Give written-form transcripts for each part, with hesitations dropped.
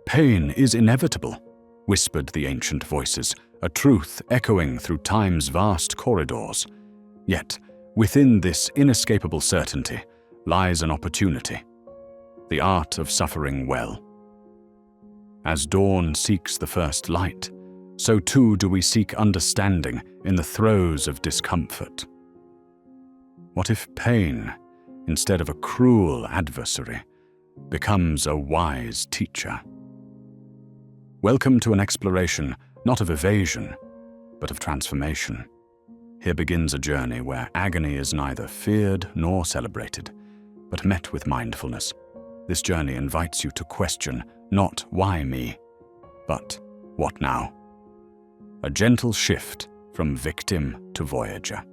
Pain is inevitable, whispered the ancient voices, a truth echoing through time's vast corridors. Yet, within this inescapable certainty lies an opportunity, the art of suffering well. As dawn seeks the first light, so too do we seek understanding in the throes of discomfort. What if pain, instead of a cruel adversary, becomes a wise teacher? Welcome to an exploration not of evasion, but of transformation. Here begins a journey where agony is neither feared nor celebrated, but met with mindfulness. This journey invites you to question not why me, but what now? A gentle shift from victim to voyager.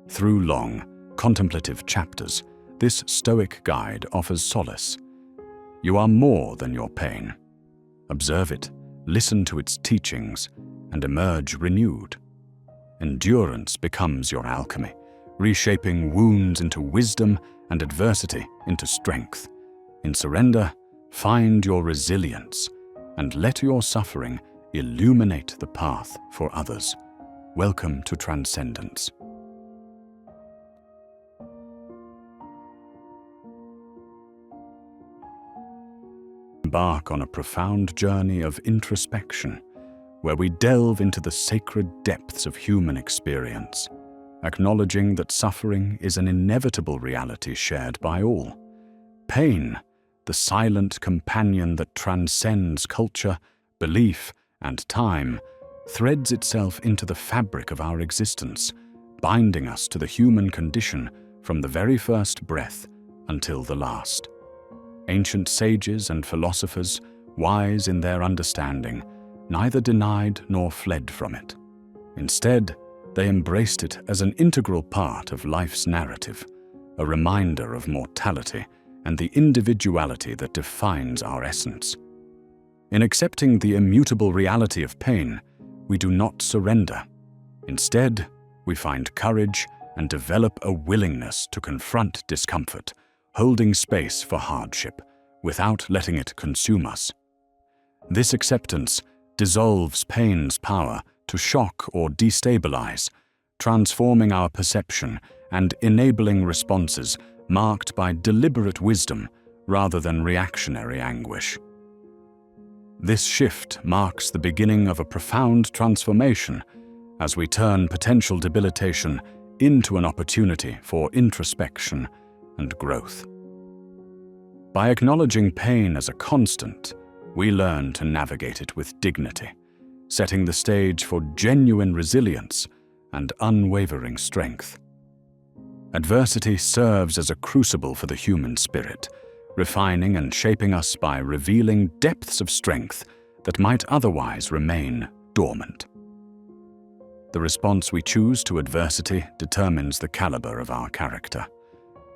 Through long, contemplative chapters, this Stoic guide offers solace. You are more than your pain. Observe it, listen to its teachings, and emerge renewed. Endurance becomes your alchemy, reshaping wounds into wisdom and adversity into strength. In surrender, find your resilience, and let your suffering illuminate the path for others. Welcome to transcendence. Embark on a profound journey of introspection, where we delve into the sacred depths of human experience, acknowledging that suffering is an inevitable reality shared by all. Pain, the silent companion that transcends culture, belief, and time, threads itself into the fabric of our existence, binding us to the human condition from the very first breath until the last. Ancient sages and philosophers, wise in their understanding, neither denied nor fled from it. Instead, they embraced it as an integral part of life's narrative, a reminder of mortality and the individuality that defines our essence. In accepting the immutable reality of pain, we do not surrender. Instead, we find courage and develop a willingness to confront discomfort, holding space for hardship without letting it consume us. This acceptance dissolves pain's power to shock or destabilize, transforming our perception and enabling responses marked by deliberate wisdom rather than reactionary anguish. This shift marks the beginning of a profound transformation as we turn potential debilitation into an opportunity for introspection and growth. By acknowledging pain as a constant, we learn to navigate it with dignity, setting the stage for genuine resilience and unwavering strength. Adversity serves as a crucible for the human spirit, refining and shaping us by revealing depths of strength that might otherwise remain dormant. The response we choose to adversity determines the caliber of our character.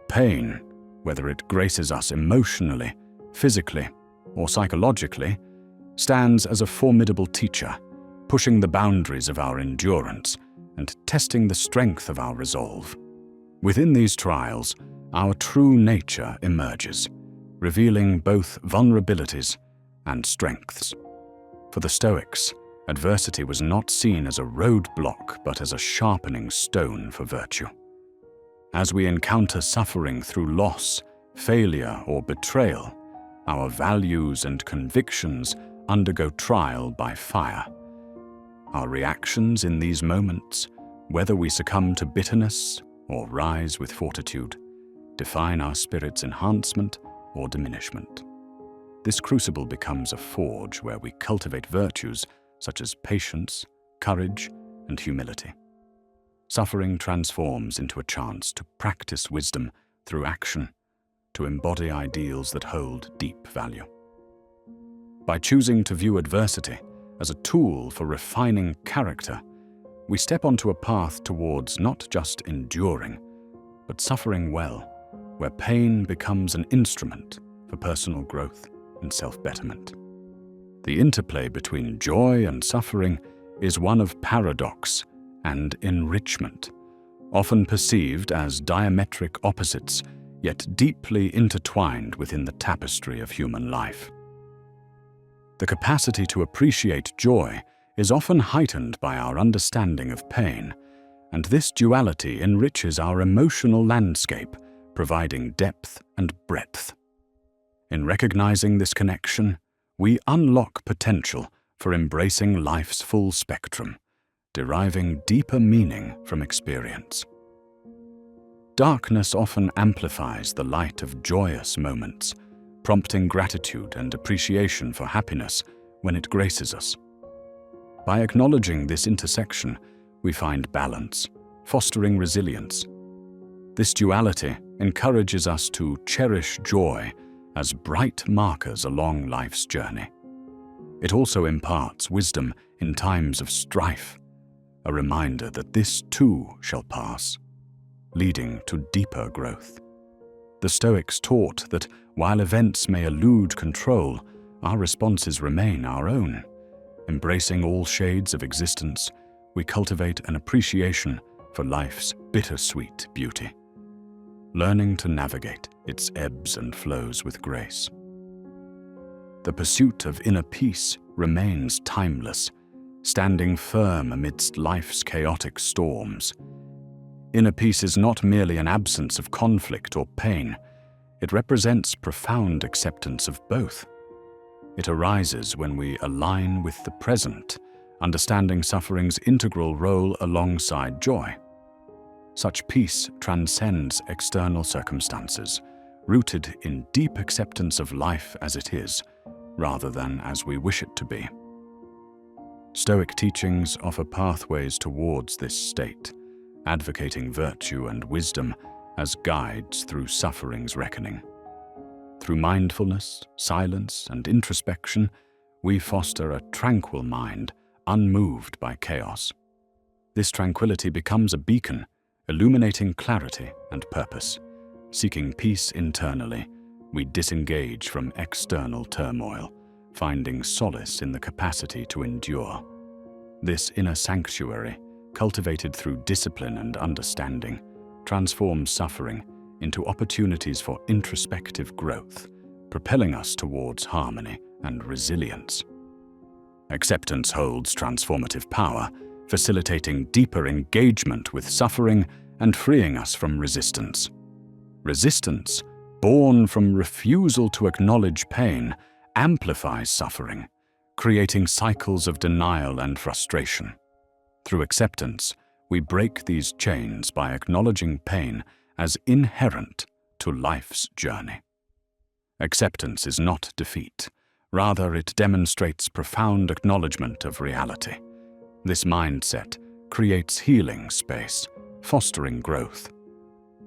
Pain, whether it graces us emotionally, physically, or psychologically, stands as a formidable teacher, pushing the boundaries of our endurance and testing the strength of our resolve. Within these trials, our true nature emerges, revealing both vulnerabilities and strengths. For the Stoics, adversity was not seen as a roadblock but as a sharpening stone for virtue. As we encounter suffering through loss, failure, or betrayal, our values and convictions undergo trial by fire. Our reactions in these moments, whether we succumb to bitterness or rise with fortitude, define our spirit's enhancement or diminishment. This crucible becomes a forge where we cultivate virtues such as patience, courage, and humility. Suffering transforms into a chance to practice wisdom through action, to embody ideals that hold deep value. By choosing to view adversity as a tool for refining character, we step onto a path towards not just enduring, but suffering well, where pain becomes an instrument for personal growth and self-betterment. The interplay between joy and suffering is one of paradox and enrichment, often perceived as diametric opposites, yet deeply intertwined within the tapestry of human life. The capacity to appreciate joy is often heightened by our understanding of pain, and this duality enriches our emotional landscape, providing depth and breadth. In recognizing this connection, we unlock potential for embracing life's full spectrum, deriving deeper meaning from experience. Darkness often amplifies the light of joyous moments, prompting gratitude and appreciation for happiness when it graces us. By acknowledging this intersection, we find balance, fostering resilience. This duality encourages us to cherish joy as bright markers along life's journey. It also imparts wisdom in times of strife, a reminder that this too shall pass, leading to deeper growth. The Stoics taught that while events may elude control, our responses remain our own. Embracing all shades of existence, we cultivate an appreciation for life's bittersweet beauty, learning to navigate its ebbs and flows with grace. The pursuit of inner peace remains timeless, standing firm amidst life's chaotic storms. Inner peace is not merely an absence of conflict or pain. It represents profound acceptance of both. It arises when we align with the present, understanding suffering's integral role alongside joy. Such peace transcends external circumstances, rooted in deep acceptance of life as it is, rather than as we wish it to be. Stoic teachings offer pathways towards this state, advocating virtue and wisdom as guides through suffering's reckoning. Through mindfulness, silence, and introspection, we foster a tranquil mind, unmoved by chaos. This tranquility becomes a beacon, illuminating clarity and purpose. Seeking peace internally, we disengage from external turmoil, finding solace in the capacity to endure. This inner sanctuary, cultivated through discipline and understanding, transforms suffering into opportunities for introspective growth, propelling us towards harmony and resilience. Acceptance holds transformative power, facilitating deeper engagement with suffering and freeing us from resistance. Resistance, born from refusal to acknowledge pain, amplifies suffering, creating cycles of denial and frustration. Through acceptance, we break these chains by acknowledging pain as inherent to life's journey. Acceptance is not defeat. Rather, it demonstrates profound acknowledgement of reality. This mindset creates healing space, fostering growth.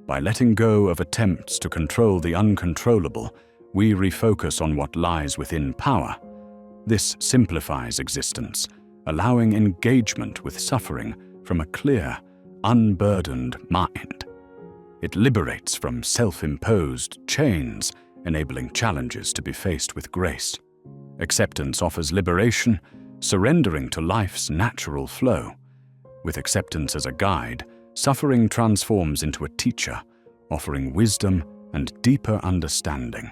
By letting go of attempts to control the uncontrollable, we refocus on what lies within power. This simplifies existence, allowing engagement with suffering from a clear, unburdened mind. It liberates from self-imposed chains, enabling challenges to be faced with grace. Acceptance offers liberation, surrendering to life's natural flow. With acceptance as a guide, suffering transforms into a teacher, offering wisdom and deeper understanding.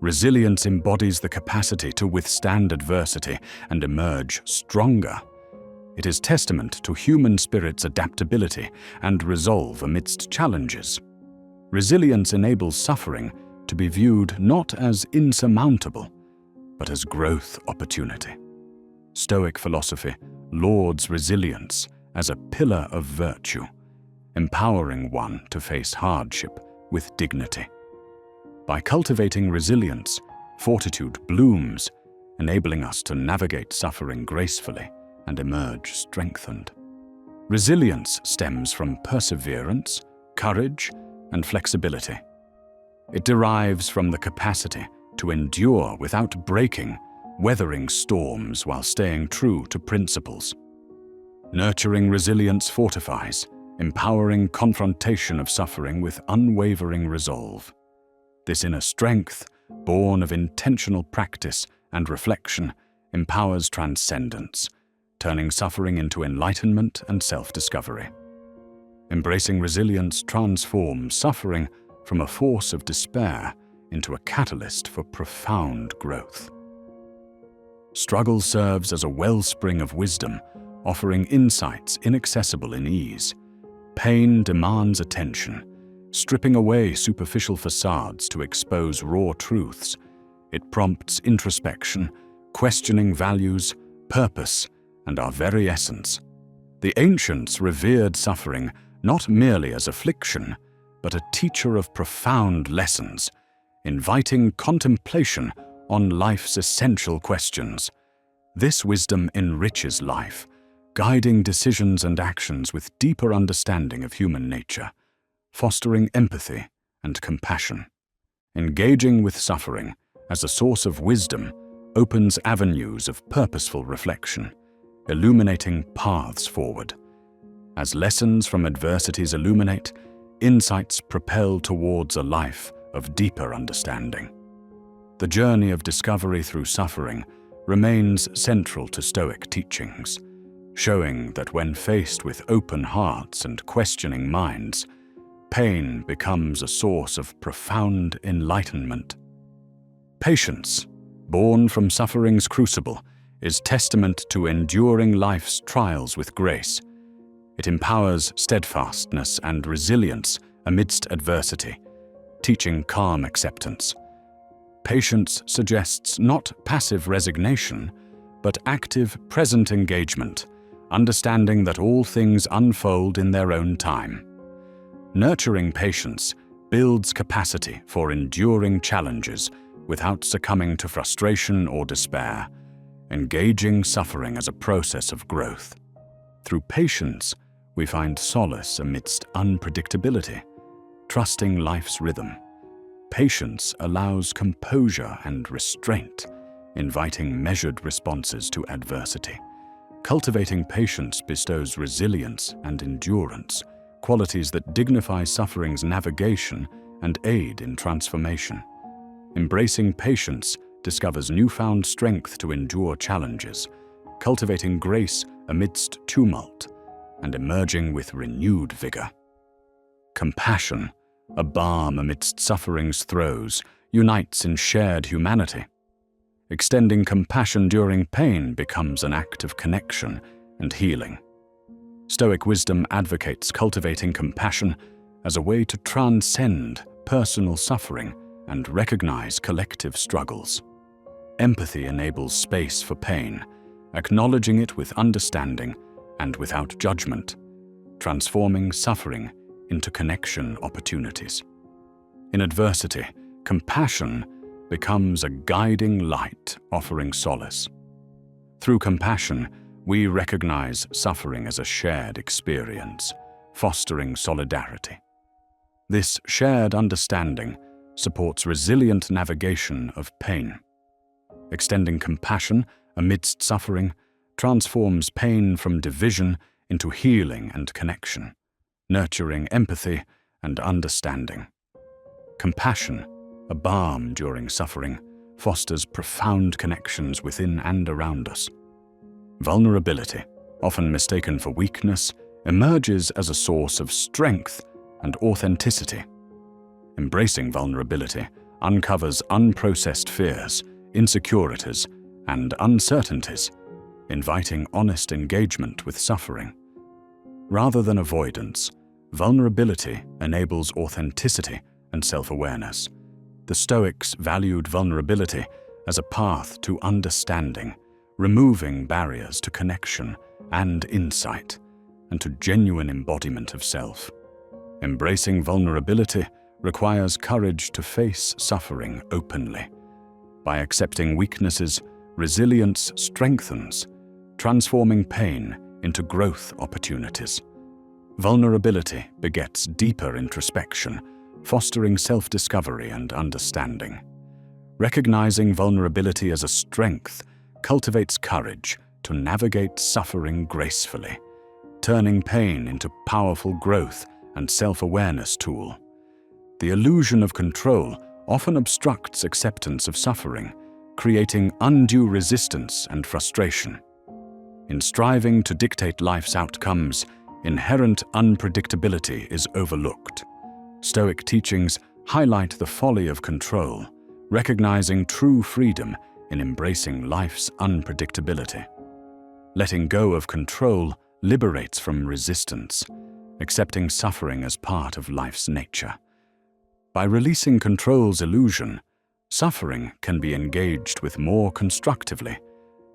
Resilience embodies the capacity to withstand adversity and emerge stronger. It is testament to human spirit's adaptability and resolve amidst challenges. Resilience enables suffering to be viewed not as insurmountable, but as growth opportunity. Stoic philosophy lauds resilience as a pillar of virtue, empowering one to face hardship with dignity. By cultivating resilience, fortitude blooms, enabling us to navigate suffering gracefully and emerge strengthened. Resilience stems from perseverance, courage, and flexibility. It derives from the capacity to endure without breaking, weathering storms while staying true to principles. Nurturing resilience fortifies, empowering confrontation of suffering with unwavering resolve. This inner strength, born of intentional practice and reflection, empowers transcendence, turning suffering into enlightenment and self-discovery. Embracing resilience transforms suffering from a force of despair into a catalyst for profound growth. Struggle serves as a wellspring of wisdom, offering insights inaccessible in ease. Pain demands attention, stripping away superficial facades to expose raw truths. It prompts introspection, questioning values, purpose, and our very essence. The ancients revered suffering not merely as affliction, but a teacher of profound lessons, inviting contemplation on life's essential questions. This wisdom enriches life, guiding decisions and actions with deeper understanding of human nature, fostering empathy and compassion. Engaging with suffering as a source of wisdom opens avenues of purposeful reflection, illuminating paths forward. As lessons from adversities illuminate, insights propel towards a life of deeper understanding. The journey of discovery through suffering remains central to Stoic teachings, showing that when faced with open hearts and questioning minds, pain becomes a source of profound enlightenment. Patience, born from suffering's crucible, is testament to enduring life's trials with grace. It empowers steadfastness and resilience amidst adversity, teaching calm acceptance. Patience suggests not passive resignation, but active, present engagement, understanding that all things unfold in their own time. Nurturing patience builds capacity for enduring challenges without succumbing to frustration or despair, engaging suffering as a process of growth. Through patience, we find solace amidst unpredictability, trusting life's rhythm. Patience allows composure and restraint, inviting measured responses to adversity. Cultivating patience bestows resilience and endurance, qualities that dignify suffering's navigation and aid in transformation. Embracing patience discovers newfound strength to endure challenges, cultivating grace amidst tumult, and emerging with renewed vigor. Compassion, a balm amidst suffering's throes, unites in shared humanity. Extending compassion during pain becomes an act of connection and healing. Stoic wisdom advocates cultivating compassion as a way to transcend personal suffering and recognize collective struggles. Empathy enables space for pain, acknowledging it with understanding and without judgment, transforming suffering into connection opportunities. In adversity, compassion becomes a guiding light offering solace. Through compassion, we recognize suffering as a shared experience, fostering solidarity. This shared understanding supports resilient navigation of pain. Extending compassion amidst suffering transforms pain from division into healing and connection, nurturing empathy and understanding. Compassion, a balm during suffering, fosters profound connections within and around us. Vulnerability, often mistaken for weakness, emerges as a source of strength and authenticity. Embracing vulnerability uncovers unprocessed fears, insecurities, and uncertainties, inviting honest engagement with suffering. Rather than avoidance, vulnerability enables authenticity and self-awareness. The Stoics valued vulnerability as a path to understanding, removing barriers to connection and insight, and to genuine embodiment of self. Embracing vulnerability requires courage to face suffering openly. By accepting weaknesses, resilience strengthens, transforming pain into growth opportunities. Vulnerability begets deeper introspection, fostering self-discovery and understanding. Recognizing vulnerability as a strength cultivates courage to navigate suffering gracefully, turning pain into powerful growth and self-awareness tool. The illusion of control often obstructs acceptance of suffering, creating undue resistance and frustration. In striving to dictate life's outcomes, inherent unpredictability is overlooked. Stoic teachings highlight the folly of control, recognizing true freedom in embracing life's unpredictability. Letting go of control liberates from resistance, accepting suffering as part of life's nature. By releasing control's illusion, suffering can be engaged with more constructively,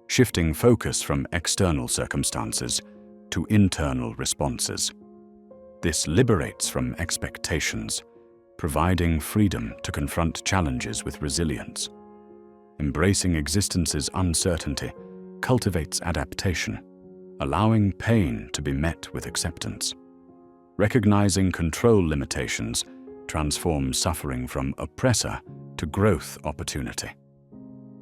shifting focus from external circumstances to internal responses. This liberates from expectations, providing freedom to confront challenges with resilience. Embracing existence's uncertainty cultivates adaptation, allowing pain to be met with acceptance. Recognizing control limitations transforms suffering from oppressor to growth opportunity.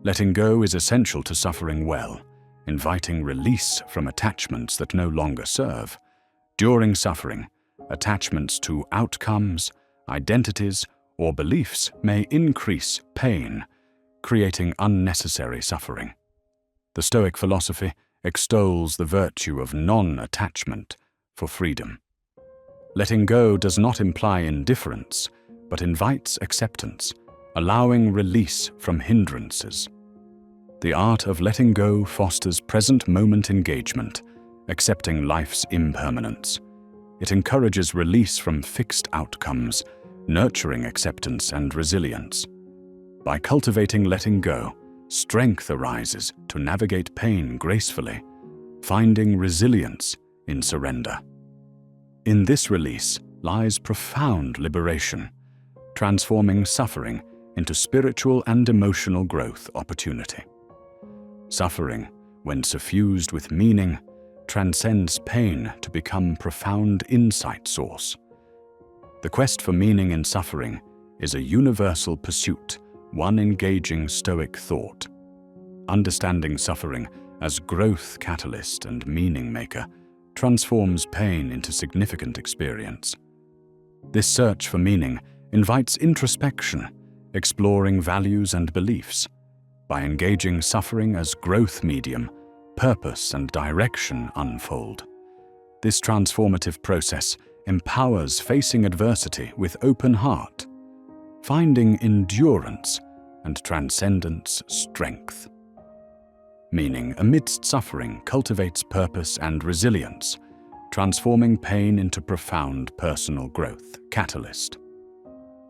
Letting go is essential to suffering well, inviting release from attachments that no longer serve. During suffering, attachments to outcomes, identities, or beliefs may increase pain, creating unnecessary suffering. The Stoic philosophy extols the virtue of non-attachment for freedom. Letting go does not imply indifference, but invites acceptance, allowing release from hindrances. The art of letting go fosters present-moment engagement, accepting life's impermanence. It encourages release from fixed outcomes, nurturing acceptance and resilience. By cultivating letting go, strength arises to navigate pain gracefully, finding resilience in surrender. In this release lies profound liberation, transforming suffering into spiritual and emotional growth opportunity. Suffering, when suffused with meaning, transcends pain to become profound insight source. The quest for meaning in suffering is a universal pursuit, one engaging Stoic thought. Understanding suffering as growth catalyst and meaning maker transforms pain into significant experience. This search for meaning invites introspection, exploring values and beliefs. By engaging suffering as growth medium, purpose and direction unfold. This transformative process empowers facing adversity with open heart, finding endurance and transcendence strength. Meaning amidst suffering cultivates purpose and resilience, transforming pain into profound personal growth catalyst.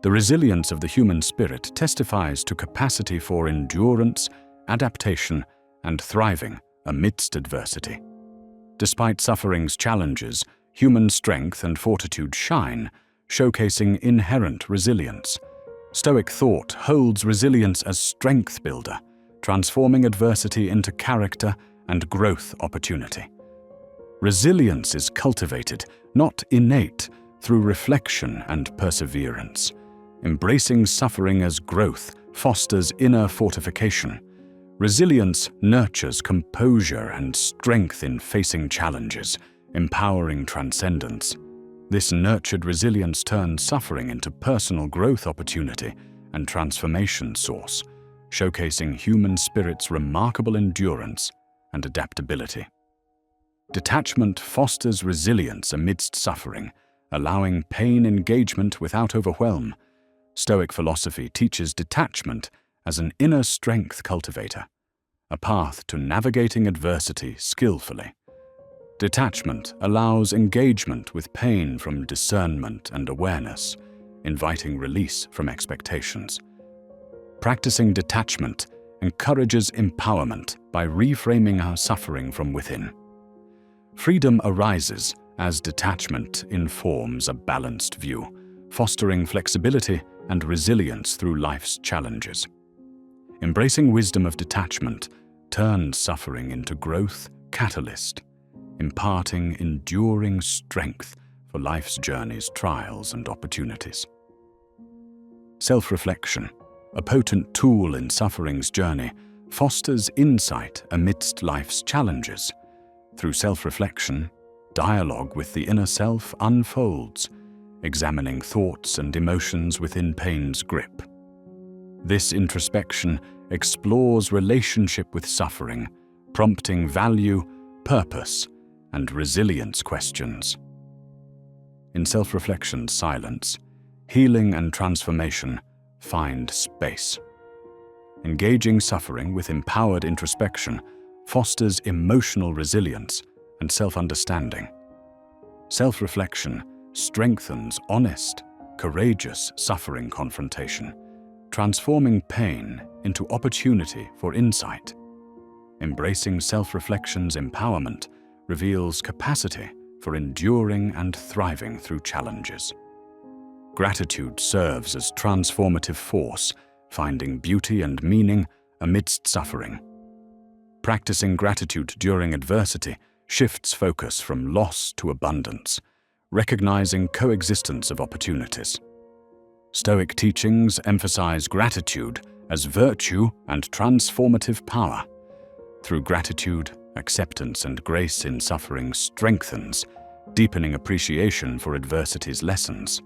The resilience of the human spirit testifies to capacity for endurance, adaptation, and thriving amidst adversity. Despite suffering's challenges, human strength and fortitude shine, showcasing inherent resilience. Stoic thought holds resilience as strength builder, transforming adversity into character and growth opportunity. Resilience is cultivated, not innate, through reflection and perseverance. Embracing suffering as growth fosters inner fortification. Resilience nurtures composure and strength in facing challenges, empowering transcendence. This nurtured resilience turns suffering into personal growth opportunity and transformation source, showcasing human spirit's remarkable endurance and adaptability. Detachment fosters resilience amidst suffering, allowing pain engagement without overwhelm. Stoic philosophy teaches detachment as an inner strength cultivator, a path to navigating adversity skillfully. Detachment allows engagement with pain from discernment and awareness, inviting release from expectations. Practicing detachment encourages empowerment by reframing our suffering from within. Freedom arises as detachment informs a balanced view, fostering flexibility and resilience through life's challenges. Embracing wisdom of detachment turns suffering into growth catalyst, imparting enduring strength for life's journey's trials and opportunities. Self-reflection, a potent tool in suffering's journey, fosters insight amidst life's challenges. Through self-reflection, dialogue with the inner self unfolds, examining thoughts and emotions within pain's grip. This introspection explores relationship with suffering, prompting value, purpose, and resilience questions. In self-reflection's silence, healing and transformation find space. engaging suffering with empowered introspection fosters emotional resilience and self-understanding. Self-reflection strengthens honest, courageous suffering confrontation, transforming pain into opportunity for insight. Embracing self-reflection's empowerment reveals capacity for enduring and thriving through challenges. Gratitude serves as transformative force, finding beauty and meaning amidst suffering. Practicing gratitude during adversity shifts focus from loss to abundance, recognizing coexistence of opportunities. Stoic teachings emphasize gratitude as virtue and transformative power. Through gratitude, acceptance and grace in suffering strengthens, deepening appreciation for adversity's lessons.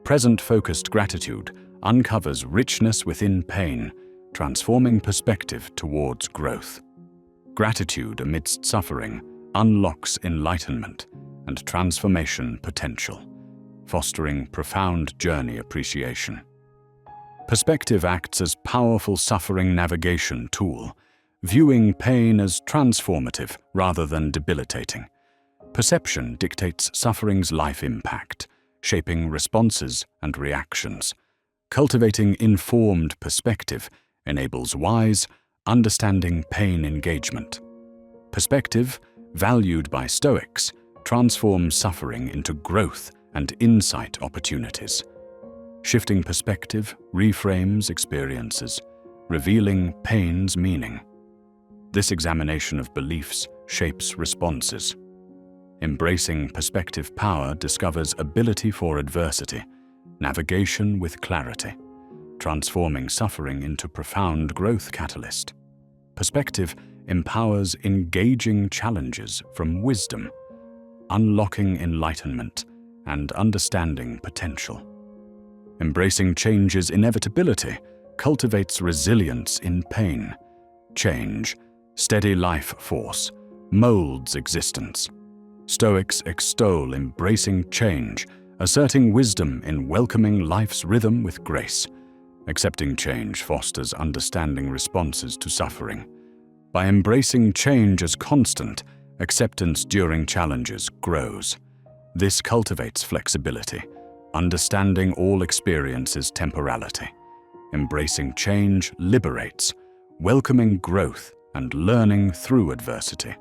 Present-focused gratitude uncovers richness within pain, transforming perspective towards growth. Gratitude amidst suffering unlocks enlightenment and transformation potential, fostering profound journey appreciation. Perspective acts as powerful suffering navigation tool, viewing pain as transformative rather than debilitating. Perception dictates suffering's life impact, shaping responses and reactions. Cultivating informed perspective enables wise, understanding pain engagement. Perspective, valued by Stoics, transforms suffering into growth and insight opportunities. Shifting perspective reframes experiences, revealing pain's meaning. This examination of beliefs shapes responses. Embracing perspective power discovers ability for adversity, navigation with clarity, transforming suffering into profound growth catalyst. Perspective empowers engaging challenges from wisdom, unlocking enlightenment and understanding potential. Embracing change's inevitability cultivates resilience in pain. Change, steady life force, molds existence. Stoics extol embracing change, asserting wisdom in welcoming life's rhythm with grace. Accepting change fosters understanding responses to suffering. By embracing change as constant, acceptance during challenges grows. This cultivates flexibility, understanding all experiences' temporality. Embracing change liberates, welcoming growth and learning through adversity.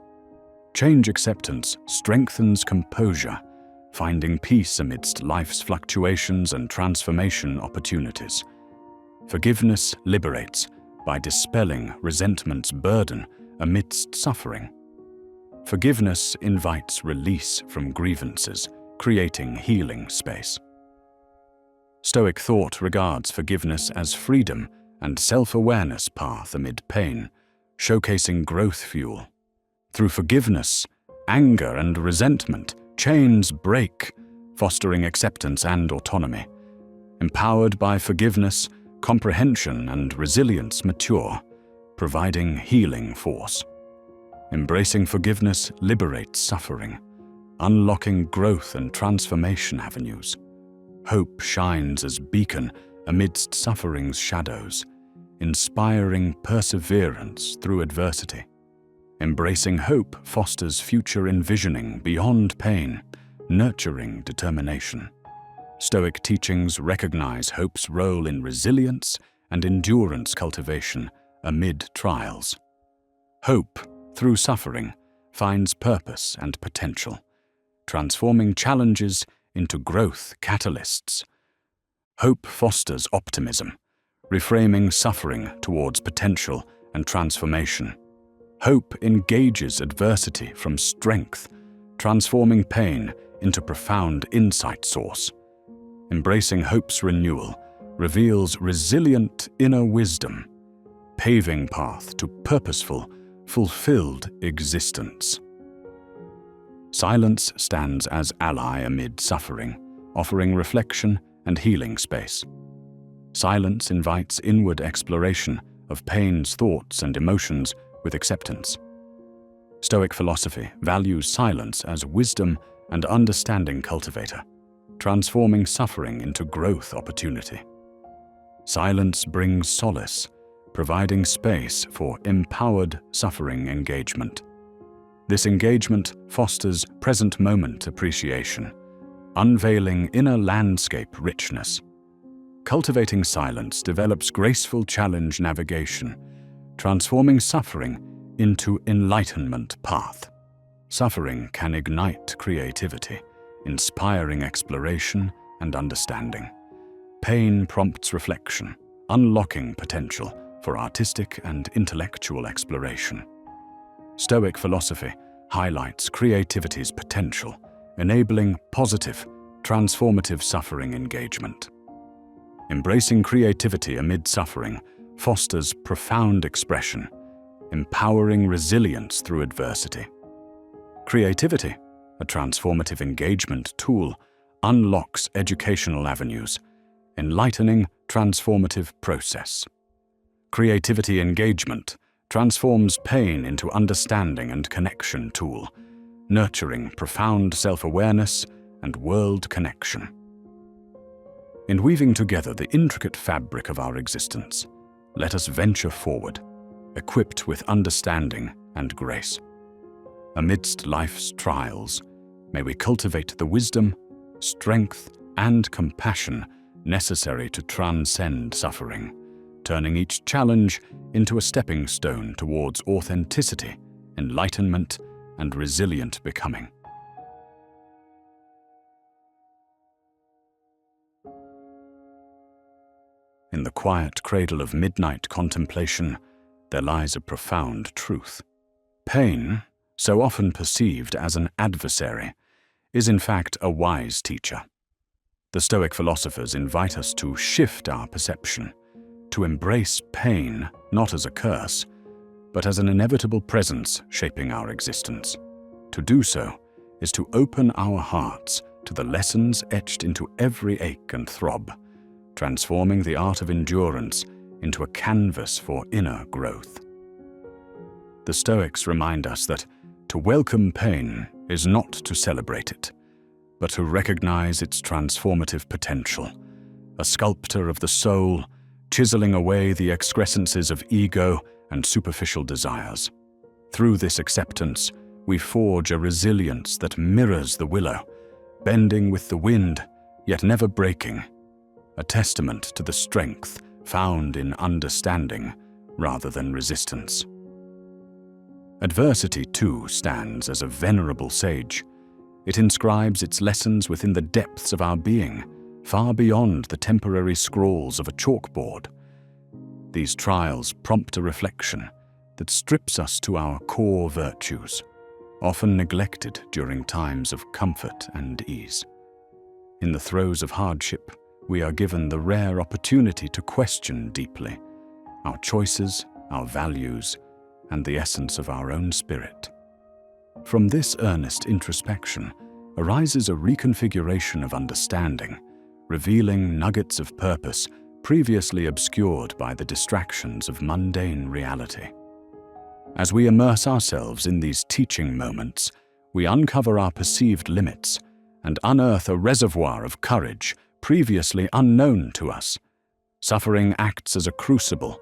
Change acceptance strengthens composure, finding peace amidst life's fluctuations and transformation opportunities. Forgiveness liberates by dispelling resentment's burden amidst suffering. Forgiveness invites release from grievances, creating healing space. Stoic thought regards forgiveness as freedom and self-awareness path amid pain, showcasing growth fuel. Through forgiveness, anger and resentment chains break, fostering acceptance and autonomy. Empowered by forgiveness, comprehension and resilience mature, providing healing force. Embracing forgiveness liberates suffering, unlocking growth and transformation avenues. Hope shines as beacon amidst suffering's shadows, inspiring perseverance through adversity. Embracing hope fosters future envisioning beyond pain, nurturing determination. Stoic teachings recognize hope's role in resilience and endurance cultivation amid trials. Hope, through suffering, finds purpose and potential, transforming challenges into growth catalysts. Hope fosters optimism, reframing suffering towards potential and transformation. Hope engages adversity from strength, transforming pain into profound insight source. Embracing hope's renewal reveals resilient inner wisdom, paving path to purposeful, fulfilled existence. Silence stands as ally amid suffering, offering reflection and healing space. Silence invites inward exploration of pain's thoughts and emotions with acceptance. Stoic philosophy values silence as wisdom and understanding cultivator, transforming suffering into growth opportunity. Silence brings solace, providing space for empowered suffering engagement. This engagement fosters present moment appreciation, unveiling inner landscape richness. Cultivating silence develops graceful challenge navigation, transforming suffering into enlightenment path. Suffering can ignite creativity, inspiring exploration and understanding. Pain prompts reflection, unlocking potential for artistic and intellectual exploration. Stoic philosophy highlights creativity's potential, enabling positive, transformative suffering engagement. Embracing creativity amid suffering fosters profound expression, empowering resilience through adversity. Creativity, a transformative engagement tool, unlocks educational avenues, enlightening transformative process. Creativity engagement transforms pain into understanding and connection tool, nurturing profound self-awareness and world connection. In weaving together the intricate fabric of our existence, let us venture forward, equipped with understanding and grace. Amidst life's trials, may we cultivate the wisdom, strength, and compassion necessary to transcend suffering, turning each challenge into a stepping stone towards authenticity, enlightenment, and resilient becoming. In the quiet cradle of midnight contemplation, there lies a profound truth. Pain, so often perceived as an adversary, is in fact a wise teacher. The Stoic philosophers invite us to shift our perception, to embrace pain not as a curse, but as an inevitable presence shaping our existence. To do so is to open our hearts to the lessons etched into every ache and throb, transforming the art of endurance into a canvas for inner growth. The Stoics remind us that to welcome pain is not to celebrate it, but to recognize its transformative potential, a sculptor of the soul, chiseling away the excrescences of ego and superficial desires. Through this acceptance, we forge a resilience that mirrors the willow, bending with the wind, yet never breaking, a testament to the strength found in understanding rather than resistance. Adversity, too, stands as a venerable sage. It inscribes its lessons within the depths of our being, far beyond the temporary scrawls of a chalkboard. These trials prompt a reflection that strips us to our core virtues, often neglected during times of comfort and ease. In the throes of hardship, we are given the rare opportunity to question deeply our choices, our values, and the essence of our own spirit. From this earnest introspection arises a reconfiguration of understanding, revealing nuggets of purpose previously obscured by the distractions of mundane reality. As we immerse ourselves in these teaching moments, we uncover our perceived limits and unearth a reservoir of courage previously unknown to us. Suffering acts as a crucible,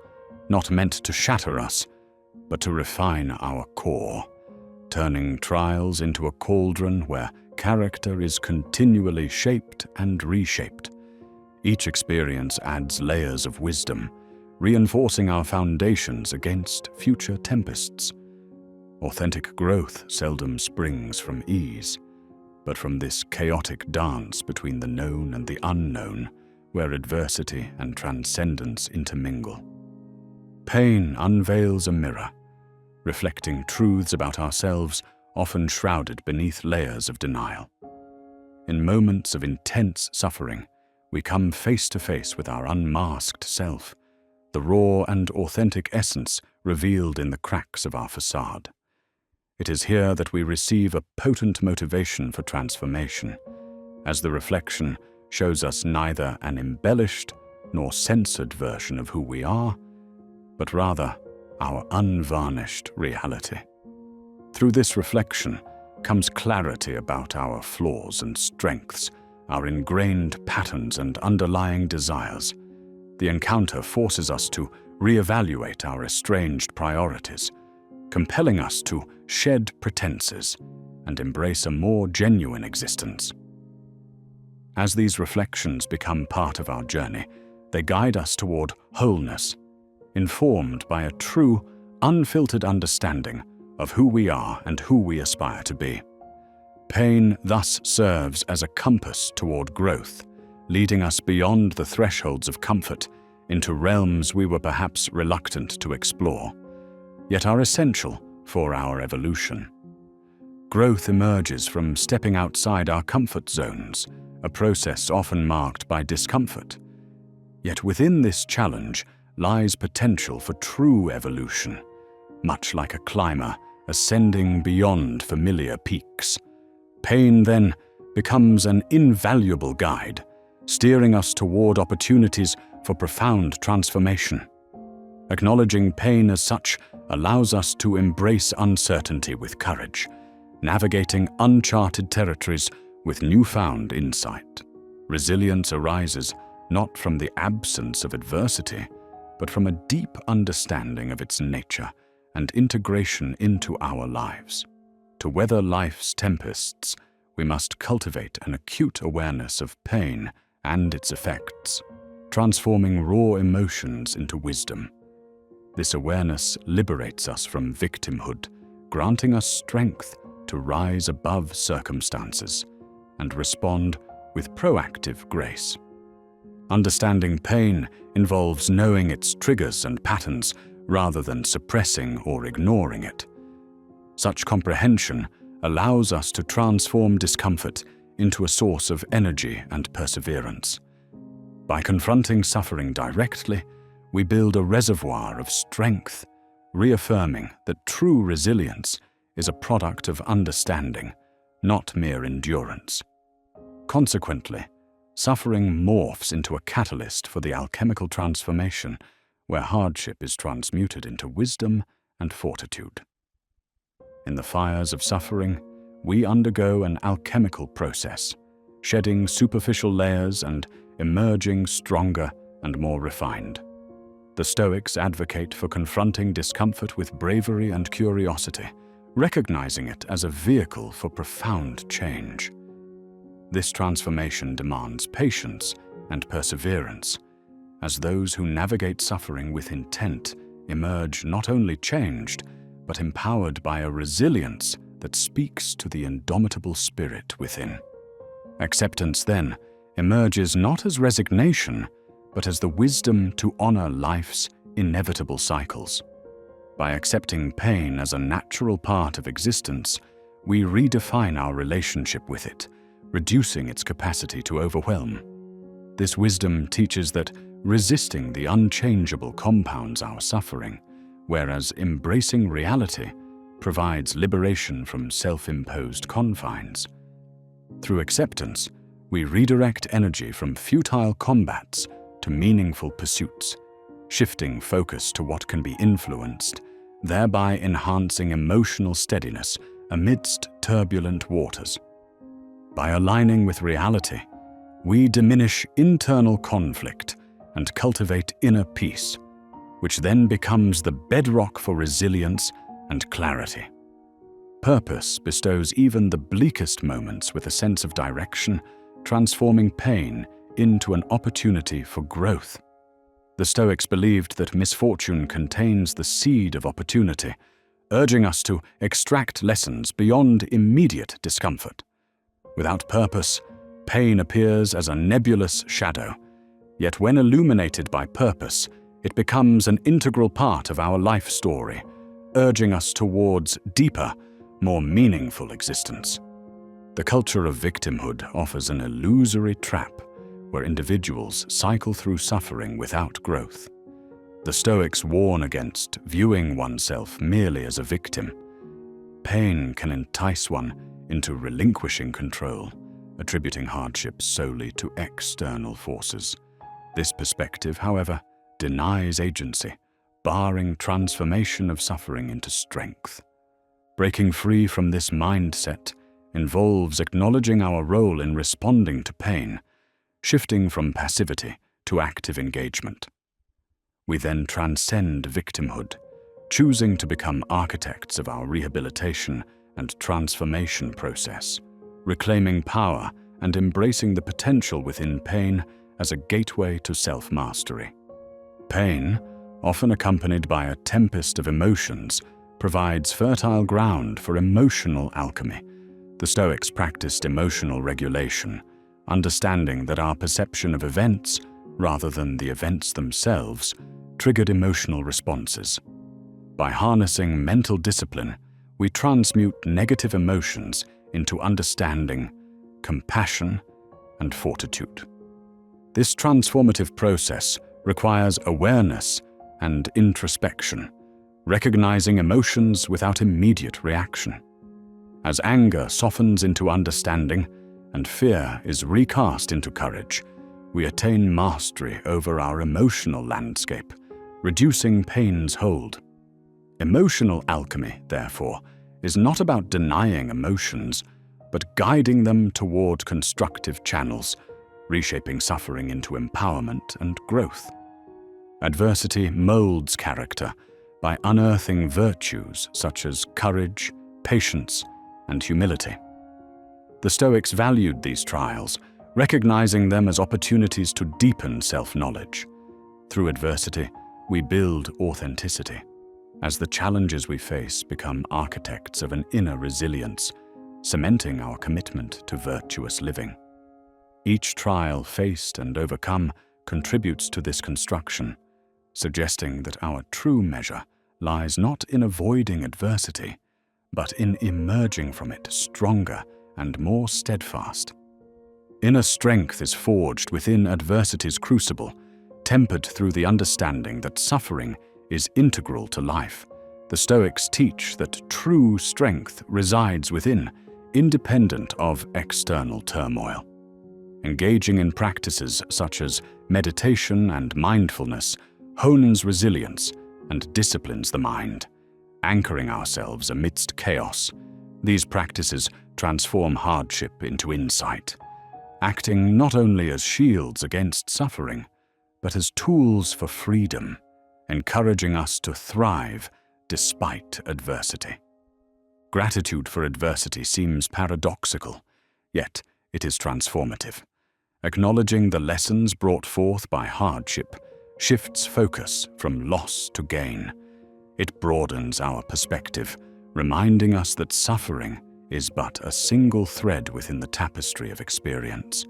not meant to shatter us, but to refine our core, turning trials into a cauldron where character is continually shaped and reshaped. Each experience adds layers of wisdom, reinforcing our foundations against future tempests. Authentic growth seldom springs from ease, but from this chaotic dance between the known and the unknown, where adversity and transcendence intermingle. Pain unveils a mirror, reflecting truths about ourselves often shrouded beneath layers of denial. In moments of intense suffering, we come face to face with our unmasked self, the raw and authentic essence revealed in the cracks of our facade. It is here that we receive a potent motivation for transformation, as the reflection shows us neither an embellished nor censored version of who we are, but rather our unvarnished reality. Through this reflection comes clarity about our flaws and strengths, our ingrained patterns and underlying desires. The encounter forces us to reevaluate our estranged priorities, compelling us to shed pretenses and embrace a more genuine existence. As these reflections become part of our journey, they guide us toward wholeness, informed by a true, unfiltered understanding of who we are and who we aspire to be. Pain thus serves as a compass toward growth, leading us beyond the thresholds of comfort into realms we were perhaps reluctant to explore, yet are essential for our evolution. Growth emerges from stepping outside our comfort zones, a process often marked by discomfort. Yet within this challenge lies potential for true evolution, much like a climber ascending beyond familiar peaks. Pain, then, becomes an invaluable guide, steering us toward opportunities for profound transformation. Acknowledging pain as such allows us to embrace uncertainty with courage, navigating uncharted territories with newfound insight. Resilience arises not from the absence of adversity, but from a deep understanding of its nature and integration into our lives. To weather life's tempests, we must cultivate an acute awareness of pain and its effects, transforming raw emotions into wisdom. This awareness liberates us from victimhood, granting us strength to rise above circumstances and respond with proactive grace. Understanding pain involves knowing its triggers and patterns rather than suppressing or ignoring it. Such comprehension allows us to transform discomfort into a source of energy and perseverance. By confronting suffering directly, we build a reservoir of strength, reaffirming that true resilience is a product of understanding, not mere endurance. Consequently, suffering morphs into a catalyst for the alchemical transformation, where hardship is transmuted into wisdom and fortitude. In the fires of suffering, we undergo an alchemical process, shedding superficial layers and emerging stronger and more refined. The Stoics advocate for confronting discomfort with bravery and curiosity, recognizing it as a vehicle for profound change. This transformation demands patience and perseverance, as those who navigate suffering with intent emerge not only changed, but empowered by a resilience that speaks to the indomitable spirit within. Acceptance, then, emerges not as resignation, but as the wisdom to honor life's inevitable cycles. By accepting pain as a natural part of existence, we redefine our relationship with it, reducing its capacity to overwhelm. This wisdom teaches that resisting the unchangeable compounds our suffering, whereas embracing reality provides liberation from self-imposed confines. Through acceptance, we redirect energy from futile combats to meaningful pursuits, shifting focus to what can be influenced, thereby enhancing emotional steadiness amidst turbulent waters. By aligning with reality, we diminish internal conflict and cultivate inner peace, which then becomes the bedrock for resilience and clarity. Purpose bestows even the bleakest moments with a sense of direction, transforming pain into an opportunity for growth. The Stoics believed that misfortune contains the seed of opportunity, urging us to extract lessons beyond immediate discomfort. Without purpose, pain appears as a nebulous shadow, yet when illuminated by purpose, it becomes an integral part of our life story, urging us towards deeper, more meaningful existence. The culture of victimhood offers an illusory trap where individuals cycle through suffering without growth. The Stoics warn against viewing oneself merely as a victim. Pain can entice one into relinquishing control, attributing hardship solely to external forces. This perspective, however, denies agency, barring transformation of suffering into strength. Breaking free from this mindset involves acknowledging our role in responding to pain, shifting from passivity to active engagement. We then transcend victimhood, choosing to become architects of our rehabilitation and transformation process, reclaiming power and embracing the potential within pain as a gateway to self-mastery. Pain, often accompanied by a tempest of emotions, provides fertile ground for emotional alchemy. The Stoics practiced emotional regulation, understanding that our perception of events, rather than the events themselves, triggered emotional responses. By harnessing mental discipline, we transmute negative emotions into understanding, compassion, and fortitude. This transformative process requires awareness and introspection, recognizing emotions without immediate reaction. As anger softens into understanding and fear is recast into courage, we attain mastery over our emotional landscape, reducing pain's hold. Emotional alchemy, therefore, is not about denying emotions, but guiding them toward constructive channels, reshaping suffering into empowerment and growth. Adversity molds character by unearthing virtues such as courage, patience, and humility. The Stoics valued these trials, recognizing them as opportunities to deepen self-knowledge. Through adversity, we build authenticity, as the challenges we face become architects of an inner resilience, cementing our commitment to virtuous living. Each trial faced and overcome contributes to this construction, suggesting that our true measure lies not in avoiding adversity, but in emerging from it stronger and more steadfast. Inner strength is forged within adversity's crucible, tempered through the understanding that suffering is integral to life. The Stoics teach that true strength resides within, independent of external turmoil. Engaging in practices such as meditation and mindfulness hones resilience and disciplines the mind, anchoring ourselves amidst chaos. These practices transform hardship into insight, acting not only as shields against suffering, but as tools for freedom, encouraging us to thrive despite adversity. Gratitude for adversity seems paradoxical, yet it is transformative. Acknowledging the lessons brought forth by hardship shifts focus from loss to gain. It broadens our perspective, reminding us that suffering is but a single thread within the tapestry of experience.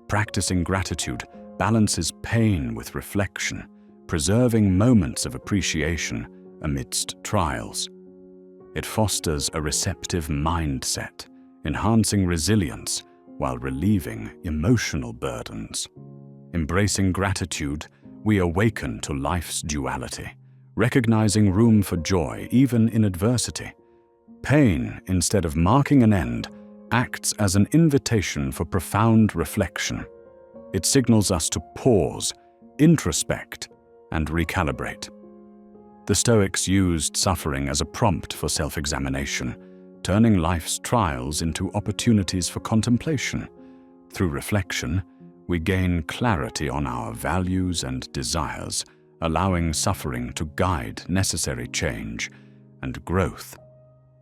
Practicing gratitude balances pain with reflection, preserving moments of appreciation amidst trials. It fosters a receptive mindset, enhancing resilience while relieving emotional burdens. Embracing gratitude, we awaken to life's duality, recognizing room for joy even in adversity. Pain, instead of marking an end, acts as an invitation for profound reflection. It signals us to pause, introspect, and recalibrate. The Stoics used suffering as a prompt for self-examination, turning life's trials into opportunities for contemplation. Through reflection, we gain clarity on our values and desires, allowing suffering to guide necessary change and growth.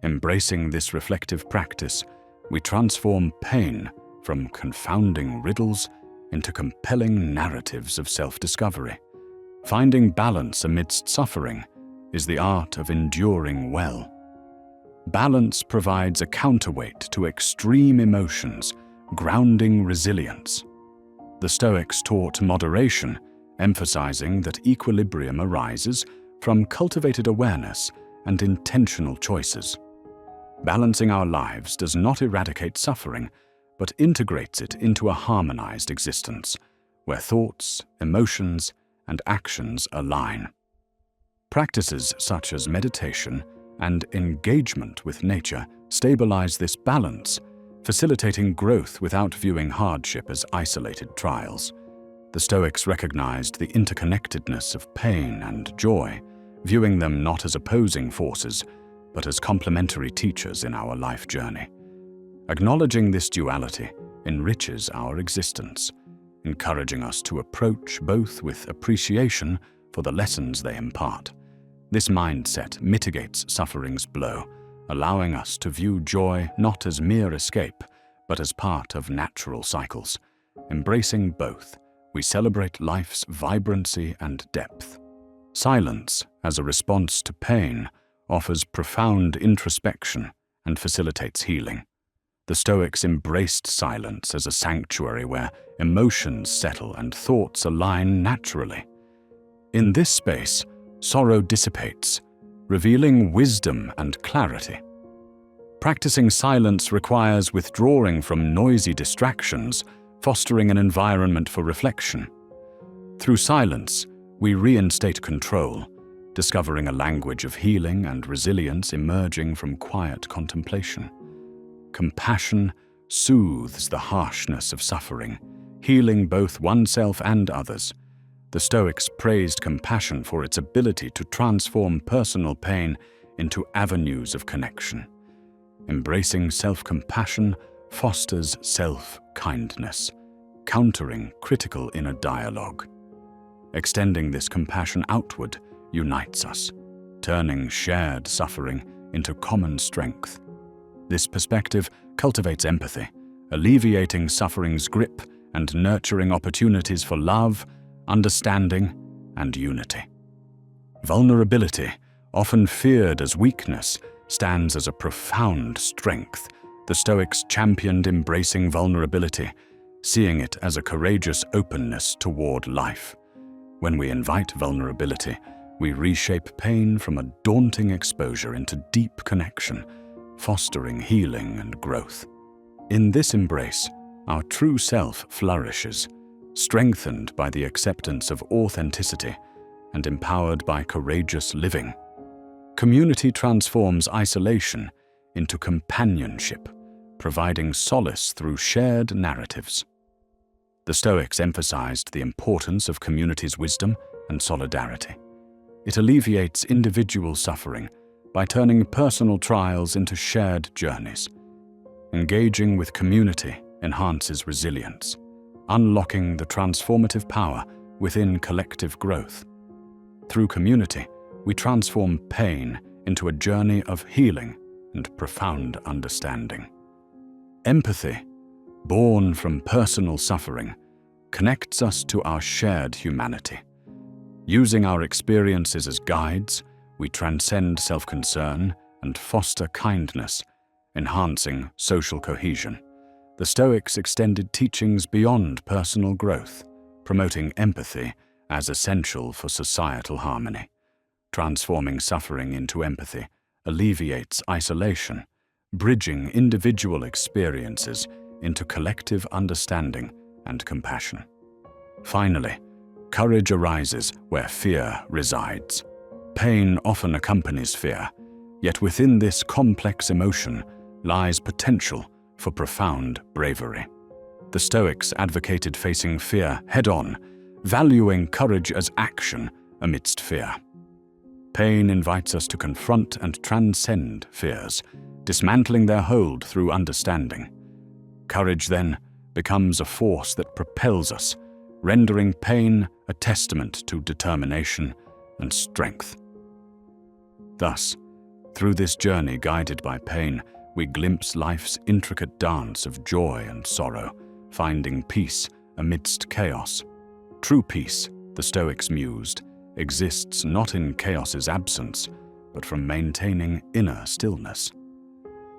Embracing this reflective practice, we transform pain from confounding riddles into compelling narratives of self-discovery. Finding balance amidst suffering is the art of enduring well. Balance provides a counterweight to extreme emotions, grounding resilience. The Stoics taught moderation, emphasizing that equilibrium arises from cultivated awareness and intentional choices. Balancing our lives does not eradicate suffering, but integrates it into a harmonized existence, where thoughts, emotions, and actions align. Practices such as meditation and engagement with nature stabilize this balance, facilitating growth without viewing hardship as isolated trials. The Stoics recognized the interconnectedness of pain and joy, viewing them not as opposing forces, but as complementary teachers in our life journey. Acknowledging this duality enriches our existence, encouraging us to approach both with appreciation for the lessons they impart. This mindset mitigates suffering's blow, allowing us to view joy not as mere escape, but as part of natural cycles. Embracing both, we celebrate life's vibrancy and depth. Silence, as a response to pain, offers profound introspection and facilitates healing. The Stoics embraced silence as a sanctuary where emotions settle and thoughts align naturally. In this space, sorrow dissipates, revealing wisdom and clarity. Practicing silence requires withdrawing from noisy distractions, fostering an environment for reflection. Through silence, we reinstate control, discovering a language of healing and resilience emerging from quiet contemplation. Compassion soothes the harshness of suffering, healing both oneself and others. The Stoics praised compassion for its ability to transform personal pain into avenues of connection. Embracing self-compassion fosters self-kindness, countering critical inner dialogue. Extending this compassion outward unites us, turning shared suffering into common strength. This perspective cultivates empathy, alleviating suffering's grip and nurturing opportunities for love, understanding, and unity. Vulnerability, often feared as weakness, stands as a profound strength. The Stoics championed embracing vulnerability, seeing it as a courageous openness toward life. When we invite vulnerability, we reshape pain from a daunting exposure into deep connection, fostering healing and growth. In this embrace, our true self flourishes, strengthened by the acceptance of authenticity and empowered by courageous living. Community transforms isolation into companionship, providing solace through shared narratives. The Stoics emphasized the importance of community's wisdom and solidarity. It alleviates individual suffering by turning personal trials into shared journeys. Engaging with community enhances resilience, unlocking the transformative power within collective growth. Through community, we transform pain into a journey of healing and profound understanding. Empathy, born from personal suffering, connects us to our shared humanity. Using our experiences as guides, we transcend self-concern and foster kindness, enhancing social cohesion. The Stoics extended teachings beyond personal growth, promoting empathy as essential for societal harmony. Transforming suffering into empathy alleviates isolation, bridging individual experiences into collective understanding and compassion. Finally, courage arises where fear resides. Pain often accompanies fear, yet within this complex emotion lies potential for profound bravery. The Stoics advocated facing fear head-on, valuing courage as action amidst fear. Pain invites us to confront and transcend fears, dismantling their hold through understanding. Courage, then, becomes a force that propels us, rendering pain a testament to determination and strength. Thus, through this journey guided by pain, we glimpse life's intricate dance of joy and sorrow, finding peace amidst chaos. True peace, the Stoics mused, exists not in chaos's absence, but from maintaining inner stillness.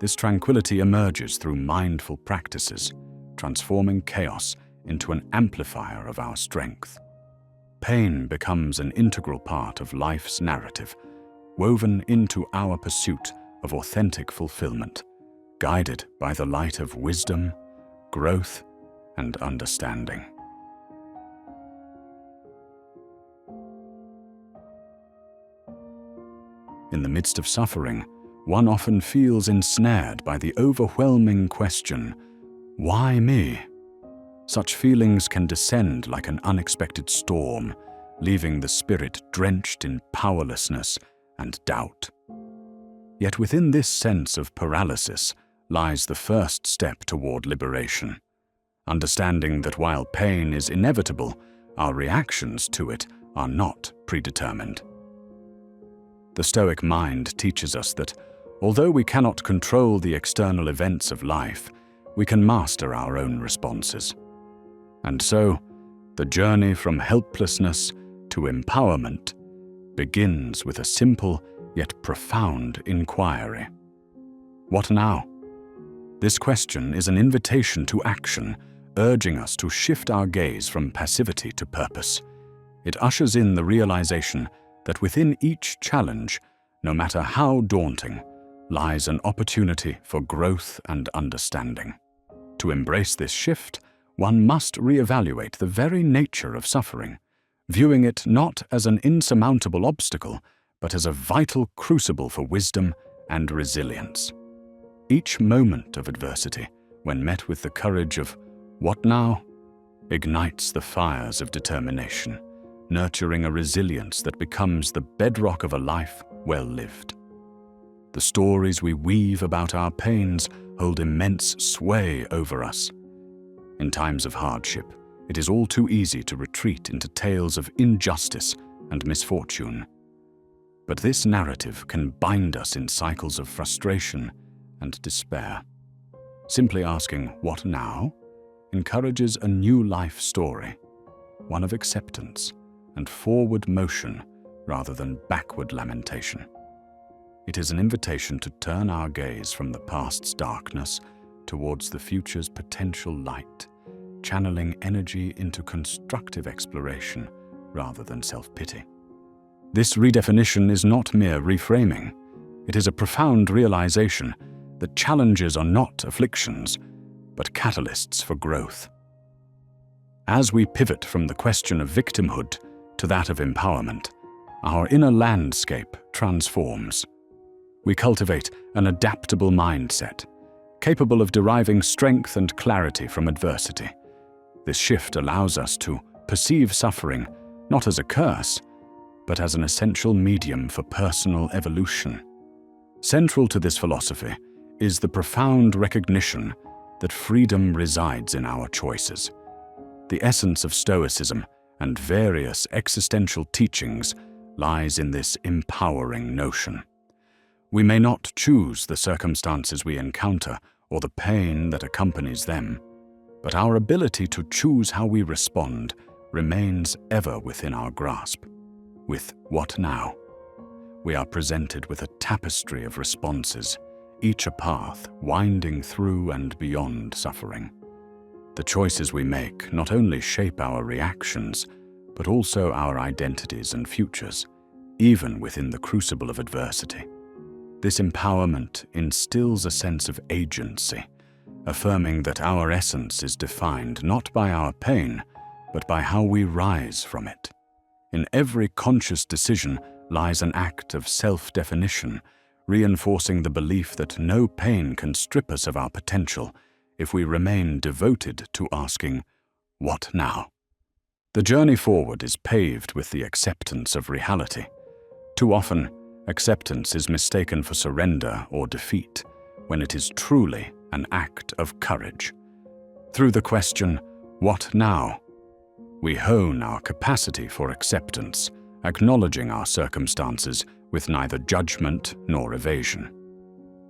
This tranquility emerges through mindful practices, transforming chaos into an amplifier of our strength. Pain becomes an integral part of life's narrative, woven into our pursuit of authentic fulfillment, guided by the light of wisdom, growth, and understanding. In the midst of suffering, one often feels ensnared by the overwhelming question, "Why me?" Such feelings can descend like an unexpected storm, leaving the spirit drenched in powerlessness and doubt. Yet within this sense of paralysis lies the first step toward liberation. Understanding that while pain is inevitable, our reactions to it are not predetermined. The Stoic mind teaches us that although we cannot control the external events of life, we can master our own responses. And so, the journey from helplessness to empowerment begins with a simple yet profound inquiry. What now? This question is an invitation to action, urging us to shift our gaze from passivity to purpose. It ushers in the realization that within each challenge, no matter how daunting, lies an opportunity for growth and understanding. To embrace this shift, one must reevaluate the very nature of suffering, viewing it not as an insurmountable obstacle, but as a vital crucible for wisdom and resilience. Each moment of adversity, when met with the courage of "what now?" ignites the fires of determination, nurturing a resilience that becomes the bedrock of a life well lived. The stories we weave about our pains hold immense sway over us. In times of hardship, it is all too easy to retreat into tales of injustice and misfortune. But this narrative can bind us in cycles of frustration and despair. Simply asking, "What now?" encourages a new life story, one of acceptance and forward motion rather than backward lamentation. It is an invitation to turn our gaze from the past's darkness towards the future's potential light, channeling energy into constructive exploration rather than self-pity. This redefinition is not mere reframing. It is a profound realization that challenges are not afflictions, but catalysts for growth. As we pivot from the question of victimhood to that of empowerment, our inner landscape transforms. We cultivate an adaptable mindset, capable of deriving strength and clarity from adversity. This shift allows us to perceive suffering not as a curse, but as an essential medium for personal evolution. Central to this philosophy is the profound recognition that freedom resides in our choices. The essence of Stoicism and various existential teachings lies in this empowering notion. We may not choose the circumstances we encounter or the pain that accompanies them, but our ability to choose how we respond remains ever within our grasp. With "what now?" we are presented with a tapestry of responses, each a path winding through and beyond suffering. The choices we make not only shape our reactions, but also our identities and futures, even within the crucible of adversity. This empowerment instills a sense of agency, affirming that our essence is defined not by our pain, but by how we rise from it. In every conscious decision lies an act of self-definition, reinforcing the belief that no pain can strip us of our potential if we remain devoted to asking, "What now?" The journey forward is paved with the acceptance of reality. Too often, acceptance is mistaken for surrender or defeat, when it is truly an act of courage. Through the question, "What now?" we hone our capacity for acceptance, acknowledging our circumstances with neither judgment nor evasion.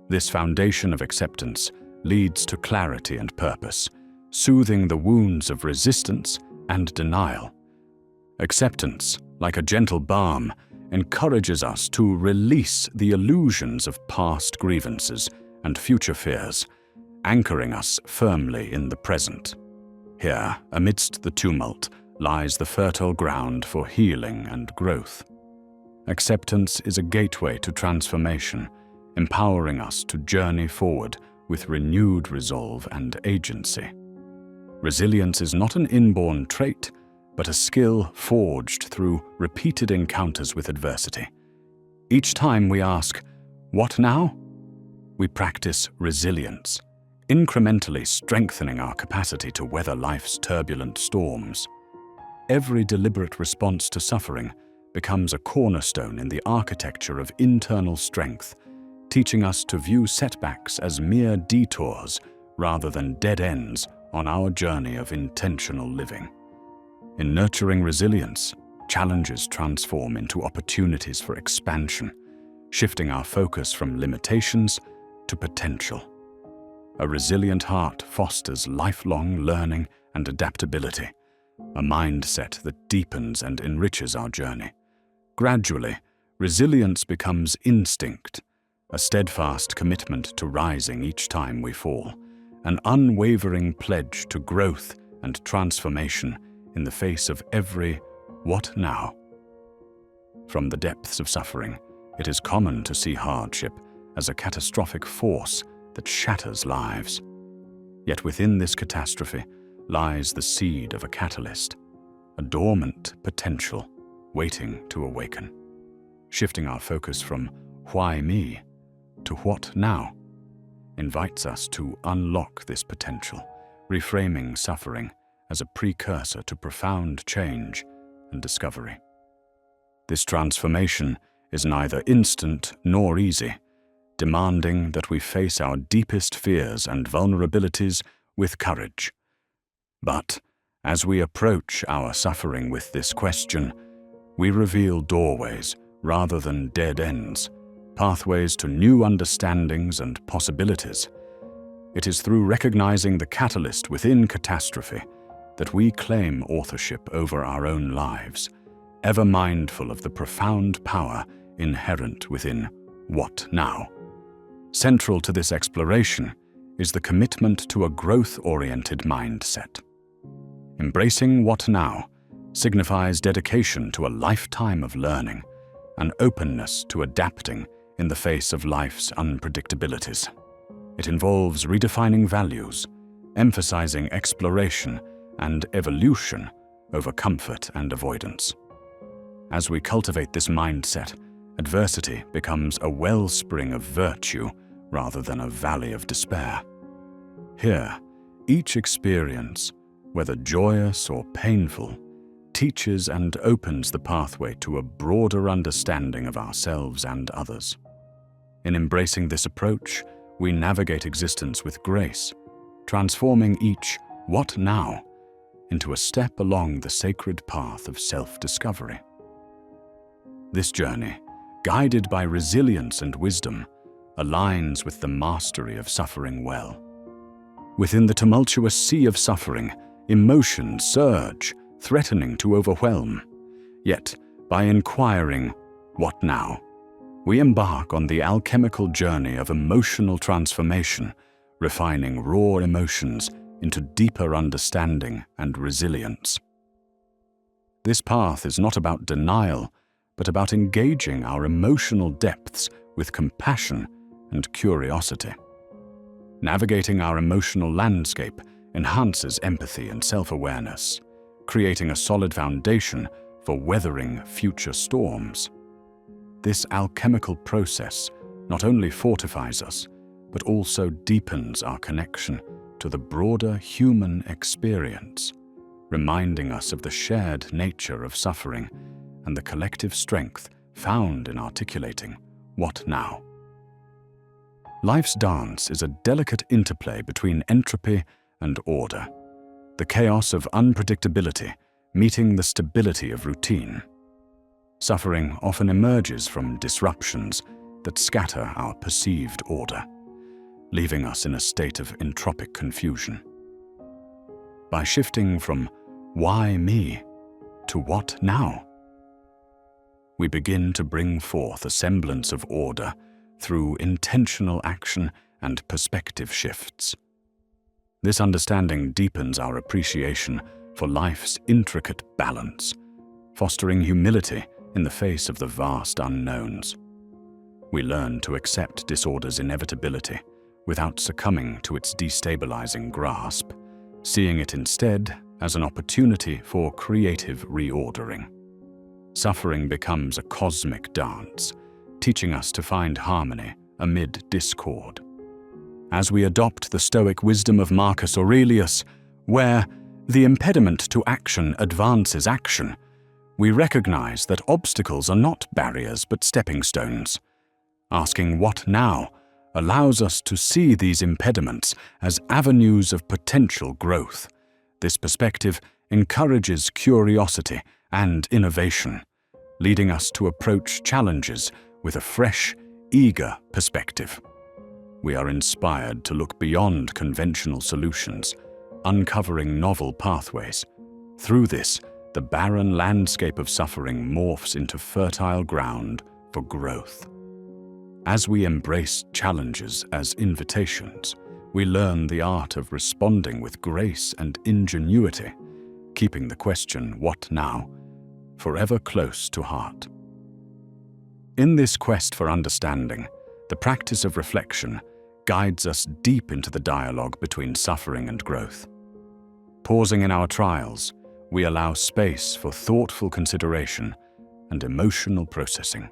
This foundation of acceptance leads to clarity and purpose, soothing the wounds of resistance and denial. Acceptance, like a gentle balm, encourages us to release the illusions of past grievances and future fears, anchoring us firmly in the present. Here, amidst the tumult, lies the fertile ground for healing and growth. Acceptance is a gateway to transformation, empowering us to journey forward with renewed resolve and agency. Resilience is not an inborn trait, but a skill forged through repeated encounters with adversity. Each time we ask, "What now?" we practice resilience, incrementally strengthening our capacity to weather life's turbulent storms. Every deliberate response to suffering becomes a cornerstone in the architecture of internal strength, teaching us to view setbacks as mere detours rather than dead ends on our journey of intentional living. In nurturing resilience, challenges transform into opportunities for expansion, shifting our focus from limitations to potential. A resilient heart fosters lifelong learning and adaptability, a mindset that deepens and enriches our journey. Gradually, resilience becomes instinct, a steadfast commitment to rising each time we fall, an unwavering pledge to growth and transformation in the face of every "what now?" From the depths of suffering, it is common to see hardship as a catastrophic force that shatters lives. Yet within this catastrophe lies the seed of a catalyst, a dormant potential waiting to awaken. Shifting our focus from "why me?" to "what now?" invites us to unlock this potential, reframing suffering as a precursor to profound change and discovery. This transformation is neither instant nor easy, demanding that we face our deepest fears and vulnerabilities with courage. But as we approach our suffering with this question, we reveal doorways rather than dead ends, pathways to new understandings and possibilities. It is through recognizing the catalyst within catastrophe that we claim authorship over our own lives, ever mindful of the profound power inherent within "what now?" Central to this exploration is the commitment to a growth-oriented mindset. Embracing "what now?" signifies dedication to a lifetime of learning, an openness to adapting in the face of life's unpredictabilities. It involves redefining values, emphasizing exploration and evolution over comfort and avoidance. As we cultivate this mindset, adversity becomes a wellspring of virtue rather than a valley of despair. Here, each experience, whether joyous or painful, teaches and opens the pathway to a broader understanding of ourselves and others. In embracing this approach, we navigate existence with grace, transforming each "what now?" into a step along the sacred path of self-discovery. This journey, guided by resilience and wisdom, aligns with the mastery of suffering well. Within the tumultuous sea of suffering, emotions surge, threatening to overwhelm. Yet, by inquiring, "what now?" we embark on the alchemical journey of emotional transformation, refining raw emotions into deeper understanding and resilience. This path is not about denial, but about engaging our emotional depths with compassion and curiosity. Navigating our emotional landscape enhances empathy and self-awareness, creating a solid foundation for weathering future storms. This alchemical process not only fortifies us, but also deepens our connection to the broader human experience, reminding us of the shared nature of suffering and the collective strength found in articulating "what now?" Life's dance is a delicate interplay between entropy and order, the chaos of unpredictability meeting the stability of routine. Suffering often emerges from disruptions that scatter our perceived order, leaving us in a state of entropic confusion. By shifting from "why me?" to "what now?" we begin to bring forth a semblance of order through intentional action and perspective shifts. This understanding deepens our appreciation for life's intricate balance, fostering humility in the face of the vast unknowns. We learn to accept disorder's inevitability without succumbing to its destabilizing grasp, seeing it instead as an opportunity for creative reordering. Suffering becomes a cosmic dance, teaching us to find harmony amid discord. As we adopt the Stoic wisdom of Marcus Aurelius, where the impediment to action advances action, we recognize that obstacles are not barriers but stepping stones. Asking "what now?" allows us to see these impediments as avenues of potential growth. This perspective encourages curiosity and innovation, leading us to approach challenges with a fresh, eager perspective. We are inspired to look beyond conventional solutions, uncovering novel pathways. Through this, the barren landscape of suffering morphs into fertile ground for growth. As we embrace challenges as invitations, we learn the art of responding with grace and ingenuity, keeping the question, "What now?" forever close to heart. In this quest for understanding, the practice of reflection guides us deep into the dialogue between suffering and growth. Pausing in our trials, we allow space for thoughtful consideration and emotional processing.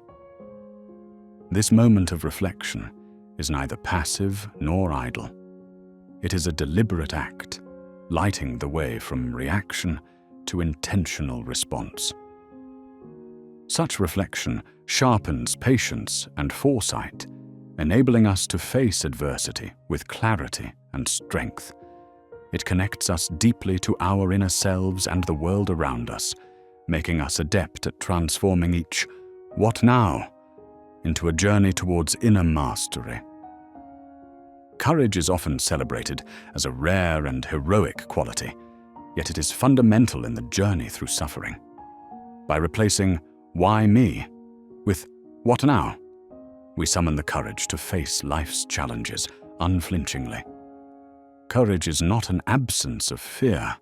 This moment of reflection is neither passive nor idle. It is a deliberate act, lighting the way from reaction to intentional response. Such reflection sharpens patience and foresight, enabling us to face adversity with clarity and strength. It connects us deeply to our inner selves and the world around us, making us adept at transforming each "what now?" into a journey towards inner mastery. Courage is often celebrated as a rare and heroic quality, yet it is fundamental in the journey through suffering. By replacing "why me?" with "what now?" we summon the courage to face life's challenges unflinchingly. Courage is not an absence of fear,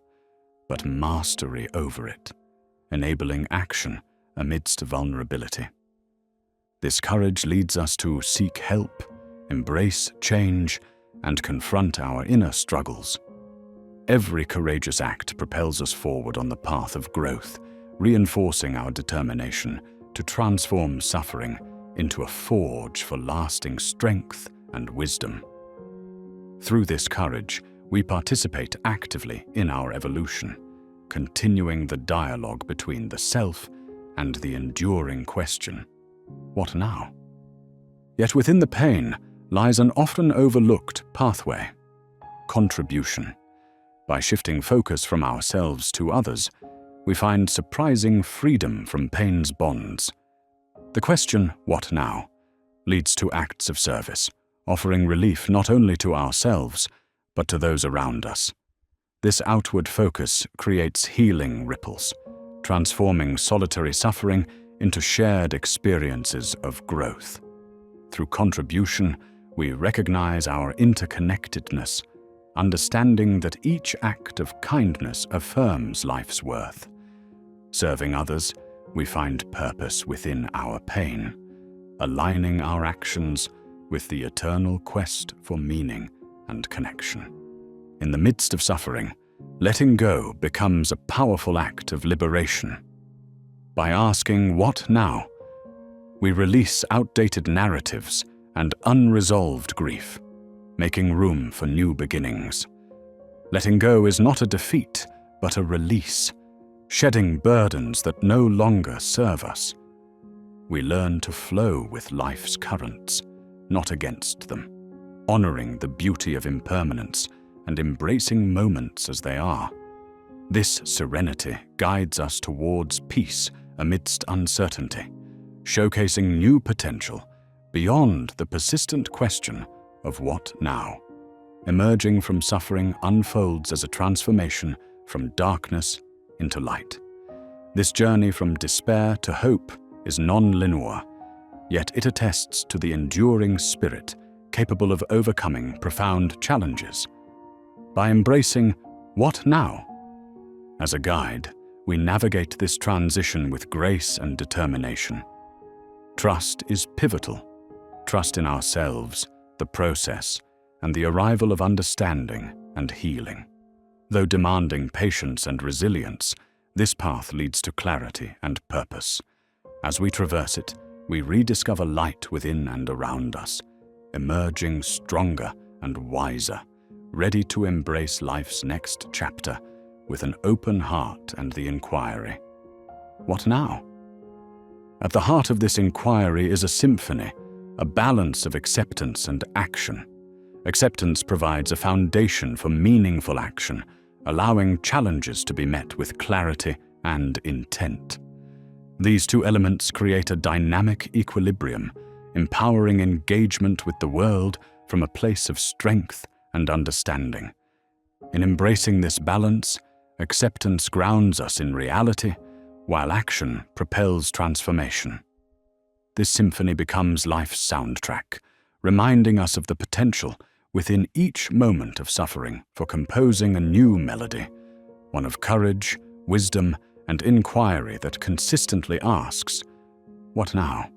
but mastery over it, enabling action amidst vulnerability. This courage leads us to seek help, embrace change, and confront our inner struggles. Every courageous act propels us forward on the path of growth, reinforcing our determination to transform suffering into a forge for lasting strength and wisdom. Through this courage, we participate actively in our evolution, continuing the dialogue between the self and the enduring question, "What now?" Yet within the pain lies an often overlooked pathway: contribution. By shifting focus from ourselves to others, we find surprising freedom from pain's bonds. The question, "What now?" leads to acts of service, offering relief not only to ourselves, but to those around us. This outward focus creates healing ripples, transforming solitary suffering into shared experiences of growth. Through contribution, we recognize our interconnectedness, understanding that each act of kindness affirms life's worth. Serving others, we find purpose within our pain, aligning our actions with the eternal quest for meaning and connection. In the midst of suffering, letting go becomes a powerful act of liberation. By asking, "What now?" we release outdated narratives and unresolved grief, making room for new beginnings. Letting go is not a defeat, but a release, shedding burdens that no longer serve us. We learn to flow with life's currents, not against them, honoring the beauty of impermanence and embracing moments as they are. This serenity guides us towards peace amidst uncertainty, showcasing new potential beyond the persistent question of "what now?" Emerging from suffering unfolds as a transformation from darkness into light. This journey from despair to hope is non-linear, yet it attests to the enduring spirit capable of overcoming profound challenges. By embracing "what now?" as a guide, we navigate this transition with grace and determination. Trust is pivotal. Trust in ourselves, the process, and the arrival of understanding and healing. Though demanding patience and resilience, this path leads to clarity and purpose. As we traverse it, we rediscover light within and around us, emerging stronger and wiser, ready to embrace life's next chapter with an open heart and the inquiry, "What now?" At the heart of this inquiry is a symphony, a balance of acceptance and action. Acceptance provides a foundation for meaningful action, allowing challenges to be met with clarity and intent. These two elements create a dynamic equilibrium, empowering engagement with the world from a place of strength and understanding. In embracing this balance, acceptance grounds us in reality, while action propels transformation. This symphony becomes life's soundtrack, reminding us of the potential within each moment of suffering for composing a new melody, one of courage, wisdom, and inquiry that consistently asks, "What now?"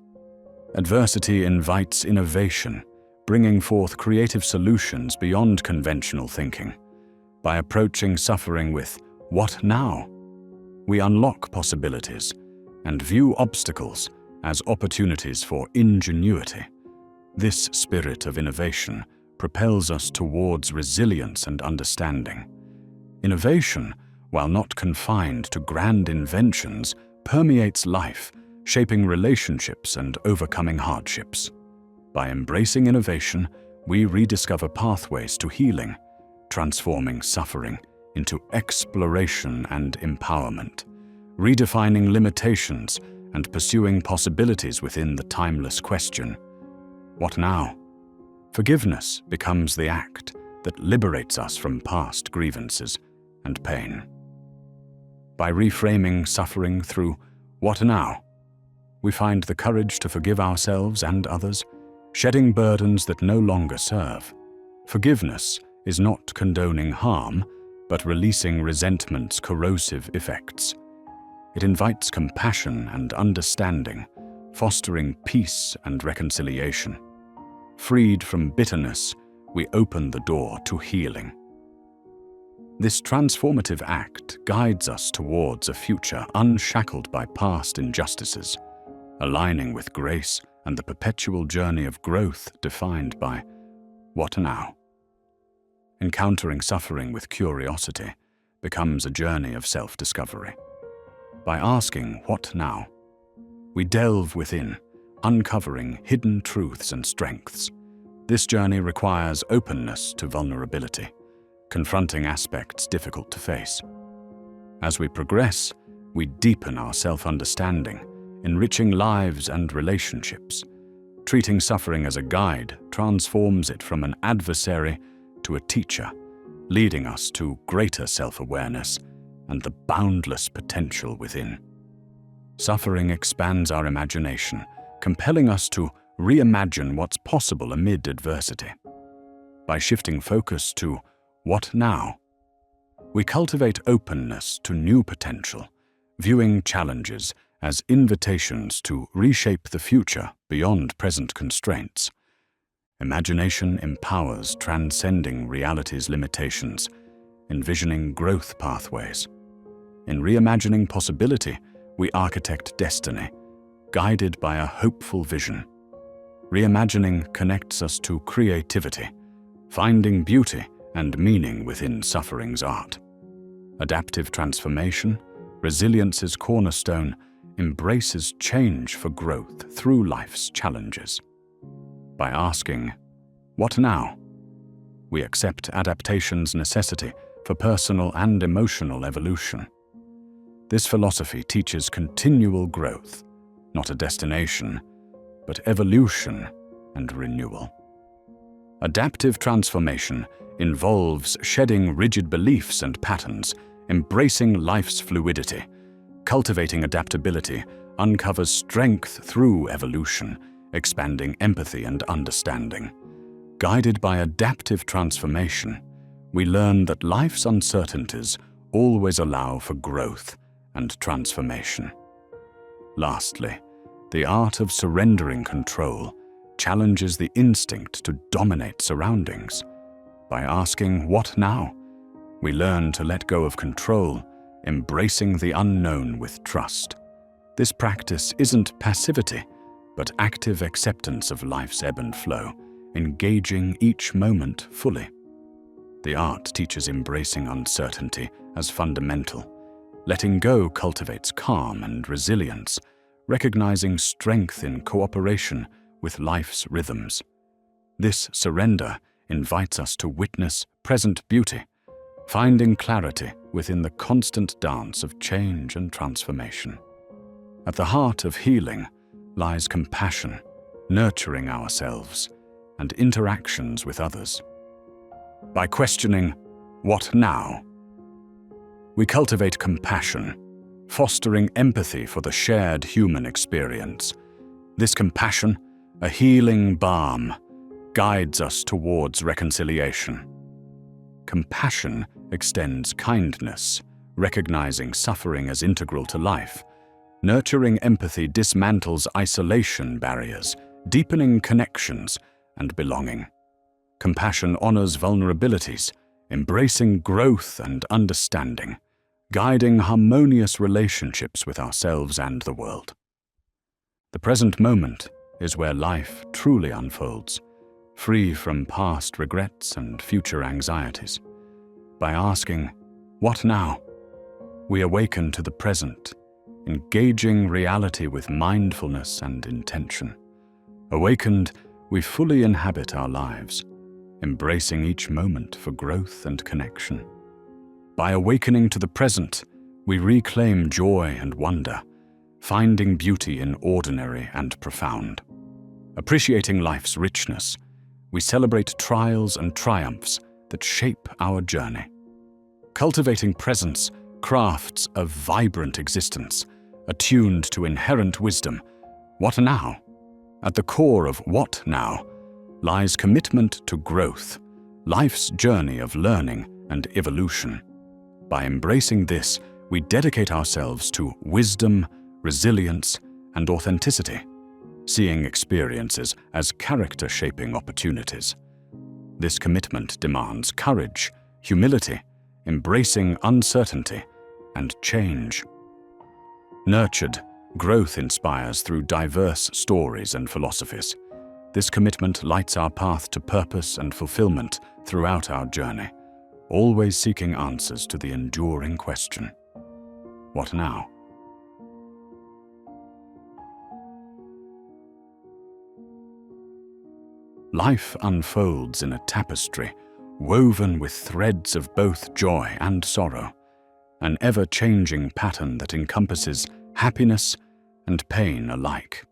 Adversity invites innovation, bringing forth creative solutions beyond conventional thinking. By approaching suffering with "What now?" we unlock possibilities and view obstacles as opportunities for ingenuity. This spirit of innovation propels us towards resilience and understanding. Innovation, while not confined to grand inventions, permeates life, shaping relationships and overcoming hardships. By embracing innovation, we rediscover pathways to healing, transforming suffering into exploration and empowerment, redefining limitations and pursuing possibilities within the timeless question, "What now?" Forgiveness becomes the act that liberates us from past grievances and pain. By reframing suffering through "What now?" we find the courage to forgive ourselves and others, shedding burdens that no longer serve. Forgiveness is not condoning harm, but releasing resentment's corrosive effects. It invites compassion and understanding, fostering peace and reconciliation. Freed from bitterness, we open the door to healing. This transformative act guides us towards a future unshackled by past injustices, aligning with grace and the perpetual journey of growth defined by "What now?" Encountering suffering with curiosity becomes a journey of self-discovery. By asking "What now?" we delve within, uncovering hidden truths and strengths. This journey requires openness to vulnerability, confronting aspects difficult to face. As we progress, we deepen our self-understanding, enriching lives and relationships. Treating suffering as a guide transforms it from an adversary to a teacher, leading us to greater self-awareness and the boundless potential within. Suffering expands our imagination, compelling us to reimagine what's possible amid adversity. By shifting focus to "What now?" we cultivate openness to new potential, viewing challenges as invitations to reshape the future beyond present constraints. Imagination empowers transcending reality's limitations, envisioning growth pathways. In reimagining possibility, we architect destiny, guided by a hopeful vision. Reimagining connects us to creativity, finding beauty and meaning within suffering's art. Adaptive transformation, resilience's cornerstone, embraces change for growth through life's challenges. By asking, "What now?" we accept adaptation's necessity for personal and emotional evolution. This philosophy teaches continual growth, not a destination, but evolution and renewal. Adaptive transformation involves shedding rigid beliefs and patterns, embracing life's fluidity. Cultivating adaptability uncovers strength through evolution, expanding empathy and understanding. Guided by adaptive transformation, we learn that life's uncertainties always allow for growth and transformation. Lastly, the art of surrendering control challenges the instinct to dominate surroundings. By asking, "What now?" we learn to let go of control, embracing the unknown with trust. This practice isn't passivity, but active acceptance of life's ebb and flow, engaging each moment fully. The art teaches embracing uncertainty as fundamental. Letting go cultivates calm and resilience, recognizing strength in cooperation with life's rhythms. This surrender invites us to witness present beauty, finding clarity within the constant dance of change and transformation. At the heart of healing lies compassion, nurturing ourselves, and interactions with others. By questioning, "What now?" we cultivate compassion, fostering empathy for the shared human experience. This compassion, a healing balm, guides us towards reconciliation. Compassion extends kindness, recognizing suffering as integral to life. Nurturing empathy dismantles isolation barriers, deepening connections and belonging. Compassion honors vulnerabilities, embracing growth and understanding, guiding harmonious relationships with ourselves and the world. The present moment is where life truly unfolds, free from past regrets and future anxieties. By asking, "What now?" we awaken to the present, engaging reality with mindfulness and intention. Awakened, we fully inhabit our lives, embracing each moment for growth and connection. By awakening to the present, we reclaim joy and wonder, finding beauty in ordinary and profound. Appreciating life's richness, we celebrate trials and triumphs that shape our journey. Cultivating presence crafts a vibrant existence, attuned to inherent wisdom. What now? At the core of what now lies commitment to growth, life's journey of learning and evolution. By embracing this, we dedicate ourselves to wisdom, resilience, and authenticity, seeing experiences as character-shaping opportunities. This commitment demands courage, humility, embracing uncertainty, and change. Nurtured, growth inspires through diverse stories and philosophies. This commitment lights our path to purpose and fulfillment throughout our journey, always seeking answers to the enduring question, "What now?" Life unfolds in a tapestry woven with threads of both joy and sorrow, an ever-changing pattern that encompasses happiness and pain alike.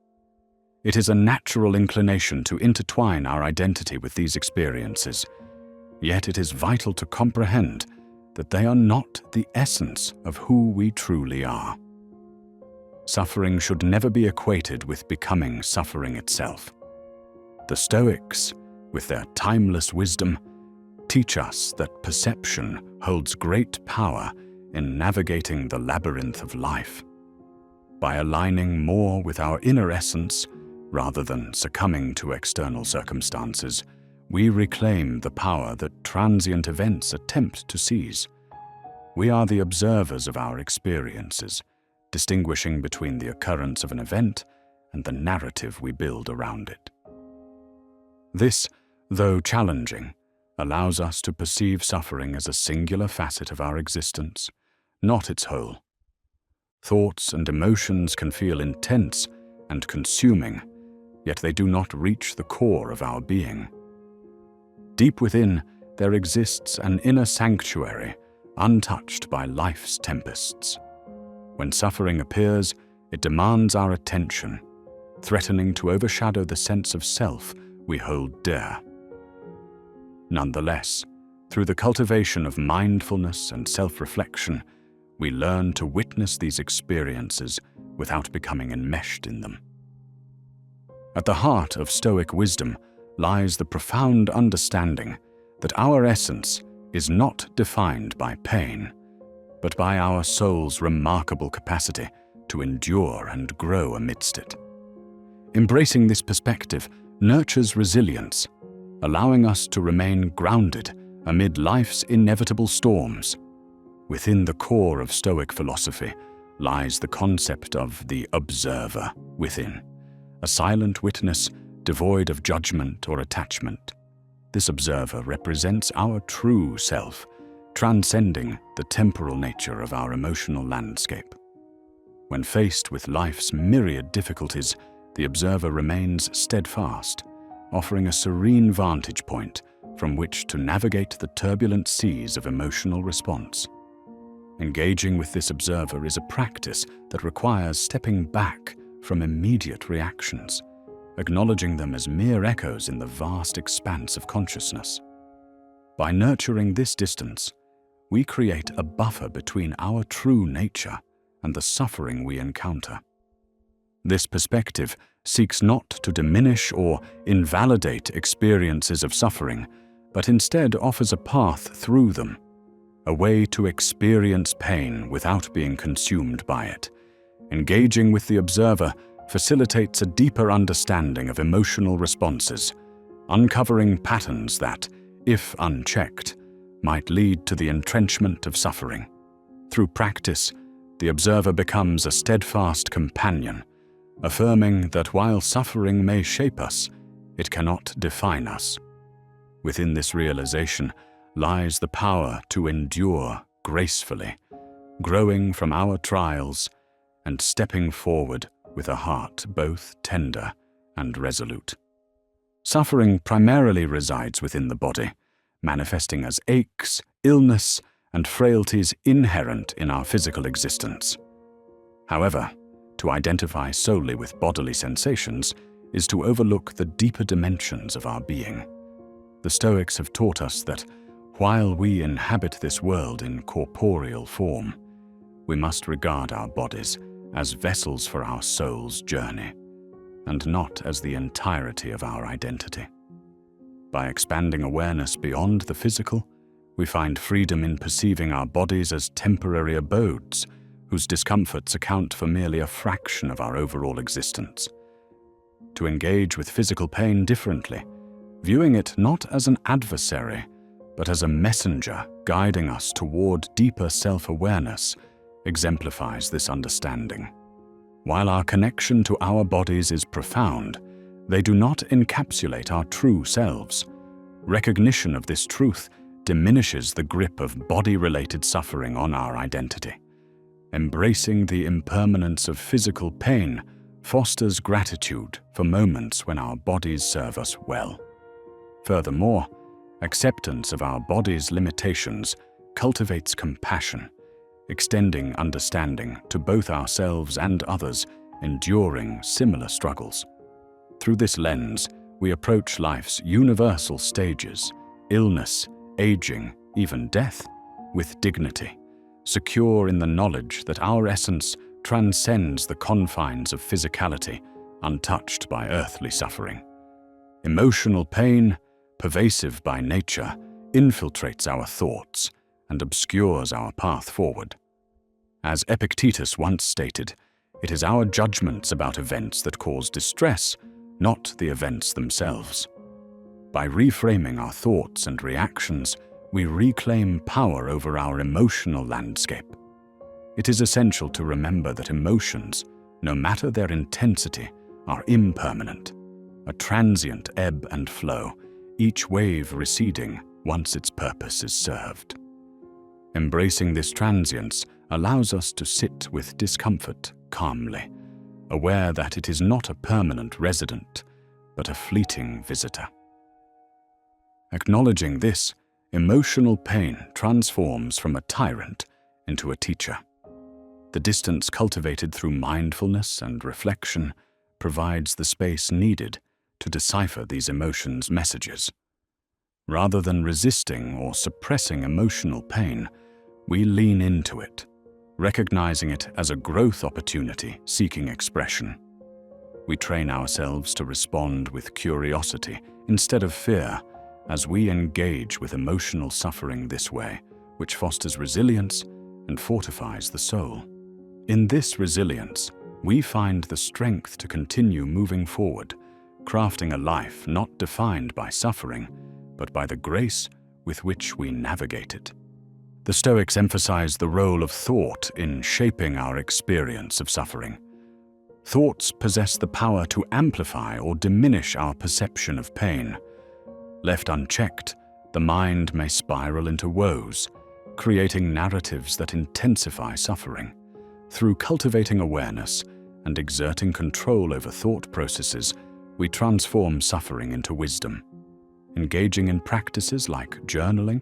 It is a natural inclination to intertwine our identity with these experiences, yet it is vital to comprehend that they are not the essence of who we truly are. Suffering should never be equated with becoming suffering itself. The Stoics, with their timeless wisdom, teach us that perception holds great power in navigating the labyrinth of life. By aligning more with our inner essence, rather than succumbing to external circumstances, we reclaim the power that transient events attempt to seize. We are the observers of our experiences, distinguishing between the occurrence of an event and the narrative we build around it. This, though challenging, allows us to perceive suffering as a singular facet of our existence, not its whole. Thoughts and emotions can feel intense and consuming, yet they do not reach the core of our being. Deep within, there exists an inner sanctuary, untouched by life's tempests. When suffering appears, it demands our attention, threatening to overshadow the sense of self we hold dear. Nonetheless, through the cultivation of mindfulness and self-reflection, we learn to witness these experiences without becoming enmeshed in them. At the heart of Stoic wisdom lies the profound understanding that our essence is not defined by pain, but by our soul's remarkable capacity to endure and grow amidst it. Embracing this perspective nurtures resilience, allowing us to remain grounded amid life's inevitable storms. Within the core of Stoic philosophy lies the concept of the observer within, a silent witness devoid of judgment or attachment. This observer represents our true self, transcending the temporal nature of our emotional landscape. When faced with life's myriad difficulties, the observer remains steadfast, offering a serene vantage point from which to navigate the turbulent seas of emotional response. Engaging with this observer is a practice that requires stepping back from immediate reactions, acknowledging them as mere echoes in the vast expanse of consciousness. By nurturing this distance, we create a buffer between our true nature and the suffering we encounter. This perspective seeks not to diminish or invalidate experiences of suffering, but instead offers a path through them, a way to experience pain without being consumed by it. Engaging with the observer facilitates a deeper understanding of emotional responses, uncovering patterns that, if unchecked, might lead to the entrenchment of suffering. Through practice, the observer becomes a steadfast companion, affirming that while suffering may shape us, it cannot define us. Within this realization lies the power to endure gracefully, growing from our trials and stepping forward with a heart both tender and resolute. Suffering primarily resides within the body, manifesting as aches, illness, and frailties inherent in our physical existence. However, to identify solely with bodily sensations is to overlook the deeper dimensions of our being. The Stoics have taught us that while we inhabit this world in corporeal form, we must regard our bodies as vessels for our soul's journey, and not as the entirety of our identity. By expanding awareness beyond the physical, we find freedom in perceiving our bodies as temporary abodes, whose discomforts account for merely a fraction of our overall existence. To engage with physical pain differently, viewing it not as an adversary, but as a messenger guiding us toward deeper self-awareness, exemplifies this understanding. While our connection to our bodies is profound, they do not encapsulate our true selves. Recognition of this truth diminishes the grip of body-related suffering on our identity. Embracing the impermanence of physical pain fosters gratitude for moments when our bodies serve us well. Furthermore, acceptance of our body's limitations cultivates compassion, extending understanding to both ourselves and others enduring similar struggles. Through this lens, we approach life's universal stages, illness, aging, even death, with dignity, secure in the knowledge that our essence transcends the confines of physicality, untouched by earthly suffering. Emotional pain, pervasive by nature, infiltrates our thoughts and obscures our path forward. As Epictetus once stated, it is our judgments about events that cause distress, not the events themselves. By reframing our thoughts and reactions, we reclaim power over our emotional landscape. It is essential to remember that emotions, no matter their intensity, are impermanent, a transient ebb and flow, each wave receding once its purpose is served. Embracing this transience allows us to sit with discomfort calmly, aware that it is not a permanent resident, but a fleeting visitor. Acknowledging this, emotional pain transforms from a tyrant into a teacher. The distance cultivated through mindfulness and reflection provides the space needed to decipher these emotions' messages. Rather than resisting or suppressing emotional pain, we lean into it, recognizing it as a growth opportunity seeking expression. We train ourselves to respond with curiosity instead of fear as we engage with emotional suffering this way, which fosters resilience and fortifies the soul. In this resilience, we find the strength to continue moving forward, crafting a life not defined by suffering, but by the grace with which we navigate it. The Stoics emphasize the role of thought in shaping our experience of suffering. Thoughts possess the power to amplify or diminish our perception of pain. Left unchecked, the mind may spiral into woes, creating narratives that intensify suffering. Through cultivating awareness and exerting control over thought processes, we transform suffering into wisdom. Engaging in practices like journaling,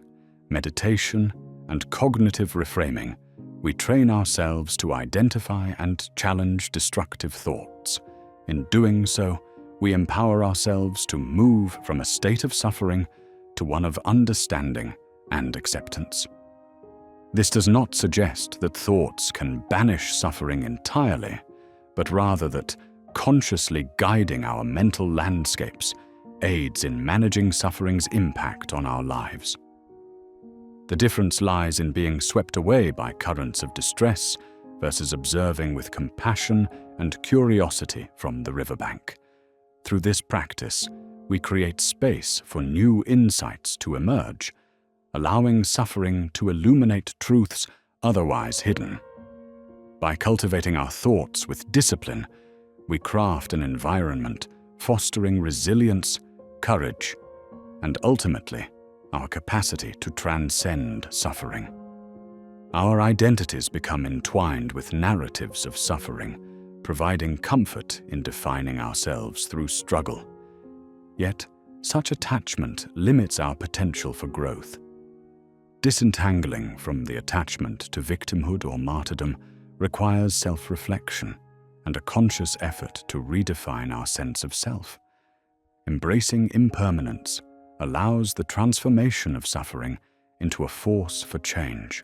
meditation, and cognitive reframing, we train ourselves to identify and challenge destructive thoughts. In doing so, we empower ourselves to move from a state of suffering to one of understanding and acceptance. This does not suggest that thoughts can banish suffering entirely, but rather that consciously guiding our mental landscapes aids in managing suffering's impact on our lives. The difference lies in being swept away by currents of distress versus observing with compassion and curiosity from the riverbank. Through this practice, we create space for new insights to emerge, allowing suffering to illuminate truths otherwise hidden. By cultivating our thoughts with discipline, we craft an environment fostering resilience, courage, and ultimately, our capacity to transcend suffering. Our identities become entwined with narratives of suffering, providing comfort in defining ourselves through struggle. Yet, such attachment limits our potential for growth. Disentangling from the attachment to victimhood or martyrdom requires self-reflection and a conscious effort to redefine our sense of self. Embracing impermanence allows the transformation of suffering into a force for change.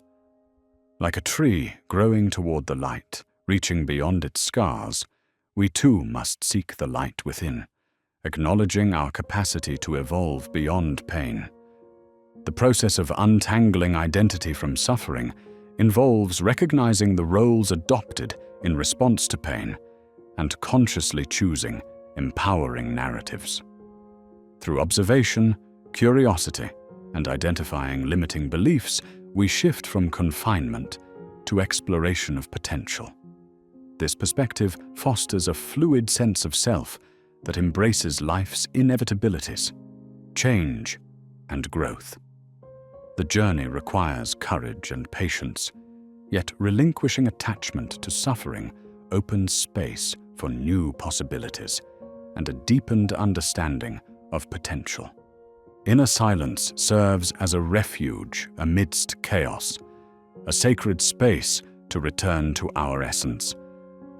Like a tree growing toward the light, reaching beyond its scars, we too must seek the light within, acknowledging our capacity to evolve beyond pain. The process of untangling identity from suffering involves recognizing the roles adopted in response to pain and consciously choosing empowering narratives. Through observation, curiosity, and identifying limiting beliefs, we shift from confinement to exploration of potential. This perspective fosters a fluid sense of self that embraces life's inevitabilities, change, and growth. The journey requires courage and patience, yet relinquishing attachment to suffering opens space for new possibilities and a deepened understanding of potential. Inner silence serves as a refuge amidst chaos, a sacred space to return to our essence,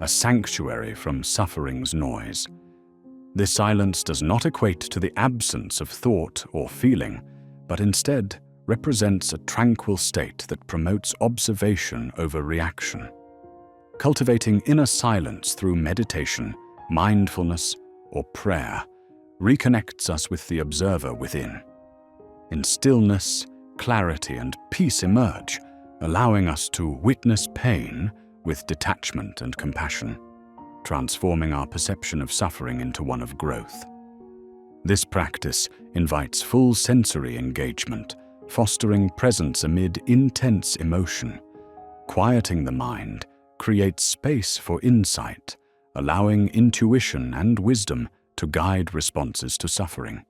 a sanctuary from suffering's noise. This silence does not equate to the absence of thought or feeling, but instead represents a tranquil state that promotes observation over reaction. Cultivating inner silence through meditation, mindfulness, or prayer reconnects us with the observer within. In stillness, clarity, and peace emerge, allowing us to witness pain with detachment and compassion, transforming our perception of suffering into one of growth. This practice invites full sensory engagement, fostering presence amid intense emotion. Quieting the mind creates space for insight, allowing intuition and wisdom to guide responses to suffering.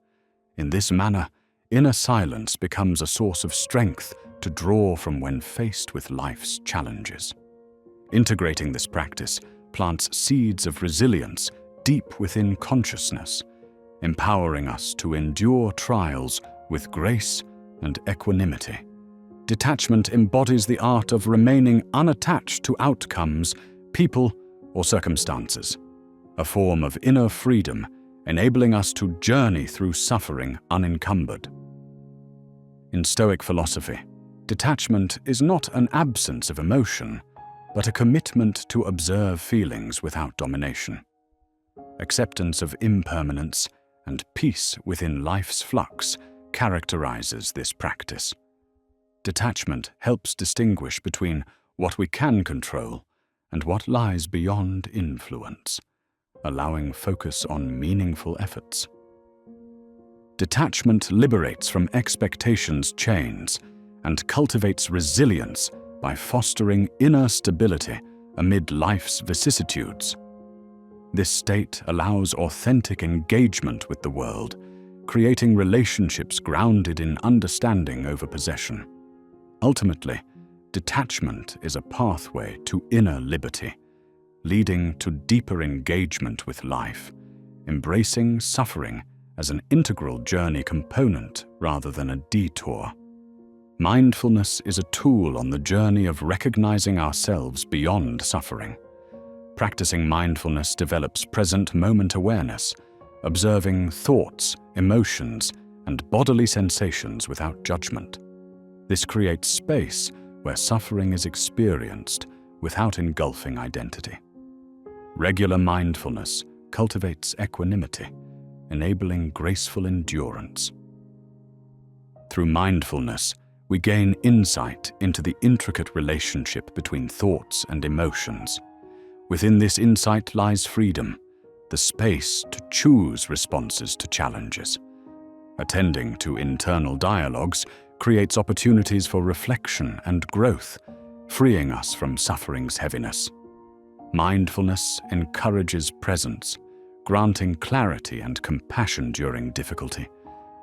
In this manner, inner silence becomes a source of strength to draw from when faced with life's challenges. Integrating this practice plants seeds of resilience deep within consciousness, empowering us to endure trials with grace and equanimity. Detachment embodies the art of remaining unattached to outcomes, people, or circumstances, a form of inner freedom enabling us to journey through suffering unencumbered. In Stoic philosophy, detachment is not an absence of emotion, but a commitment to observe feelings without domination. Acceptance of impermanence and peace within life's flux characterizes this practice. Detachment helps distinguish between what we can control and what lies beyond influence, allowing focus on meaningful efforts. Detachment liberates from expectations' chains and cultivates resilience by fostering inner stability amid life's vicissitudes. This state allows authentic engagement with the world, creating relationships grounded in understanding over possession. Ultimately, detachment is a pathway to inner liberty, leading to deeper engagement with life, embracing suffering as an integral journey component rather than a detour. Mindfulness is a tool on the journey of recognizing ourselves beyond suffering. Practicing mindfulness develops present moment awareness, observing thoughts, emotions, and bodily sensations without judgment. This creates space where suffering is experienced without engulfing identity. Regular mindfulness cultivates equanimity, enabling graceful endurance. Through mindfulness, we gain insight into the intricate relationship between thoughts and emotions. Within this insight lies freedom, the space to choose responses to challenges. Attending to internal dialogues creates opportunities for reflection and growth, freeing us from suffering's heaviness. Mindfulness encourages presence, granting clarity and compassion during difficulty,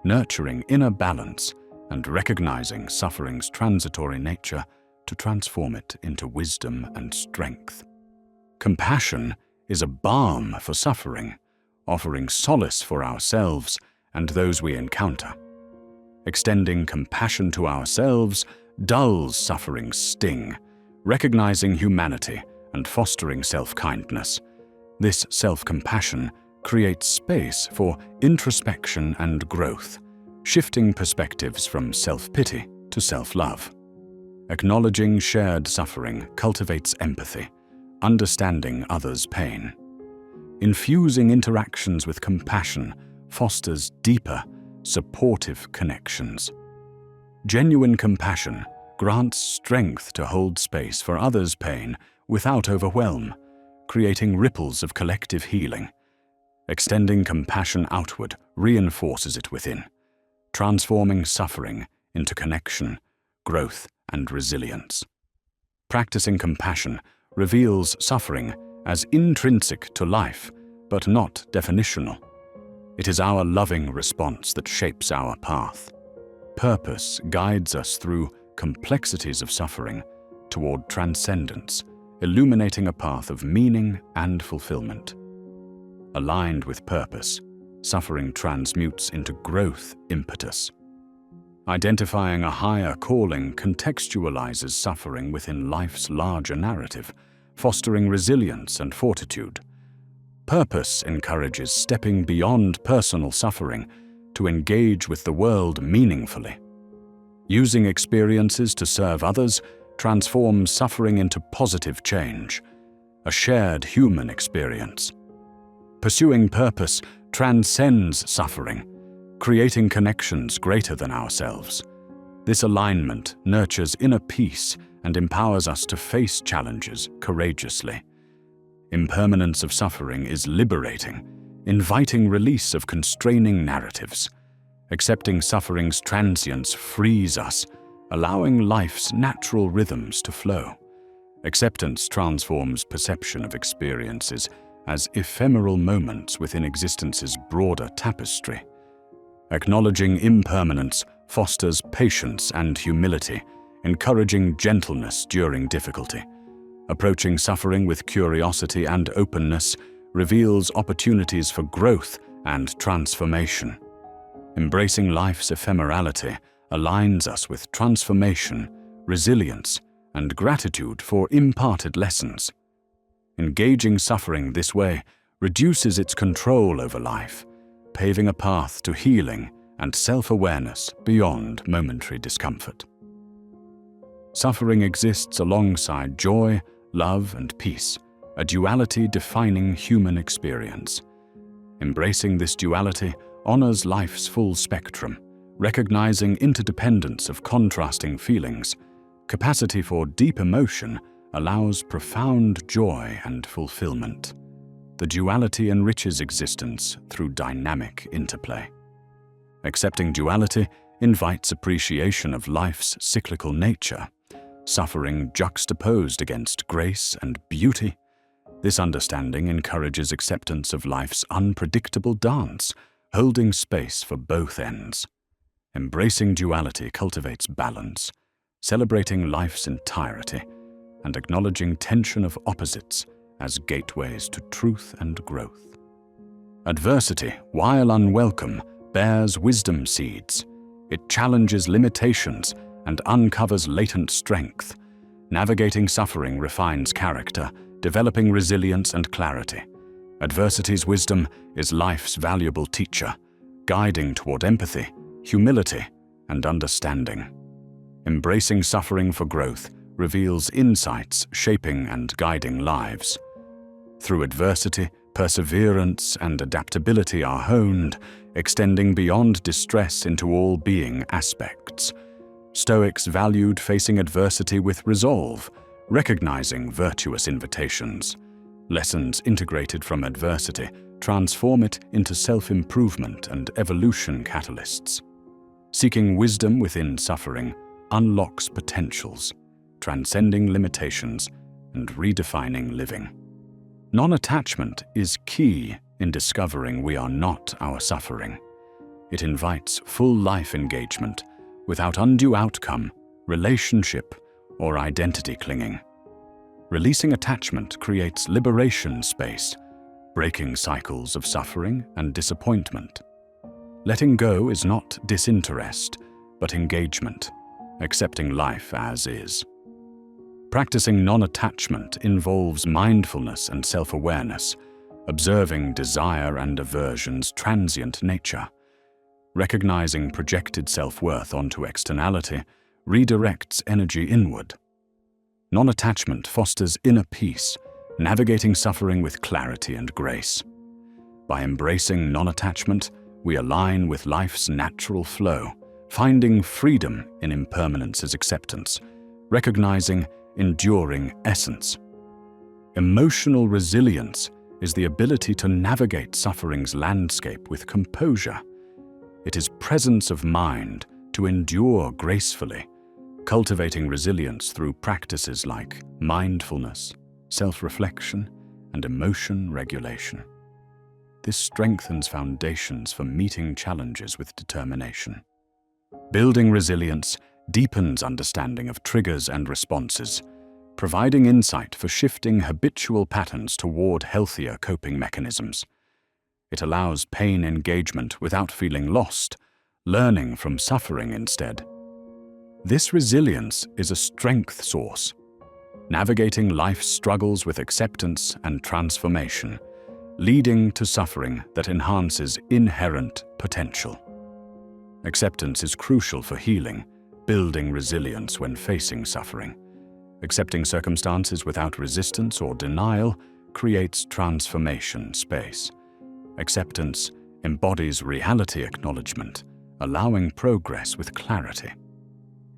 nurturing inner balance, and recognizing suffering's transitory nature to transform it into wisdom and strength. Compassion is a balm for suffering, offering solace for ourselves and those we encounter. Extending compassion to ourselves dulls suffering's sting, recognizing humanity and fostering self-kindness. This self-compassion creates space for introspection and growth, shifting perspectives from self-pity to self-love. Acknowledging shared suffering cultivates empathy, understanding others' pain. Infusing interactions with compassion fosters deeper, supportive connections. Genuine compassion grants strength to hold space for others' pain without overwhelm, creating ripples of collective healing. Extending compassion outward reinforces it within, transforming suffering into connection, growth, and resilience. Practicing compassion reveals suffering as intrinsic to life, but not definitional. It is our loving response that shapes our path. Purpose guides us through complexities of suffering toward transcendence, illuminating a path of meaning and fulfillment. Aligned with purpose, suffering transmutes into growth impetus. Identifying a higher calling contextualizes suffering within life's larger narrative, fostering resilience and fortitude. Purpose encourages stepping beyond personal suffering to engage with the world meaningfully. Using experiences to serve others transforms suffering into positive change, a shared human experience. Pursuing purpose transcends suffering, creating connections greater than ourselves. This alignment nurtures inner peace and empowers us to face challenges courageously. Impermanence of suffering is liberating, inviting release of constraining narratives. Accepting suffering's transience frees us, allowing life's natural rhythms to flow. Acceptance transforms perception of experiences as ephemeral moments within existence's broader tapestry. Acknowledging impermanence fosters patience and humility, encouraging gentleness during difficulty. Approaching suffering with curiosity and openness reveals opportunities for growth and transformation. Embracing life's ephemerality aligns us with transformation, resilience, and gratitude for imparted lessons. Engaging suffering this way reduces its control over life, paving a path to healing and self-awareness beyond momentary discomfort. Suffering exists alongside joy, love, and peace, a duality defining human experience. Embracing this duality honors life's full spectrum, recognizing interdependence of contrasting feelings. Capacity for deep emotion allows profound joy and fulfillment. The duality enriches existence through dynamic interplay. Accepting duality invites appreciation of life's cyclical nature, suffering juxtaposed against grace and beauty. This understanding encourages acceptance of life's unpredictable dance, holding space for both ends. Embracing duality cultivates balance, celebrating life's entirety, and acknowledging tension of opposites as gateways to truth and growth. Adversity, while unwelcome, bears wisdom seeds. It challenges limitations and uncovers latent strength. Navigating suffering refines character, developing resilience and clarity. Adversity's wisdom is life's valuable teacher, guiding toward empathy, humility, and understanding. Embracing suffering for growth reveals insights shaping and guiding lives. Through adversity, perseverance and adaptability are honed, extending beyond distress into all being aspects. Stoics valued facing adversity with resolve, recognizing virtuous invitations. Lessons integrated from adversity transform it into self-improvement and evolution catalysts. Seeking wisdom within suffering unlocks potentials, transcending limitations and redefining living. Non-attachment is key in discovering we are not our suffering. It invites full life engagement without undue outcome, relationship, or identity clinging. Releasing attachment creates liberation space, breaking cycles of suffering and disappointment. Letting go is not disinterest, but engagement, accepting life as is. Practicing non-attachment involves mindfulness and self-awareness, observing desire and aversion's transient nature. Recognizing projected self-worth onto externality redirects energy inward. Non-attachment fosters inner peace, navigating suffering with clarity and grace. By embracing non-attachment, we align with life's natural flow, finding freedom in impermanence's acceptance, recognizing enduring essence. Emotional resilience is the ability to navigate suffering's landscape with composure. It is presence of mind to endure gracefully, cultivating resilience through practices like mindfulness, self-reflection, and emotion regulation. This strengthens foundations for meeting challenges with determination. Building resilience deepens understanding of triggers and responses, providing insight for shifting habitual patterns toward healthier coping mechanisms. It allows pain engagement without feeling lost, learning from suffering instead. This resilience is a strength source, navigating life's struggles with acceptance and transformation, leading to suffering that enhances inherent potential. Acceptance is crucial for healing, building resilience when facing suffering. Accepting circumstances without resistance or denial creates transformation space. Acceptance embodies reality acknowledgement, allowing progress with clarity.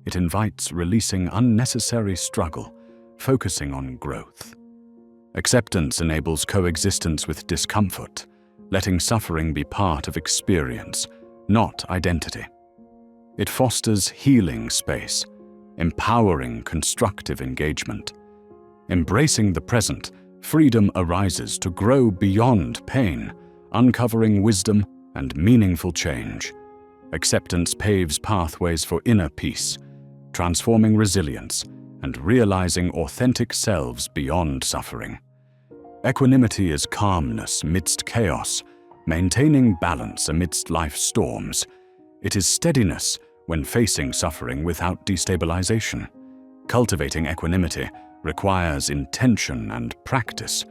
It invites releasing unnecessary struggle, focusing on growth. Acceptance enables coexistence with discomfort, letting suffering be part of experience, not identity. It fosters healing space, empowering constructive engagement. Embracing the present, freedom arises to grow beyond pain, uncovering wisdom and meaningful change. Acceptance paves pathways for inner peace, transforming resilience and realizing authentic selves beyond suffering. Equanimity is calmness midst chaos, maintaining balance amidst life's storms. It is steadiness when facing suffering without destabilization. Cultivating equanimity requires intention and practice,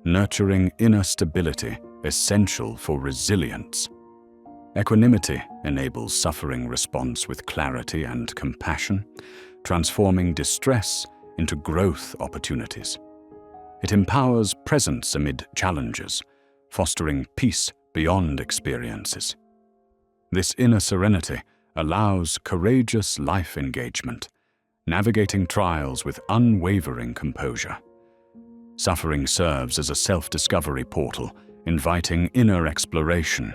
nurturing inner stability essential for resilience. Equanimity enables suffering response with clarity and compassion, transforming distress into growth opportunities. It empowers presence amid challenges, fostering peace beyond experiences. This inner serenity allows courageous life engagement, navigating trials with unwavering composure. Suffering serves as a self-discovery portal, inviting inner exploration.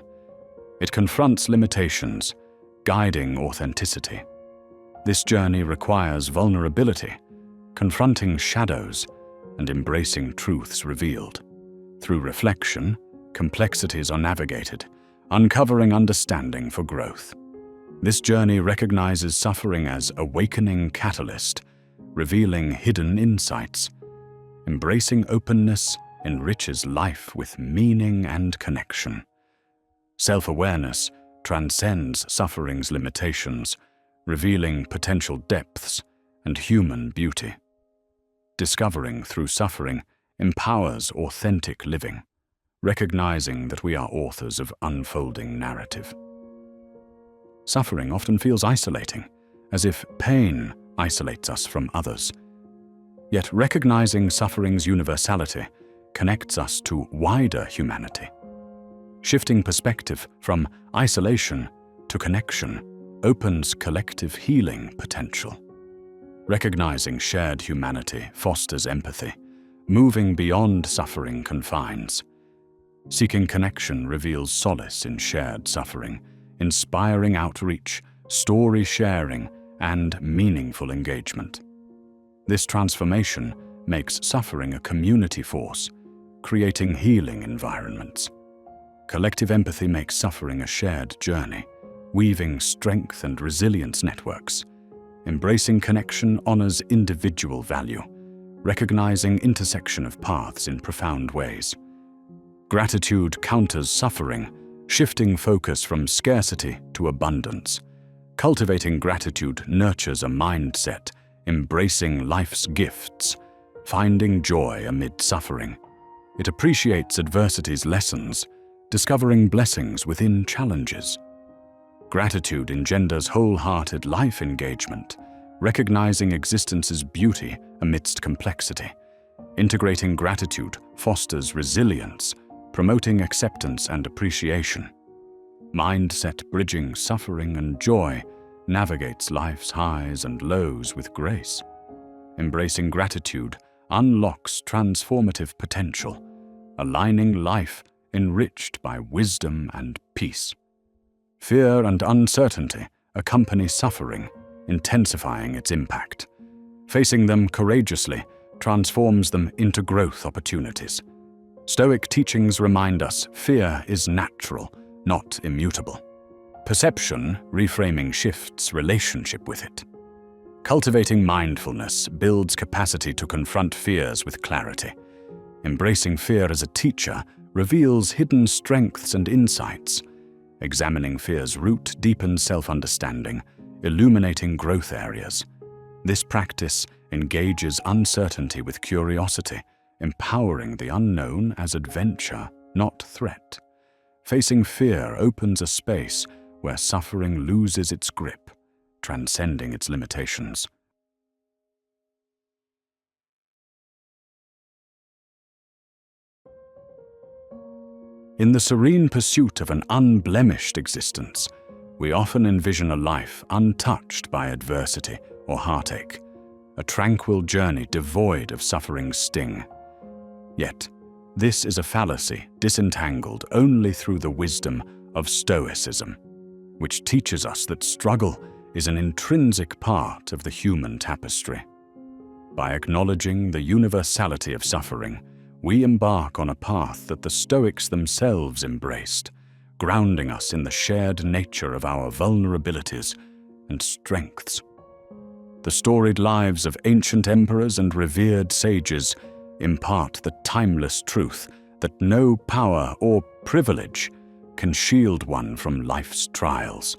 It confronts limitations, guiding authenticity. This journey requires vulnerability, confronting shadows, and embracing truths revealed. Through reflection, complexities are navigated, uncovering understanding for growth. This journey recognizes suffering as awakening catalyst, revealing hidden insights. Embracing openness enriches life with meaning and connection. Self-awareness transcends suffering's limitations, revealing potential depths and human beauty. Discovering through suffering empowers authentic living, recognizing that we are authors of unfolding narrative. Suffering often feels isolating, as if pain isolates us from others. Yet recognizing suffering's universality connects us to wider humanity. Shifting perspective from isolation to connection opens collective healing potential. Recognizing shared humanity fosters empathy, moving beyond suffering confines. Seeking connection reveals solace in shared suffering, inspiring outreach, story sharing, and meaningful engagement. This transformation makes suffering a community force, creating healing environments. Collective empathy makes suffering a shared journey, weaving strength and resilience networks. Embracing connection honors individual value, recognizing intersection of paths in profound ways. Gratitude counters suffering, shifting focus from scarcity to abundance. Cultivating gratitude nurtures a mindset, embracing life's gifts, finding joy amid suffering. It appreciates adversity's lessons, discovering blessings within challenges. Gratitude engenders wholehearted life engagement, recognizing existence's beauty amidst complexity. Integrating gratitude fosters resilience, promoting acceptance and appreciation. Mindset bridging suffering and joy navigates life's highs and lows with grace. Embracing gratitude unlocks transformative potential, aligning life enriched by wisdom and peace. Fear and uncertainty accompany suffering, intensifying its impact. Facing them courageously transforms them into growth opportunities. Stoic teachings remind us fear is natural, not immutable. Perception reframing shifts relationship with it. Cultivating mindfulness builds capacity to confront fears with clarity. Embracing fear as a teacher reveals hidden strengths and insights. Examining fear's root deepens self-understanding, illuminating growth areas. This practice engages uncertainty with curiosity, empowering the unknown as adventure, not threat. Facing fear opens a space where suffering loses its grip, transcending its limitations. In the serene pursuit of an unblemished existence, we often envision a life untouched by adversity or heartache, a tranquil journey devoid of suffering's sting. Yet, this is a fallacy disentangled only through the wisdom of Stoicism, which teaches us that struggle is an intrinsic part of the human tapestry. By acknowledging the universality of suffering, we embark on a path that the Stoics themselves embraced, grounding us in the shared nature of our vulnerabilities and strengths. The storied lives of ancient emperors and revered sages impart the timeless truth that no power or privilege can shield one from life's trials.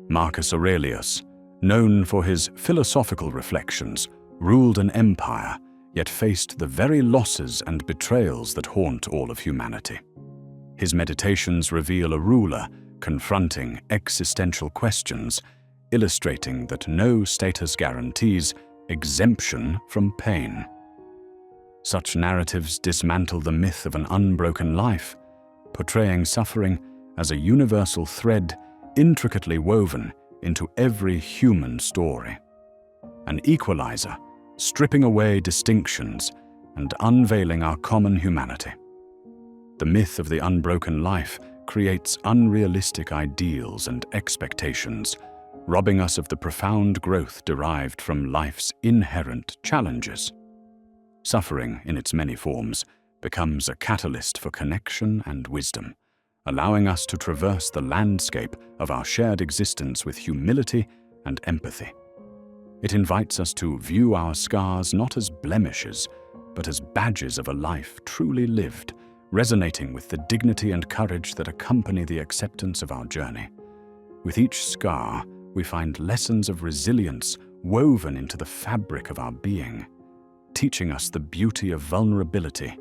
Marcus Aurelius, known for his philosophical reflections, ruled an empire, yet faced the very losses and betrayals that haunt all of humanity. His meditations reveal a ruler confronting existential questions, illustrating that no status guarantees exemption from pain. Such narratives dismantle the myth of an unbroken life, portraying suffering as a universal thread intricately woven into every human story. An equalizer, stripping away distinctions and unveiling our common humanity. The myth of the unbroken life creates unrealistic ideals and expectations, robbing us of the profound growth derived from life's inherent challenges. Suffering, in its many forms, becomes a catalyst for connection and wisdom, allowing us to traverse the landscape of our shared existence with humility and empathy. It invites us to view our scars not as blemishes, but as badges of a life truly lived, resonating with the dignity and courage that accompany the acceptance of our journey. With each scar, we find lessons of resilience woven into the fabric of our being, teaching us the beauty of vulnerability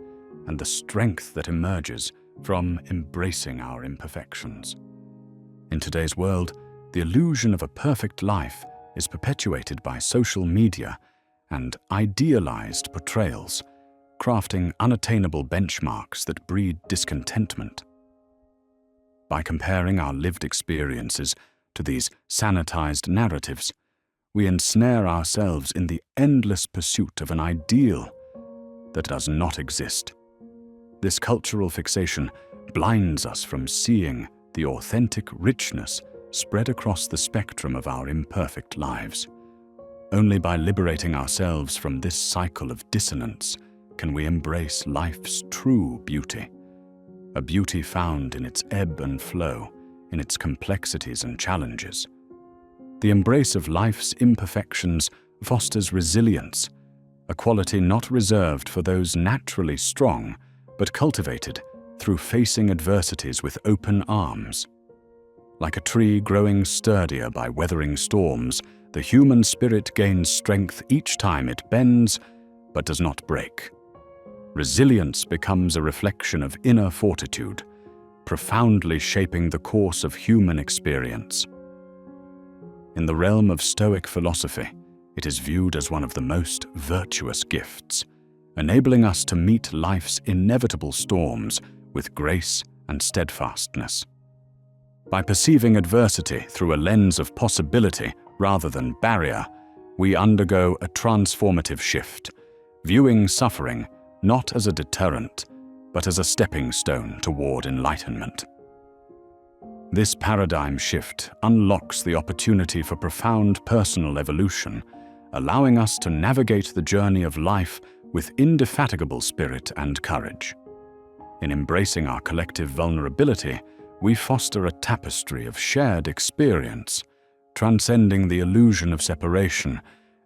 and the strength that emerges from embracing our imperfections. In today's world, the illusion of a perfect life is perpetuated by social media and idealized portrayals, crafting unattainable benchmarks that breed discontentment. By comparing our lived experiences to these sanitized narratives, we ensnare ourselves in the endless pursuit of an ideal that does not exist. This cultural fixation blinds us from seeing the authentic richness spread across the spectrum of our imperfect lives. Only by liberating ourselves from this cycle of dissonance can we embrace life's true beauty, a beauty found in its ebb and flow, in its complexities and challenges. The embrace of life's imperfections fosters resilience, a quality not reserved for those naturally strong, but cultivated through facing adversities with open arms. Like a tree growing sturdier by weathering storms, the human spirit gains strength each time it bends, but does not break. Resilience becomes a reflection of inner fortitude, profoundly shaping the course of human experience. In the realm of Stoic philosophy, it is viewed as one of the most virtuous gifts, enabling us to meet life's inevitable storms with grace and steadfastness. By perceiving adversity through a lens of possibility rather than barrier, we undergo a transformative shift, viewing suffering not as a deterrent, but as a stepping stone toward enlightenment. This paradigm shift unlocks the opportunity for profound personal evolution, allowing us to navigate the journey of life with indefatigable spirit and courage. In embracing our collective vulnerability, we foster a tapestry of shared experience, transcending the illusion of separation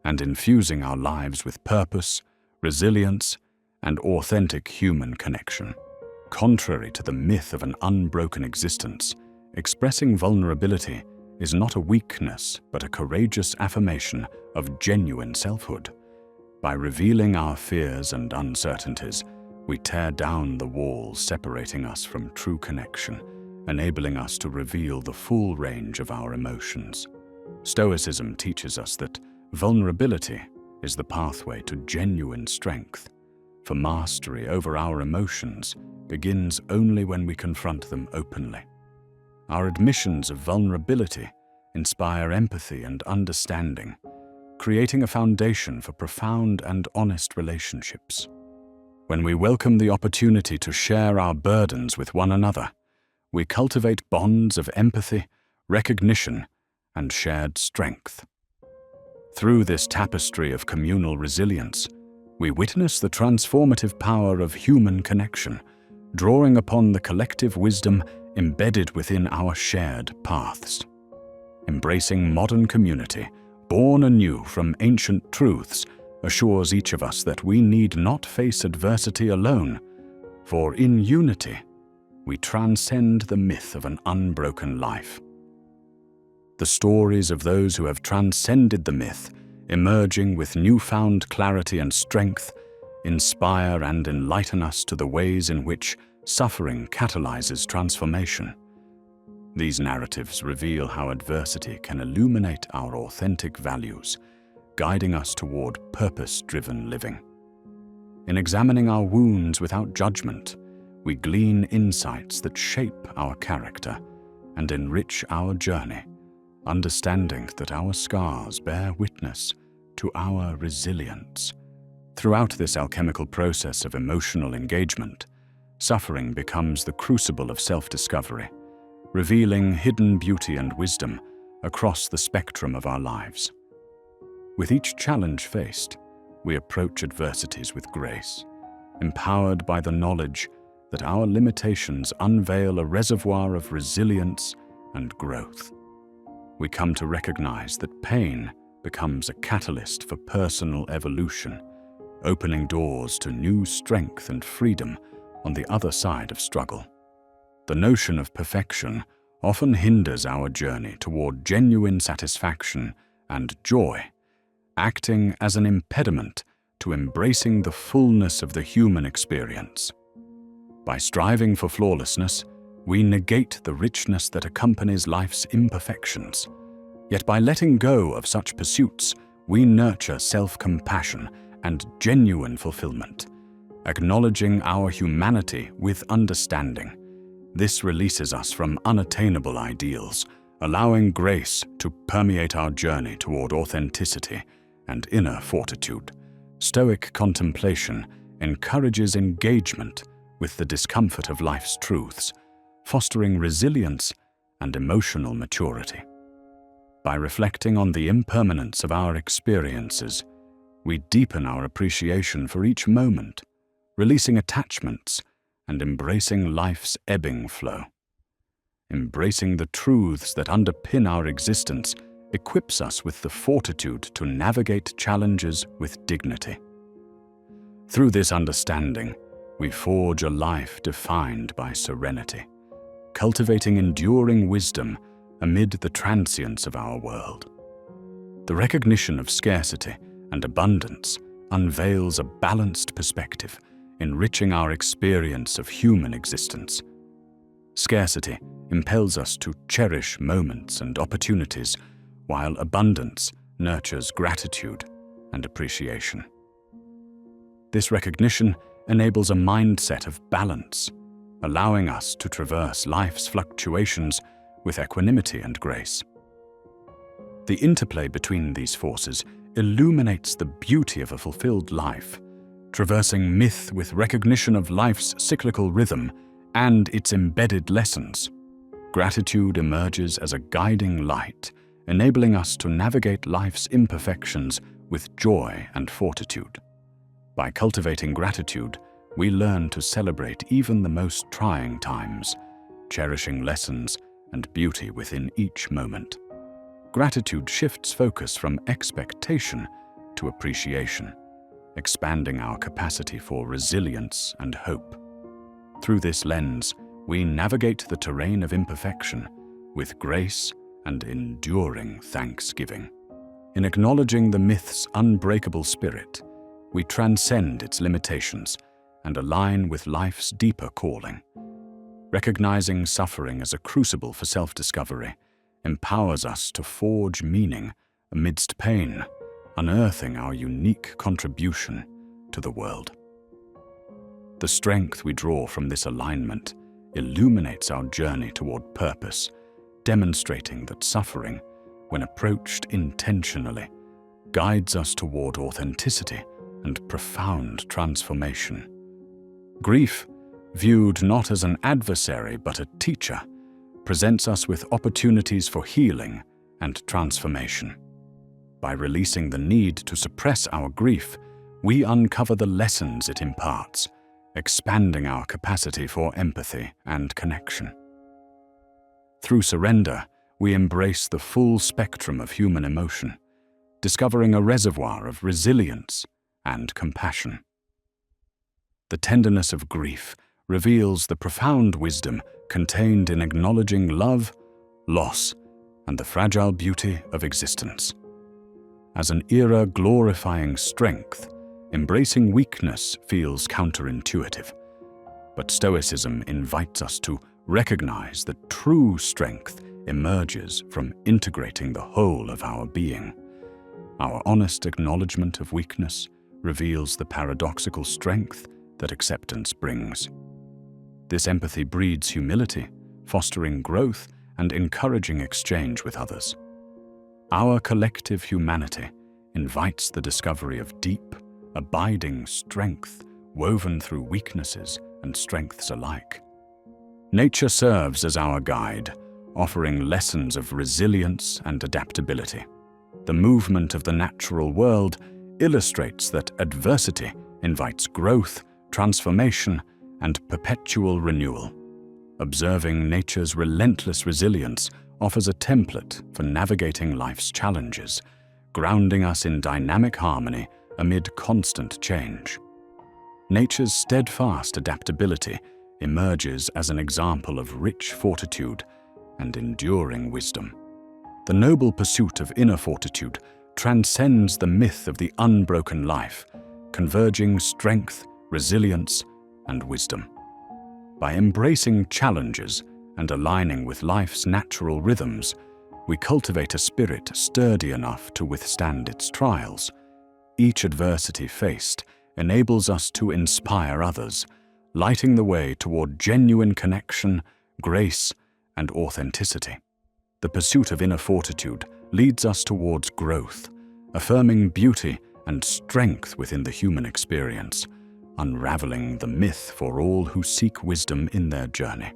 and infusing our lives with purpose, resilience, and authentic human connection. Contrary to the myth of an unbroken existence, expressing vulnerability is not a weakness but a courageous affirmation of genuine selfhood. By revealing our fears and uncertainties, we tear down the walls separating us from true connection, enabling us to reveal the full range of our emotions. Stoicism teaches us that vulnerability is the pathway to genuine strength, for mastery over our emotions begins only when we confront them openly. Our admissions of vulnerability inspire empathy and understanding, creating a foundation for profound and honest relationships. When we welcome the opportunity to share our burdens with one another, we cultivate bonds of empathy, recognition, and shared strength. Through this tapestry of communal resilience, we witness the transformative power of human connection, drawing upon the collective wisdom embedded within our shared paths. Embracing modern community, born anew from ancient truths, assures each of us that we need not face adversity alone, for in unity, we transcend the myth of an unbroken life. The stories of those who have transcended the myth, emerging with newfound clarity and strength, inspire and enlighten us to the ways in which suffering catalyzes transformation. These narratives reveal how adversity can illuminate our authentic values, guiding us toward purpose-driven living. In examining our wounds without judgment, we glean insights that shape our character and enrich our journey, understanding that our scars bear witness to our resilience. Throughout this alchemical process of emotional engagement, suffering becomes the crucible of self-discovery, revealing hidden beauty and wisdom across the spectrum of our lives. With each challenge faced, we approach adversities with grace, empowered by the knowledge that our limitations unveil a reservoir of resilience and growth. We come to recognize that pain becomes a catalyst for personal evolution, opening doors to new strength and freedom on the other side of struggle. The notion of perfection often hinders our journey toward genuine satisfaction and joy, acting as an impediment to embracing the fullness of the human experience. By striving for flawlessness, we negate the richness that accompanies life's imperfections. Yet by letting go of such pursuits, we nurture self-compassion and genuine fulfillment, acknowledging our humanity with understanding. This releases us from unattainable ideals, allowing grace to permeate our journey toward authenticity and inner fortitude. Stoic contemplation encourages engagement with the discomfort of life's truths, fostering resilience and emotional maturity. By reflecting on the impermanence of our experiences, we deepen our appreciation for each moment, releasing attachments and embracing life's ebbing flow. Embracing the truths that underpin our existence equips us with the fortitude to navigate challenges with dignity. Through this understanding, we forge a life defined by serenity, cultivating enduring wisdom amid the transience of our world. The recognition of scarcity and abundance unveils a balanced perspective, enriching our experience of human existence. Scarcity impels us to cherish moments and opportunities, while abundance nurtures gratitude and appreciation. This recognition enables a mindset of balance, allowing us to traverse life's fluctuations with equanimity and grace. The interplay between these forces illuminates the beauty of a fulfilled life, traversing myth with recognition of life's cyclical rhythm and its embedded lessons. Gratitude emerges as a guiding light, enabling us to navigate life's imperfections with joy and fortitude. By cultivating gratitude, we learn to celebrate even the most trying times, cherishing lessons and beauty within each moment. Gratitude shifts focus from expectation to appreciation, expanding our capacity for resilience and hope. Through this lens, we navigate the terrain of imperfection with grace and enduring thanksgiving. In acknowledging the myth's unbreakable spirit, we transcend its limitations and align with life's deeper calling. Recognizing suffering as a crucible for self-discovery empowers us to forge meaning amidst pain, unearthing our unique contribution to the world. The strength we draw from this alignment illuminates our journey toward purpose, demonstrating that suffering, when approached intentionally, guides us toward authenticity and profound transformation. Grief, viewed not as an adversary but a teacher, presents us with opportunities for healing and transformation. By releasing the need to suppress our grief, we uncover the lessons it imparts, expanding our capacity for empathy and connection. Through surrender, we embrace the full spectrum of human emotion, discovering a reservoir of resilience and compassion. The tenderness of grief reveals the profound wisdom contained in acknowledging love, loss, and the fragile beauty of existence. As an era glorifying strength, embracing weakness feels counterintuitive. But Stoicism invites us to recognize that true strength emerges from integrating the whole of our being. Our honest acknowledgement of weakness reveals the paradoxical strength that acceptance brings. This empathy breeds humility, fostering growth and encouraging exchange with others. Our collective humanity invites the discovery of deep, abiding strength woven through weaknesses and strengths alike. Nature serves as our guide, offering lessons of resilience and adaptability. The movement of the natural world illustrates that adversity invites growth, transformation, and perpetual renewal. Observing nature's relentless resilience offers a template for navigating life's challenges, grounding us in dynamic harmony amid constant change. Nature's steadfast adaptability emerges as an example of rich fortitude and enduring wisdom. The noble pursuit of inner fortitude transcends the myth of the unbroken life, converging strength, resilience, and wisdom. By embracing challenges and aligning with life's natural rhythms, we cultivate a spirit sturdy enough to withstand its trials. Each adversity faced enables us to inspire others, lighting the way toward genuine connection, grace, and authenticity. The pursuit of inner fortitude leads us towards growth, affirming beauty and strength within the human experience, unraveling the myth for all who seek wisdom in their journey.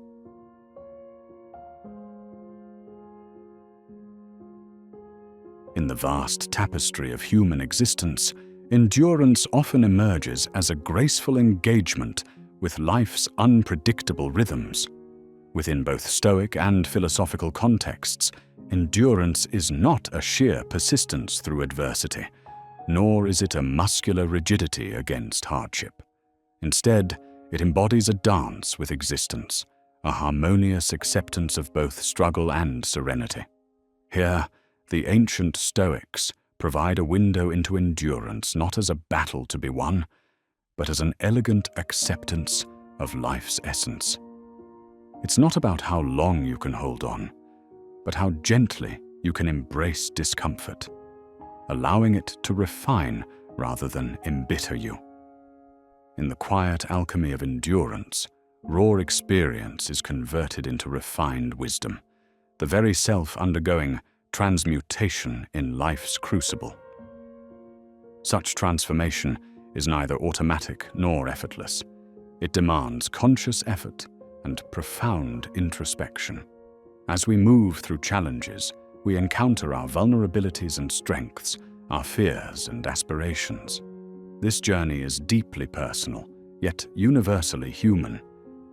In the vast tapestry of human existence, endurance often emerges as a graceful engagement with life's unpredictable rhythms. Within both Stoic and philosophical contexts, endurance is not a sheer persistence through adversity, nor is it a muscular rigidity against hardship. Instead, it embodies a dance with existence, a harmonious acceptance of both struggle and serenity. Here, the ancient Stoics provide a window into endurance not as a battle to be won, but as an elegant acceptance of life's essence. It's not about how long you can hold on, but how gently you can embrace discomfort, allowing it to refine rather than embitter you. In the quiet alchemy of endurance, raw experience is converted into refined wisdom, the very self undergoing transmutation in life's crucible. Such transformation is neither automatic nor effortless. It demands conscious effort and profound introspection. As we move through challenges, we encounter our vulnerabilities and strengths, our fears and aspirations. This journey is deeply personal, yet universally human,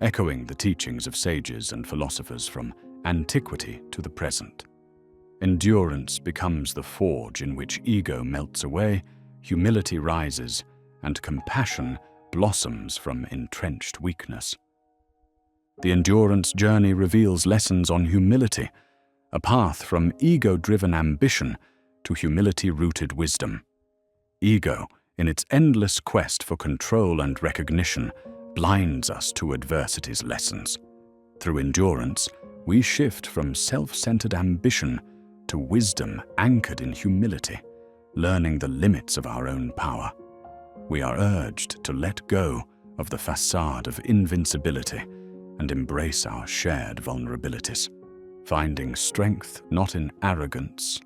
echoing the teachings of sages and philosophers from antiquity to the present. Endurance becomes the forge in which ego melts away, humility rises, and compassion blossoms from entrenched weakness. The endurance journey reveals lessons on humility, a path from ego-driven ambition to humility-rooted wisdom. Ego, in its endless quest for control and recognition, blinds us to adversity's lessons. Through endurance, we shift from self-centered ambition to wisdom anchored in humility, learning the limits of our own power. We are urged to let go of the facade of invincibility and embrace our shared vulnerabilities, finding strength not in arrogance,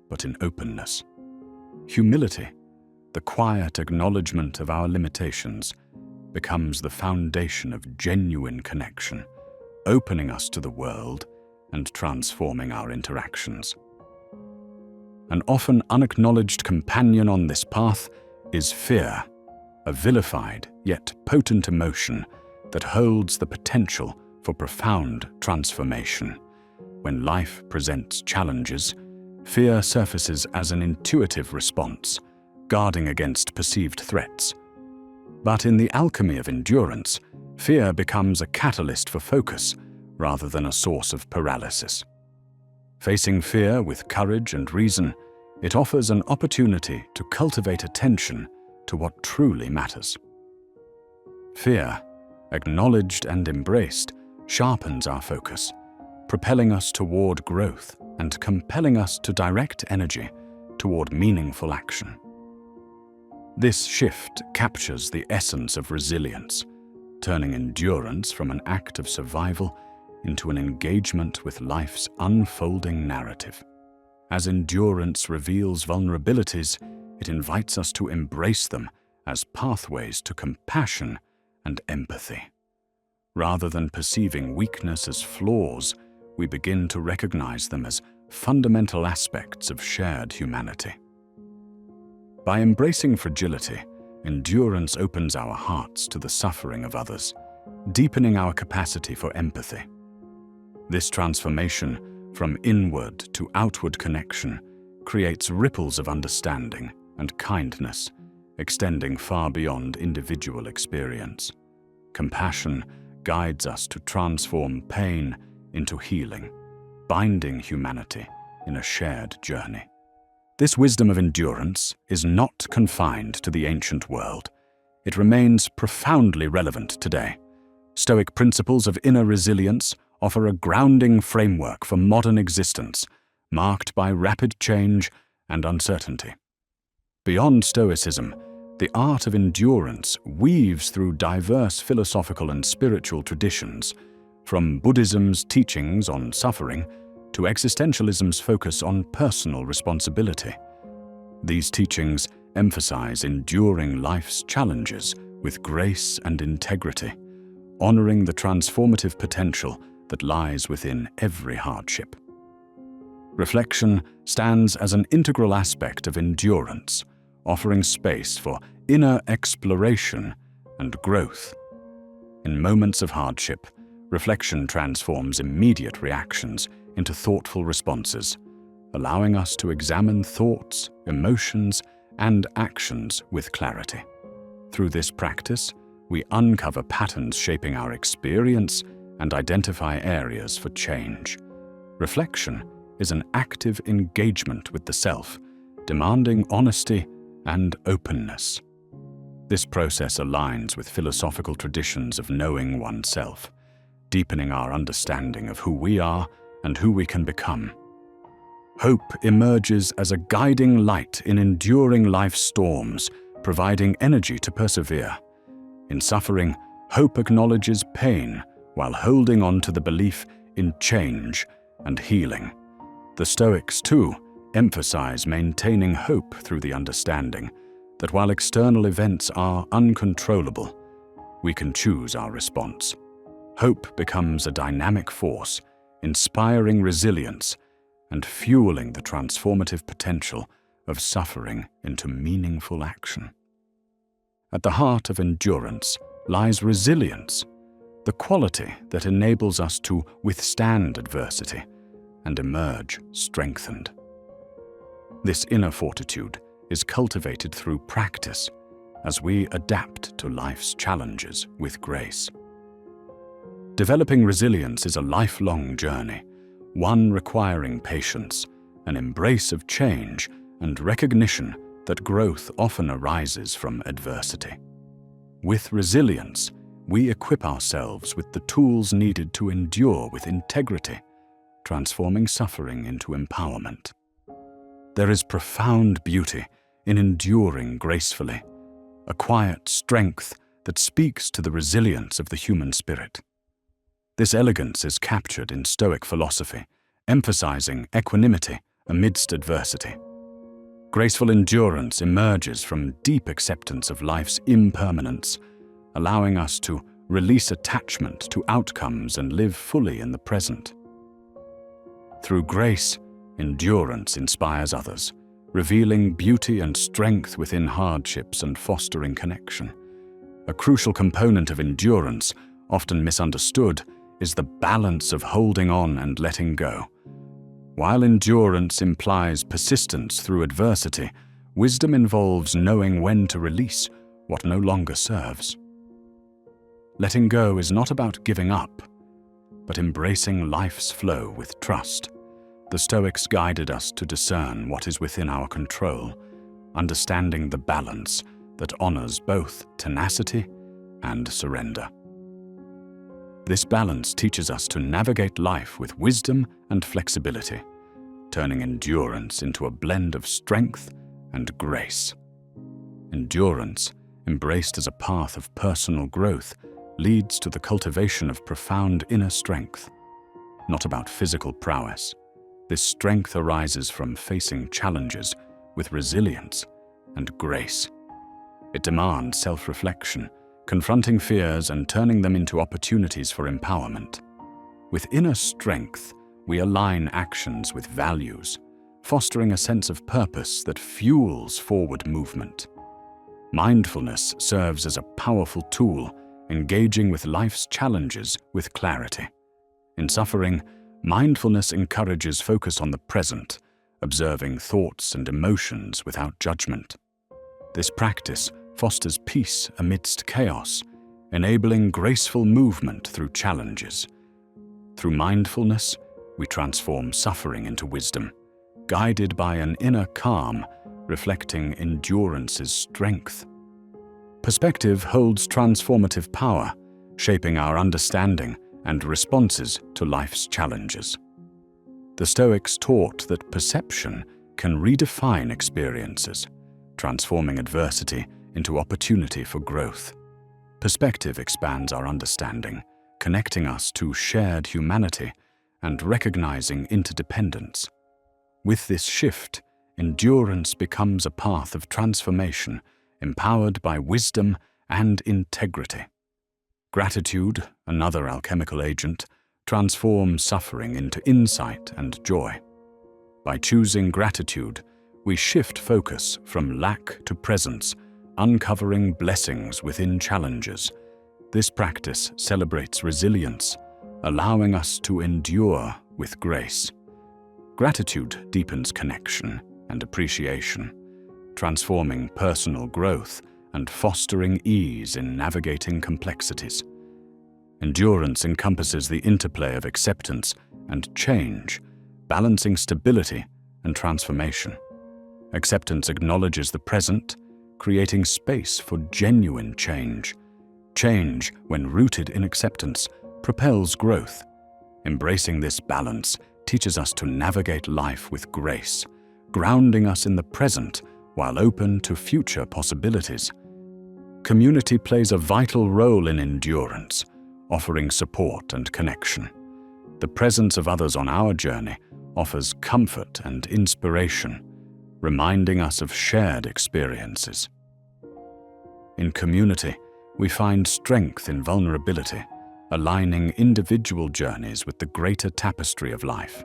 but in openness. Humility, the quiet acknowledgement of our limitations, becomes the foundation of genuine connection, opening us to the world and transforming our interactions. An often unacknowledged companion on this path is fear, a vilified yet potent emotion that holds the potential for profound transformation. When life presents challenges, fear surfaces as an intuitive response, guarding against perceived threats. But in the alchemy of endurance, fear becomes a catalyst for focus rather than a source of paralysis. Facing fear with courage and reason, it offers an opportunity to cultivate attention to what truly matters. Fear, acknowledged and embraced, sharpens our focus, propelling us toward growth and compelling us to direct energy toward meaningful action. This shift captures the essence of resilience, turning endurance from an act of survival into an engagement with life's unfolding narrative. As endurance reveals vulnerabilities, it invites us to embrace them as pathways to compassion and empathy. Rather than perceiving weakness as flaws, we begin to recognize them as fundamental aspects of shared humanity. By embracing fragility, endurance opens our hearts to the suffering of others, deepening our capacity for empathy. This transformation from inward to outward connection creates ripples of understanding and kindness, extending far beyond individual experience. Compassion guides us to transform pain into healing, binding humanity in a shared journey. This wisdom of endurance is not confined to the ancient world. It remains profoundly relevant today. Stoic principles of inner resilience offer a grounding framework for modern existence, marked by rapid change and uncertainty. Beyond Stoicism, the art of endurance weaves through diverse philosophical and spiritual traditions, from Buddhism's teachings on suffering to existentialism's focus on personal responsibility. These teachings emphasize enduring life's challenges with grace and integrity, honoring the transformative potential that lies within every hardship. Reflection stands as an integral aspect of endurance, offering space for inner exploration and growth. In moments of hardship, reflection transforms immediate reactions into thoughtful responses, allowing us to examine thoughts, emotions, and actions with clarity. Through this practice, we uncover patterns shaping our experience and identify areas for change. Reflection is an active engagement with the self, demanding honesty and openness. This process aligns with philosophical traditions of knowing oneself, deepening our understanding of who we are and who we can become. Hope emerges as a guiding light in enduring life's storms, providing energy to persevere. In suffering, hope acknowledges pain while holding on to the belief in change and healing. The Stoics, too, emphasize maintaining hope through the understanding that while external events are uncontrollable, we can choose our response. Hope becomes a dynamic force, inspiring resilience and fueling the transformative potential of suffering into meaningful action. At the heart of endurance lies resilience, the quality that enables us to withstand adversity and emerge strengthened. This inner fortitude is cultivated through practice as we adapt to life's challenges with grace. Developing resilience is a lifelong journey, one requiring patience, an embrace of change, and recognition that growth often arises from adversity. With resilience, we equip ourselves with the tools needed to endure with integrity, transforming suffering into empowerment. There is profound beauty in enduring gracefully, a quiet strength that speaks to the resilience of the human spirit. This elegance is captured in Stoic philosophy, emphasizing equanimity amidst adversity. Graceful endurance emerges from deep acceptance of life's impermanence, allowing us to release attachment to outcomes and live fully in the present. Through grace, endurance inspires others, revealing beauty and strength within hardships and fostering connection. A crucial component of endurance, often misunderstood, is the balance of holding on and letting go. While endurance implies persistence through adversity, wisdom involves knowing when to release what no longer serves. Letting go is not about giving up, but embracing life's flow with trust. The Stoics guided us to discern what is within our control, understanding the balance that honors both tenacity and surrender. This balance teaches us to navigate life with wisdom and flexibility, turning endurance into a blend of strength and grace. Endurance, embraced as a path of personal growth, leads to the cultivation of profound inner strength. Not about physical prowess, this strength arises from facing challenges with resilience and grace. It demands self-reflection, confronting fears and turning them into opportunities for empowerment. With inner strength, we align actions with values, fostering a sense of purpose that fuels forward movement. Mindfulness serves as a powerful tool, engaging with life's challenges with clarity. In suffering, mindfulness encourages focus on the present, observing thoughts and emotions without judgment. This practice fosters peace amidst chaos, enabling graceful movement through challenges. Through mindfulness, we transform suffering into wisdom, guided by an inner calm reflecting endurance's strength. Perspective holds transformative power, shaping our understanding and responses to life's challenges. The Stoics taught that perception can redefine experiences, transforming adversity into opportunity for growth. Perspective expands our understanding, connecting us to shared humanity and recognizing interdependence. With this shift, endurance becomes a path of transformation, empowered by wisdom and integrity. Gratitude, another alchemical agent, transforms suffering into insight and joy. By choosing gratitude, we shift focus from lack to presence, uncovering blessings within challenges. This practice celebrates resilience, allowing us to endure with grace. Gratitude deepens connection and appreciation, transforming personal growth and fostering ease in navigating complexities. Endurance encompasses the interplay of acceptance and change, balancing stability and transformation. Acceptance acknowledges the present, creating space for genuine change. Change, when rooted in acceptance, propels growth. Embracing this balance teaches us to navigate life with grace, grounding us in the present while open to future possibilities. Community plays a vital role in endurance, offering support and connection. The presence of others on our journey offers comfort and inspiration, reminding us of shared experiences. In community, we find strength in vulnerability, aligning individual journeys with the greater tapestry of life.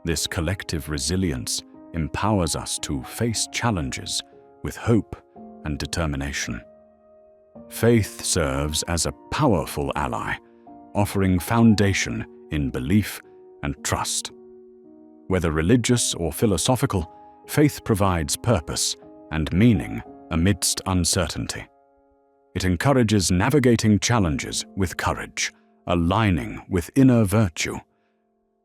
This collective resilience empowers us to face challenges with hope and determination. Faith serves as a powerful ally, offering foundation in belief and trust. Whether religious or philosophical, faith provides purpose and meaning amidst uncertainty. It encourages navigating challenges with courage, aligning with inner virtue.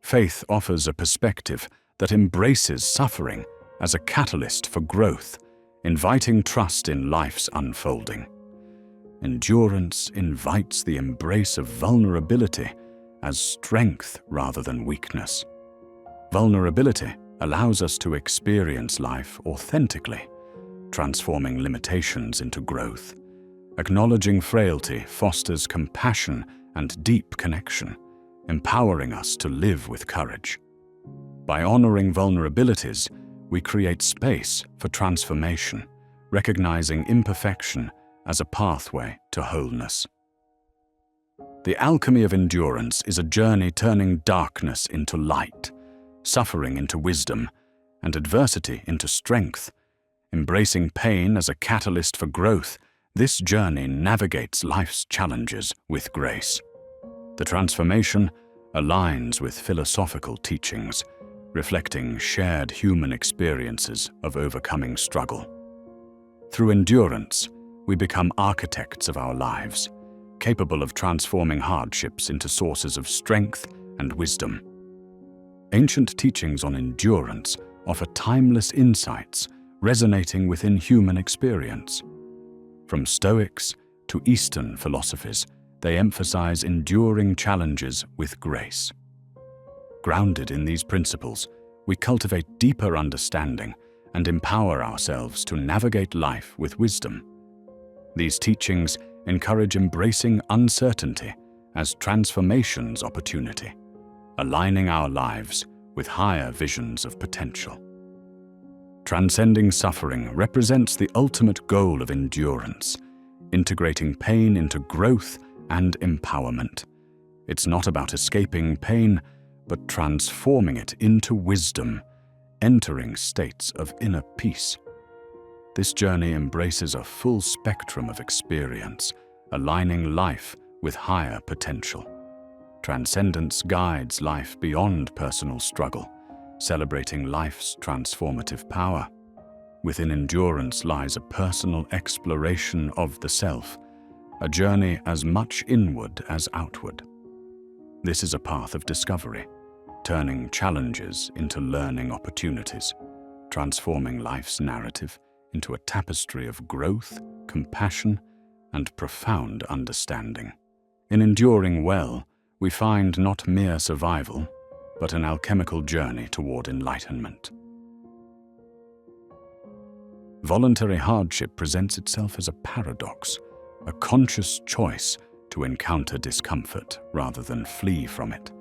Faith offers a perspective that embraces suffering as a catalyst for growth, inviting trust in life's unfolding. Endurance invites the embrace of vulnerability as strength rather than weakness. Vulnerability allows us to experience life authentically, transforming limitations into growth. Acknowledging frailty fosters compassion and deep connection, empowering us to live with courage. By honoring vulnerabilities, we create space for transformation, recognizing imperfection as a pathway to wholeness. The alchemy of endurance is a journey turning darkness into light, suffering into wisdom, and adversity into strength. Embracing pain as a catalyst for growth, this journey navigates life's challenges with grace. The transformation aligns with philosophical teachings, reflecting shared human experiences of overcoming struggle. Through endurance, we become architects of our lives, capable of transforming hardships into sources of strength and wisdom. Ancient teachings on endurance offer timeless insights resonating within human experience. From Stoics to Eastern philosophies, they emphasize enduring challenges with grace. Grounded in these principles, we cultivate deeper understanding and empower ourselves to navigate life with wisdom. These teachings encourage embracing uncertainty as transformation's opportunity, aligning our lives with higher visions of potential. Transcending suffering represents the ultimate goal of endurance, integrating pain into growth and empowerment. It's not about escaping pain, but transforming it into wisdom, entering states of inner peace. This journey embraces a full spectrum of experience, aligning life with higher potential. Transcendence guides life beyond personal struggle, celebrating life's transformative power. Within endurance lies a personal exploration of the self, a journey as much inward as outward. This is a path of discovery, turning challenges into learning opportunities, transforming life's narrative into a tapestry of growth, compassion, and profound understanding. In enduring well, we find not mere survival, but an alchemical journey toward enlightenment. Voluntary hardship presents itself as a paradox, a conscious choice to encounter discomfort rather than flee from it.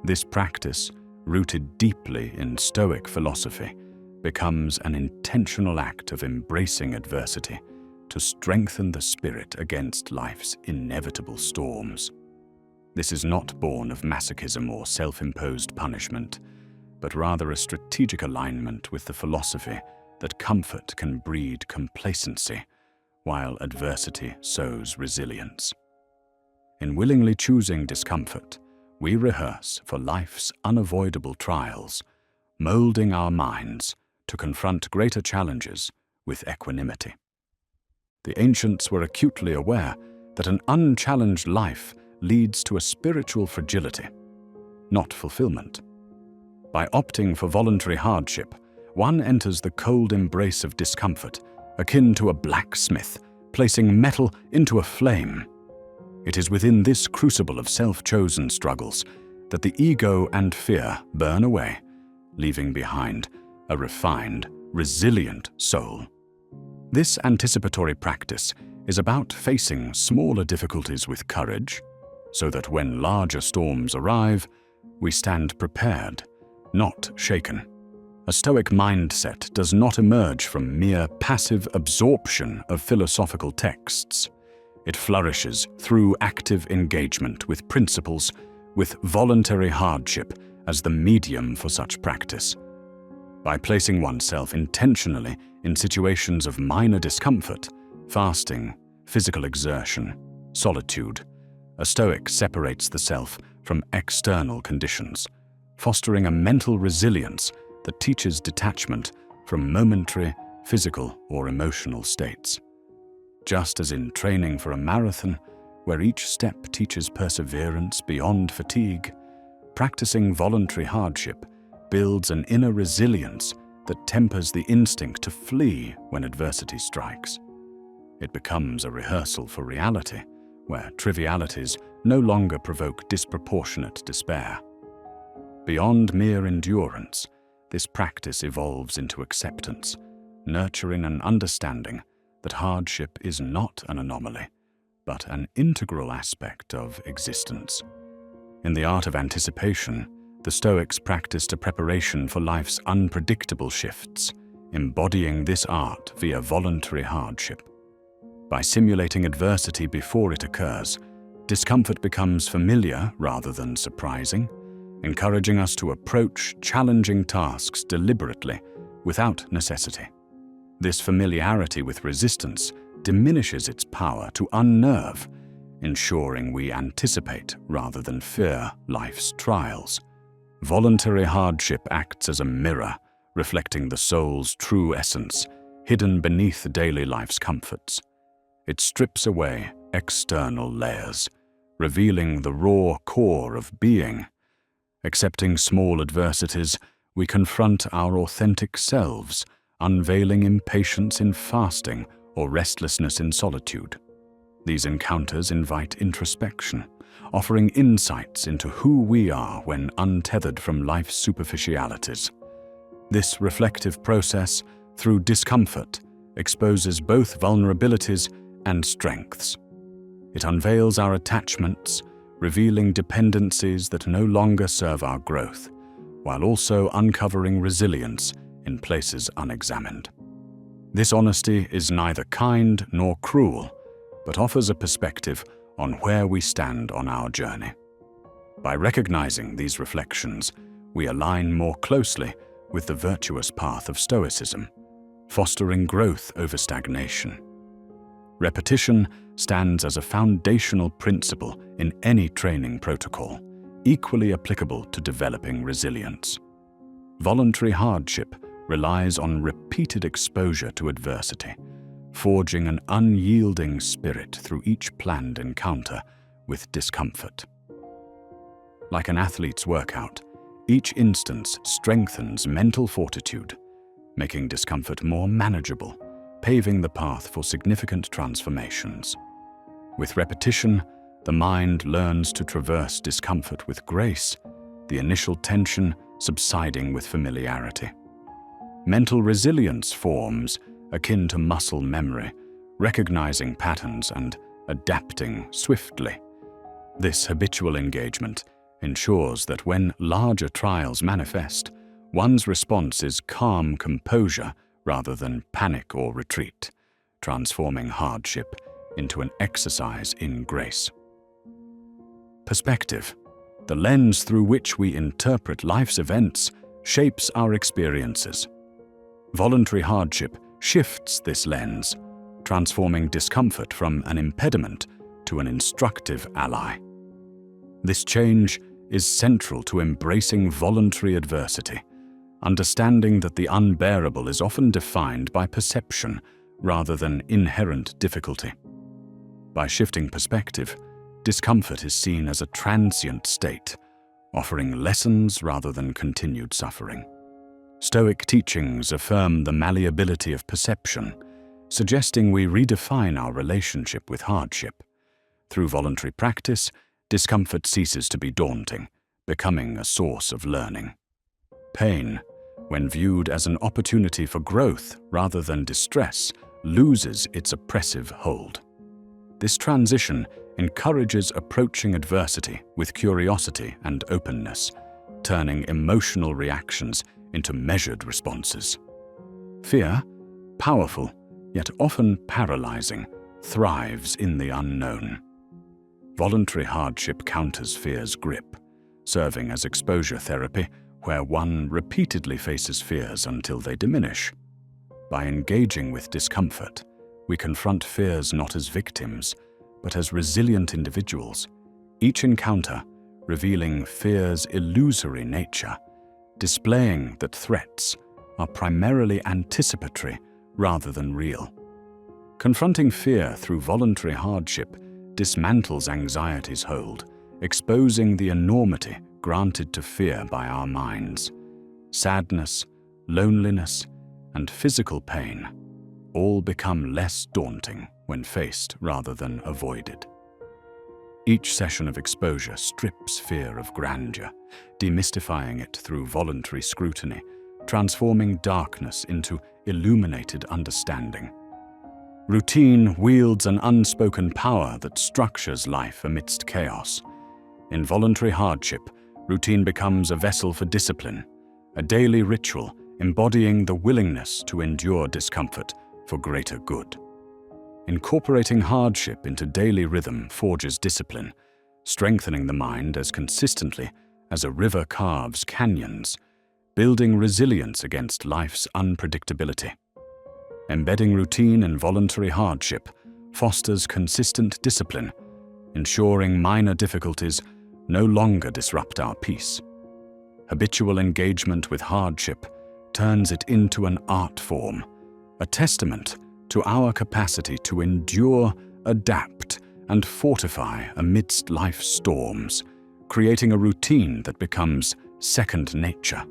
This practice, rooted deeply in Stoic philosophy, becomes an intentional act of embracing adversity to strengthen the spirit against life's inevitable storms. This is not born of masochism or self-imposed punishment, but rather a strategic alignment with the philosophy that comfort can breed complacency, while adversity sows resilience. In willingly choosing discomfort, we rehearse for life's unavoidable trials, molding our minds to confront greater challenges with equanimity. The ancients were acutely aware that an unchallenged life leads to a spiritual fragility, not fulfillment. By opting for voluntary hardship, one enters the cold embrace of discomfort, akin to a blacksmith placing metal into a flame. It is within this crucible of self-chosen struggles that the ego and fear burn away, leaving behind a refined, resilient soul. This anticipatory practice is about facing smaller difficulties with courage, so that when larger storms arrive, we stand prepared, not shaken. A Stoic mindset does not emerge from mere passive absorption of philosophical texts. It flourishes through active engagement with principles, with voluntary hardship as the medium for such practice. By placing oneself intentionally in situations of minor discomfort, fasting, physical exertion, solitude, a Stoic separates the self from external conditions, fostering a mental resilience that teaches detachment from momentary physical or emotional states. Just as in training for a marathon, where each step teaches perseverance beyond fatigue, practicing voluntary hardship builds an inner resilience that tempers the instinct to flee when adversity strikes. It becomes a rehearsal for reality, where trivialities no longer provoke disproportionate despair. Beyond mere endurance, this practice evolves into acceptance, nurturing an understanding that hardship is not an anomaly, but an integral aspect of existence. In the art of anticipation, the Stoics practiced a preparation for life's unpredictable shifts, embodying this art via voluntary hardship. By simulating adversity before it occurs, discomfort becomes familiar rather than surprising, encouraging us to approach challenging tasks deliberately without necessity. This familiarity with resistance diminishes its power to unnerve, ensuring we anticipate rather than fear life's trials. Voluntary hardship acts as a mirror, reflecting the soul's true essence, hidden beneath daily life's comforts. It strips away external layers, revealing the raw core of being. Accepting small adversities, we confront our authentic selves, unveiling impatience in fasting or restlessness in solitude. These encounters invite introspection, offering insights into who we are when untethered from life's superficialities. This reflective process, through discomfort, exposes both vulnerabilities and strengths. It unveils our attachments, revealing dependencies that no longer serve our growth, while also uncovering resilience in places unexamined. This honesty is neither kind nor cruel, but offers a perspective on where we stand on our journey. By recognizing these reflections, we align more closely with the virtuous path of Stoicism, fostering growth over stagnation. Repetition stands as a foundational principle in any training protocol, equally applicable to developing resilience. Voluntary hardship relies on repeated exposure to adversity, forging an unyielding spirit through each planned encounter with discomfort. Like an athlete's workout, each instance strengthens mental fortitude, making discomfort more manageable, paving the path for significant transformations. With repetition, the mind learns to traverse discomfort with grace, the initial tension subsiding with familiarity. Mental resilience forms, akin to muscle memory, recognizing patterns and adapting swiftly. This habitual engagement ensures that when larger trials manifest, one's response is calm composure rather than panic or retreat, transforming hardship into an exercise in grace. Perspective, the lens through which we interpret life's events, shapes our experiences. Voluntary hardship shifts this lens, transforming discomfort from an impediment to an instructive ally. This change is central to embracing voluntary adversity, understanding that the unbearable is often defined by perception rather than inherent difficulty. By shifting perspective, discomfort is seen as a transient state, offering lessons rather than continued suffering. Stoic teachings affirm the malleability of perception, suggesting we redefine our relationship with hardship. Through voluntary practice, discomfort ceases to be daunting, becoming a source of learning. Pain, when viewed as an opportunity for growth rather than distress, loses its oppressive hold. This transition encourages approaching adversity with curiosity and openness, turning emotional reactions into measured responses. Fear, powerful yet often paralyzing, thrives in the unknown. Voluntary hardship counters fear's grip, serving as exposure therapy where one repeatedly faces fears until they diminish. By engaging with discomfort, we confront fears not as victims, but as resilient individuals, each encounter revealing fear's illusory nature, displaying that threats are primarily anticipatory rather than real. Confronting fear through voluntary hardship dismantles anxiety's hold, exposing the enormity granted to fear by our minds. Sadness, loneliness, and physical pain all become less daunting when faced rather than avoided. Each session of exposure strips fear of grandeur, demystifying it through voluntary scrutiny, transforming darkness into illuminated understanding. Routine wields an unspoken power that structures life amidst chaos. In voluntary hardship, routine becomes a vessel for discipline, a daily ritual embodying the willingness to endure discomfort for greater good. Incorporating hardship into daily rhythm forges discipline, strengthening the mind as consistently as a river carves canyons, building resilience against life's unpredictability. Embedding routine in voluntary hardship fosters consistent discipline, ensuring minor difficulties no longer disrupt our peace. Habitual engagement with hardship turns it into an art form, a testament to our capacity to endure, adapt, and fortify amidst life's storms, creating a routine that becomes second nature,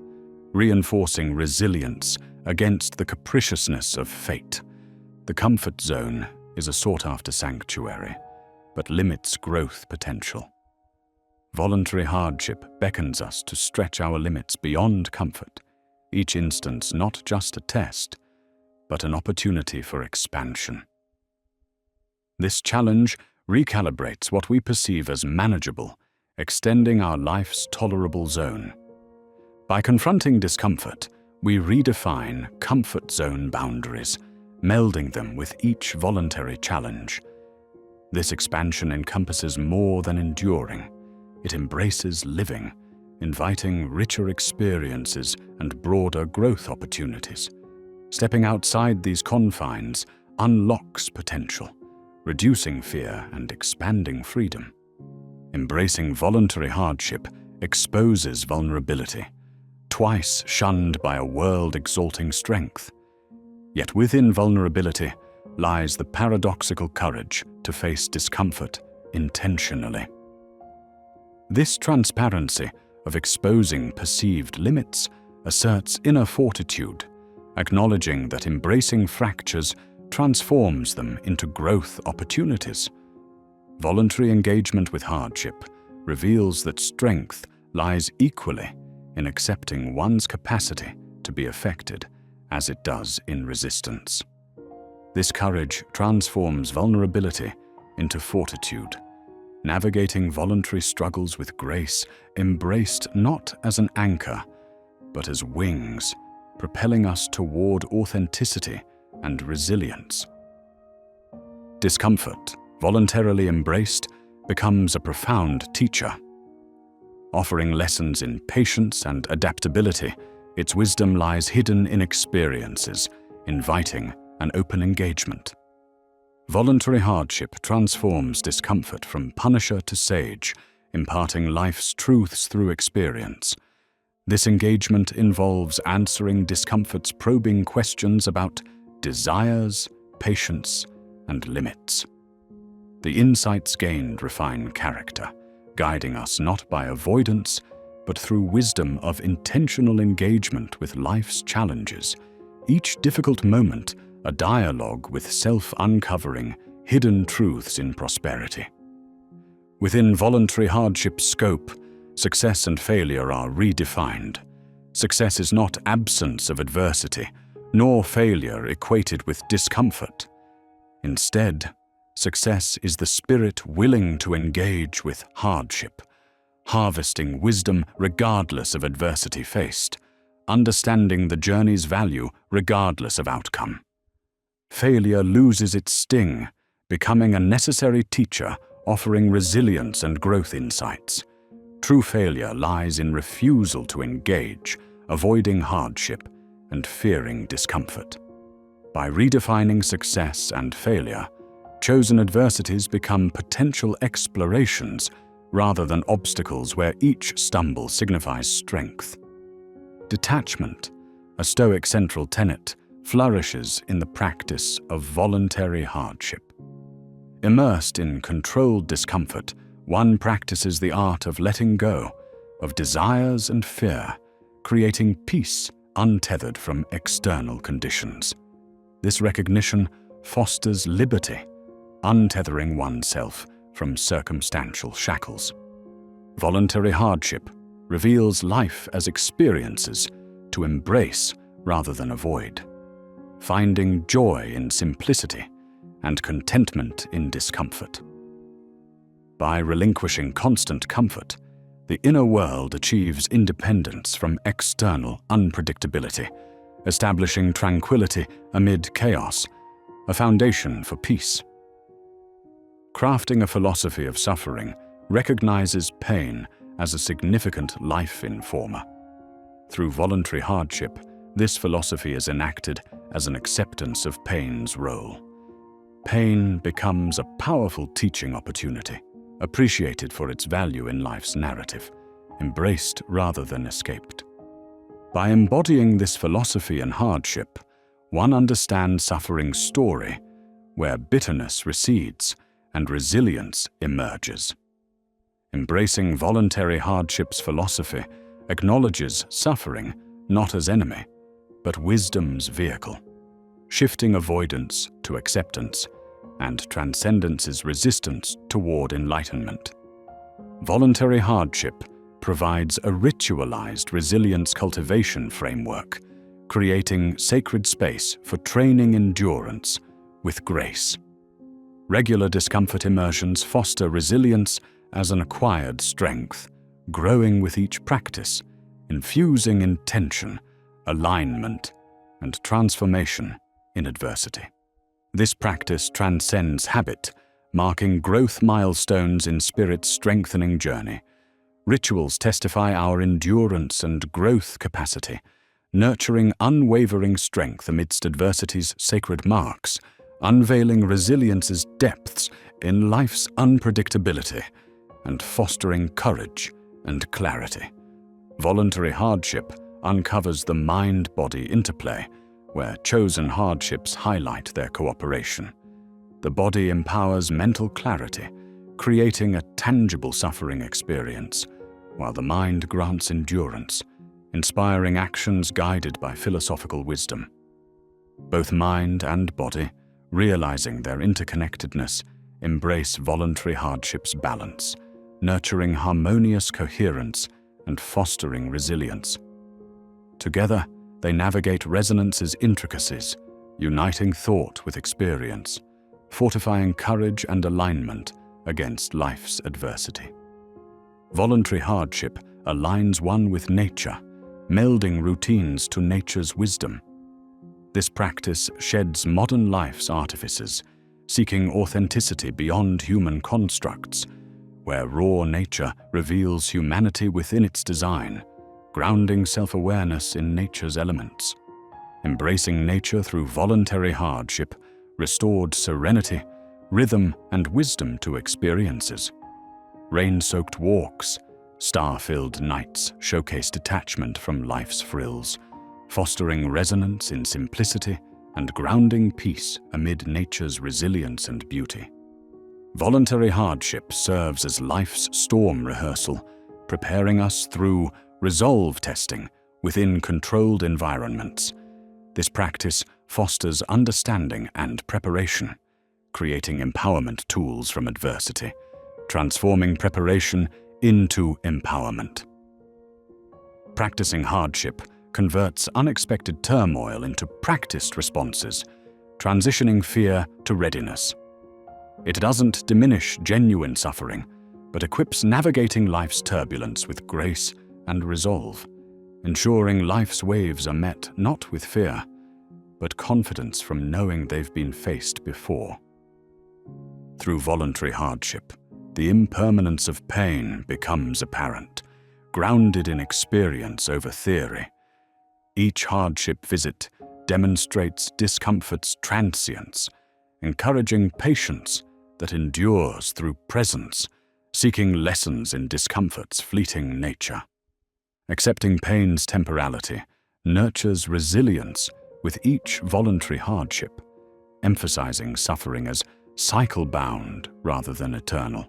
reinforcing resilience against the capriciousness of fate. The comfort zone is a sought-after sanctuary, but limits growth potential. Voluntary hardship beckons us to stretch our limits beyond comfort, each instance not just a test, but an opportunity for expansion. This challenge recalibrates what we perceive as manageable, extending our life's tolerable zone. By confronting discomfort, we redefine comfort zone boundaries, melding them with each voluntary challenge. This expansion encompasses more than enduring. It embraces living, inviting richer experiences and broader growth opportunities. Stepping outside these confines unlocks potential, reducing fear and expanding freedom. Embracing voluntary hardship exposes vulnerability, twice shunned by a world-exalting strength. Yet within vulnerability lies the paradoxical courage to face discomfort intentionally. This transparency of exposing perceived limits asserts inner fortitude, acknowledging that embracing fractures transforms them into growth opportunities. Voluntary engagement with hardship reveals that strength lies equally in accepting one's capacity to be affected as it does in resistance. This courage transforms vulnerability into fortitude, navigating voluntary struggles with grace, embraced not as an anchor, but as wings, propelling us toward authenticity and resilience. Discomfort, voluntarily embraced, becomes a profound teacher. Offering lessons in patience and adaptability, its wisdom lies hidden in experiences, inviting an open engagement. Voluntary hardship transforms discomfort from punisher to sage, imparting life's truths through experience. This engagement involves answering discomfort's probing questions about desires, patience, and limits. The insights gained refine character, guiding us not by avoidance, but through wisdom of intentional engagement with life's challenges, each difficult moment a dialogue with self-uncovering hidden truths in prosperity. Within voluntary hardship's scope, success and failure are redefined. Success is not absence of adversity, nor failure equated with discomfort. Instead, success is the spirit willing to engage with hardship, harvesting wisdom regardless of adversity faced, understanding the journey's value regardless of outcome. Failure loses its sting, becoming a necessary teacher offering resilience and growth insights. True failure lies in refusal to engage, avoiding hardship, and fearing discomfort. By redefining success and failure, chosen adversities become potential explorations rather than obstacles where each stumble signifies strength. Detachment, a Stoic central tenet, flourishes in the practice of voluntary hardship. Immersed in controlled discomfort, one practices the art of letting go of desires and fear, creating peace untethered from external conditions. This recognition fosters liberty, untethering oneself from circumstantial shackles. Voluntary hardship reveals life as experiences to embrace rather than avoid, finding joy in simplicity and contentment in discomfort. By relinquishing constant comfort, the inner world achieves independence from external unpredictability, establishing tranquility amid chaos, a foundation for peace. Crafting a philosophy of suffering recognizes pain as a significant life informer. Through voluntary hardship, this philosophy is enacted as an acceptance of pain's role. Pain becomes a powerful teaching opportunity, appreciated for its value in life's narrative, embraced rather than escaped. By embodying this philosophy in hardship, one understands suffering's story, where bitterness recedes and resilience emerges. Embracing voluntary hardship's philosophy acknowledges suffering not as enemy, but wisdom's vehicle, shifting avoidance to acceptance and transcendence's resistance toward enlightenment. Voluntary hardship provides a ritualized resilience cultivation framework, creating sacred space for training endurance with grace. Regular discomfort immersions foster resilience as an acquired strength, growing with each practice, infusing intention, alignment, and transformation in adversity. This practice transcends habit, marking growth milestones in spirit's strengthening journey. Rituals testify our endurance and growth capacity, nurturing unwavering strength amidst adversity's sacred marks, unveiling resilience's depths in life's unpredictability, and fostering courage and clarity. Voluntary hardship uncovers the mind-body interplay, where chosen hardships highlight their cooperation. The body empowers mental clarity, creating a tangible suffering experience, while the mind grants endurance, inspiring actions guided by philosophical wisdom. Both mind and body, realizing their interconnectedness, embrace voluntary hardship's balance, nurturing harmonious coherence and fostering resilience. Together, they navigate resonance's intricacies, uniting thought with experience, fortifying courage and alignment against life's adversity. Voluntary hardship aligns one with nature, melding routines to nature's wisdom. This practice sheds modern life's artifices, seeking authenticity beyond human constructs, where raw nature reveals humanity within its design, grounding self-awareness in nature's elements. Embracing nature through voluntary hardship restored serenity, rhythm, and wisdom to experiences. Rain-soaked walks, star-filled nights showcase detachment from life's frills, fostering resonance in simplicity and grounding peace amid nature's resilience and beauty. Voluntary hardship serves as life's storm rehearsal, preparing us through resolve testing within controlled environments. This practice fosters understanding and preparation, creating empowerment tools from adversity, transforming preparation into empowerment. Practicing hardship converts unexpected turmoil into practiced responses, transitioning fear to readiness. It doesn't diminish genuine suffering, but equips navigating life's turbulence with grace and resolve, ensuring life's waves are met not with fear, but confidence from knowing they've been faced before. Through voluntary hardship, the impermanence of pain becomes apparent, grounded in experience over theory. Each hardship visit demonstrates discomfort's transience, encouraging patience that endures through presence, seeking lessons in discomfort's fleeting nature. Accepting pain's temporality nurtures resilience with each voluntary hardship, emphasizing suffering as cycle-bound rather than eternal.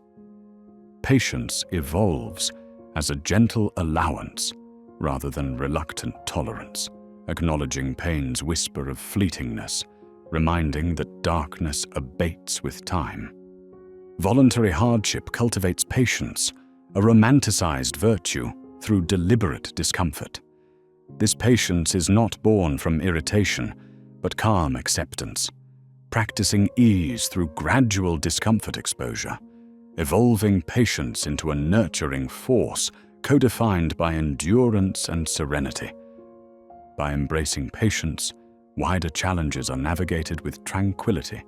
Patience evolves as a gentle allowance rather than reluctant tolerance, acknowledging pain's whisper of fleetingness, reminding that darkness abates with time. Voluntary hardship cultivates patience, a romanticized virtue through deliberate discomfort. This patience is not born from irritation, but calm acceptance, practicing ease through gradual discomfort exposure, evolving patience into a nurturing force co-defined by endurance and serenity. By embracing patience, wider challenges are navigated with tranquility,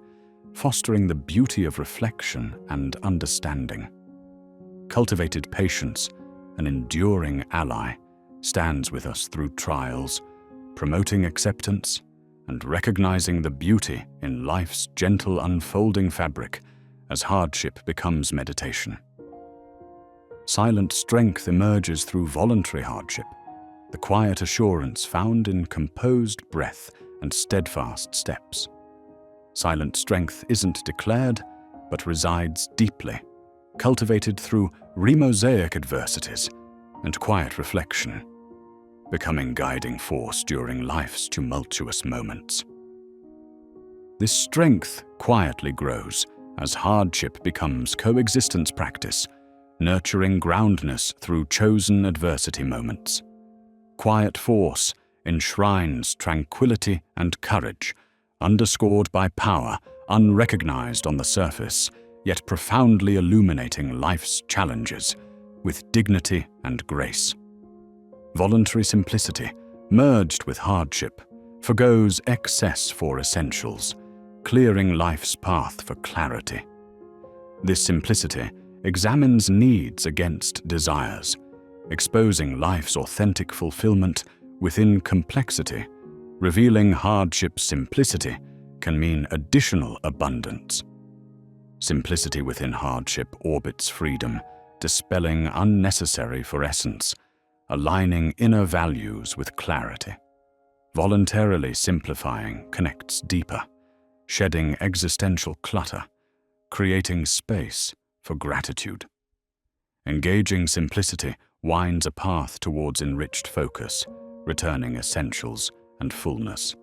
fostering the beauty of reflection and understanding. Cultivated patience, an enduring ally, stands with us through trials, promoting acceptance and recognizing the beauty in life's gentle unfolding fabric as hardship becomes meditation. Silent strength emerges through voluntary hardship, the quiet assurance found in composed breath and steadfast steps. Silent strength isn't declared, but resides deeply, cultivated through remosaic adversities and quiet reflection, becoming guiding force during life's tumultuous moments. This strength quietly grows as hardship becomes coexistence practice, nurturing groundness through chosen adversity moments. Quiet force enshrines tranquility and courage, underscored by power unrecognized on the surface, yet profoundly illuminating life's challenges with dignity and grace. Voluntary simplicity, merged with hardship, forgoes excess for essentials, clearing life's path for clarity. This simplicity examines needs against desires, exposing life's authentic fulfillment within complexity, revealing hardship's simplicity can mean additional abundance. Simplicity within hardship orbits freedom, dispelling unnecessary for essence, aligning inner values with clarity. Voluntarily simplifying connects deeper, shedding existential clutter, creating space for gratitude. Engaging simplicity winds a path towards enriched focus, returning essentials and fullness.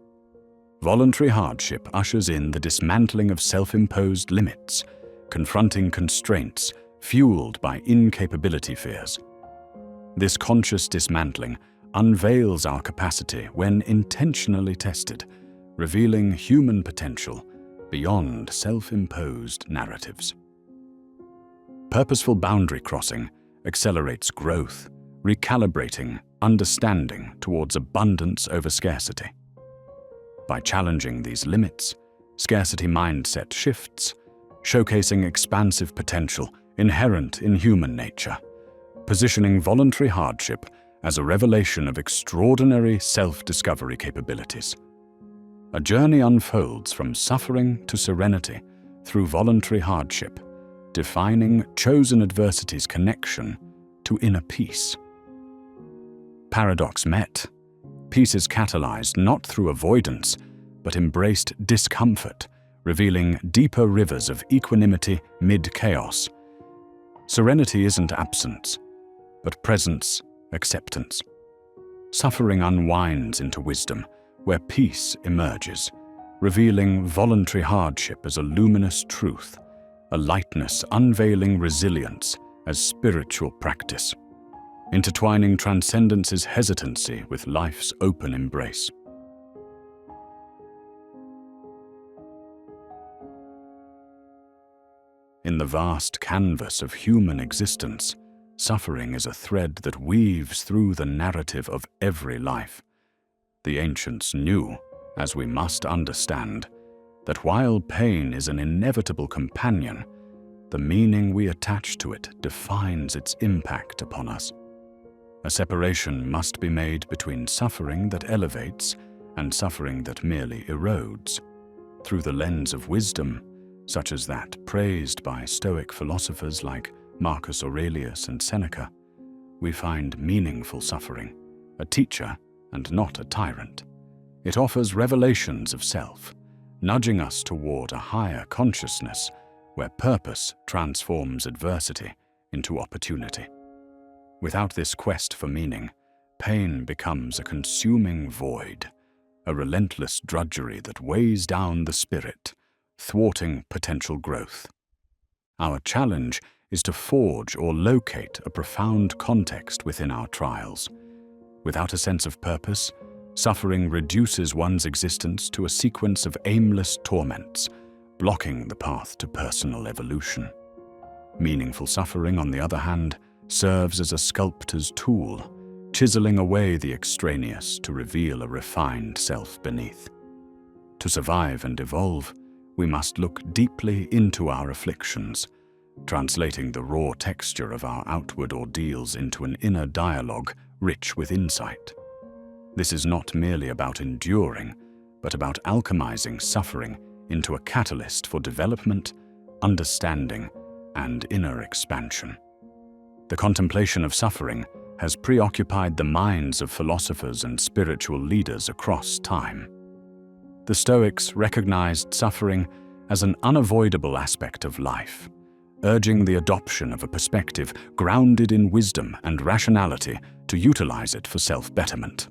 Voluntary hardship ushers in the dismantling of self-imposed limits, confronting constraints fueled by incapability fears. This conscious dismantling unveils our capacity when intentionally tested, revealing human potential beyond self-imposed narratives. Purposeful boundary crossing accelerates growth, recalibrating understanding towards abundance over scarcity. By challenging these limits, scarcity mindset shifts, showcasing expansive potential inherent in human nature, positioning voluntary hardship as a revelation of extraordinary self-discovery capabilities. A journey unfolds from suffering to serenity through voluntary hardship, defining chosen adversity's connection to inner peace. Paradox met. Peace is catalyzed not through avoidance, but embraced discomfort, revealing deeper rivers of equanimity mid-chaos. Serenity isn't absence, but presence, acceptance. Suffering unwinds into wisdom, where peace emerges, revealing voluntary hardship as a luminous truth, a lightness unveiling resilience as spiritual practice, intertwining transcendence's hesitancy with life's open embrace. In the vast canvas of human existence, suffering is a thread that weaves through the narrative of every life. The ancients knew, as we must understand, that while pain is an inevitable companion, the meaning we attach to it defines its impact upon us. A separation must be made between suffering that elevates and suffering that merely erodes. Through the lens of wisdom, such as that praised by Stoic philosophers like Marcus Aurelius and Seneca, we find meaningful suffering, a teacher and not a tyrant. It offers revelations of self, nudging us toward a higher consciousness where purpose transforms adversity into opportunity. Without this quest for meaning, pain becomes a consuming void, a relentless drudgery that weighs down the spirit, thwarting potential growth. Our challenge is to forge or locate a profound context within our trials. Without a sense of purpose, suffering reduces one's existence to a sequence of aimless torments, blocking the path to personal evolution. Meaningful suffering, on the other hand, serves as a sculptor's tool, chiseling away the extraneous to reveal a refined self beneath. To survive and evolve, we must look deeply into our afflictions, translating the raw texture of our outward ordeals into an inner dialogue rich with insight. This is not merely about enduring, but about alchemizing suffering into a catalyst for development, understanding, and inner expansion. The contemplation of suffering has preoccupied the minds of philosophers and spiritual leaders across time. The Stoics recognized suffering as an unavoidable aspect of life, urging the adoption of a perspective grounded in wisdom and rationality to utilize it for self-betterment.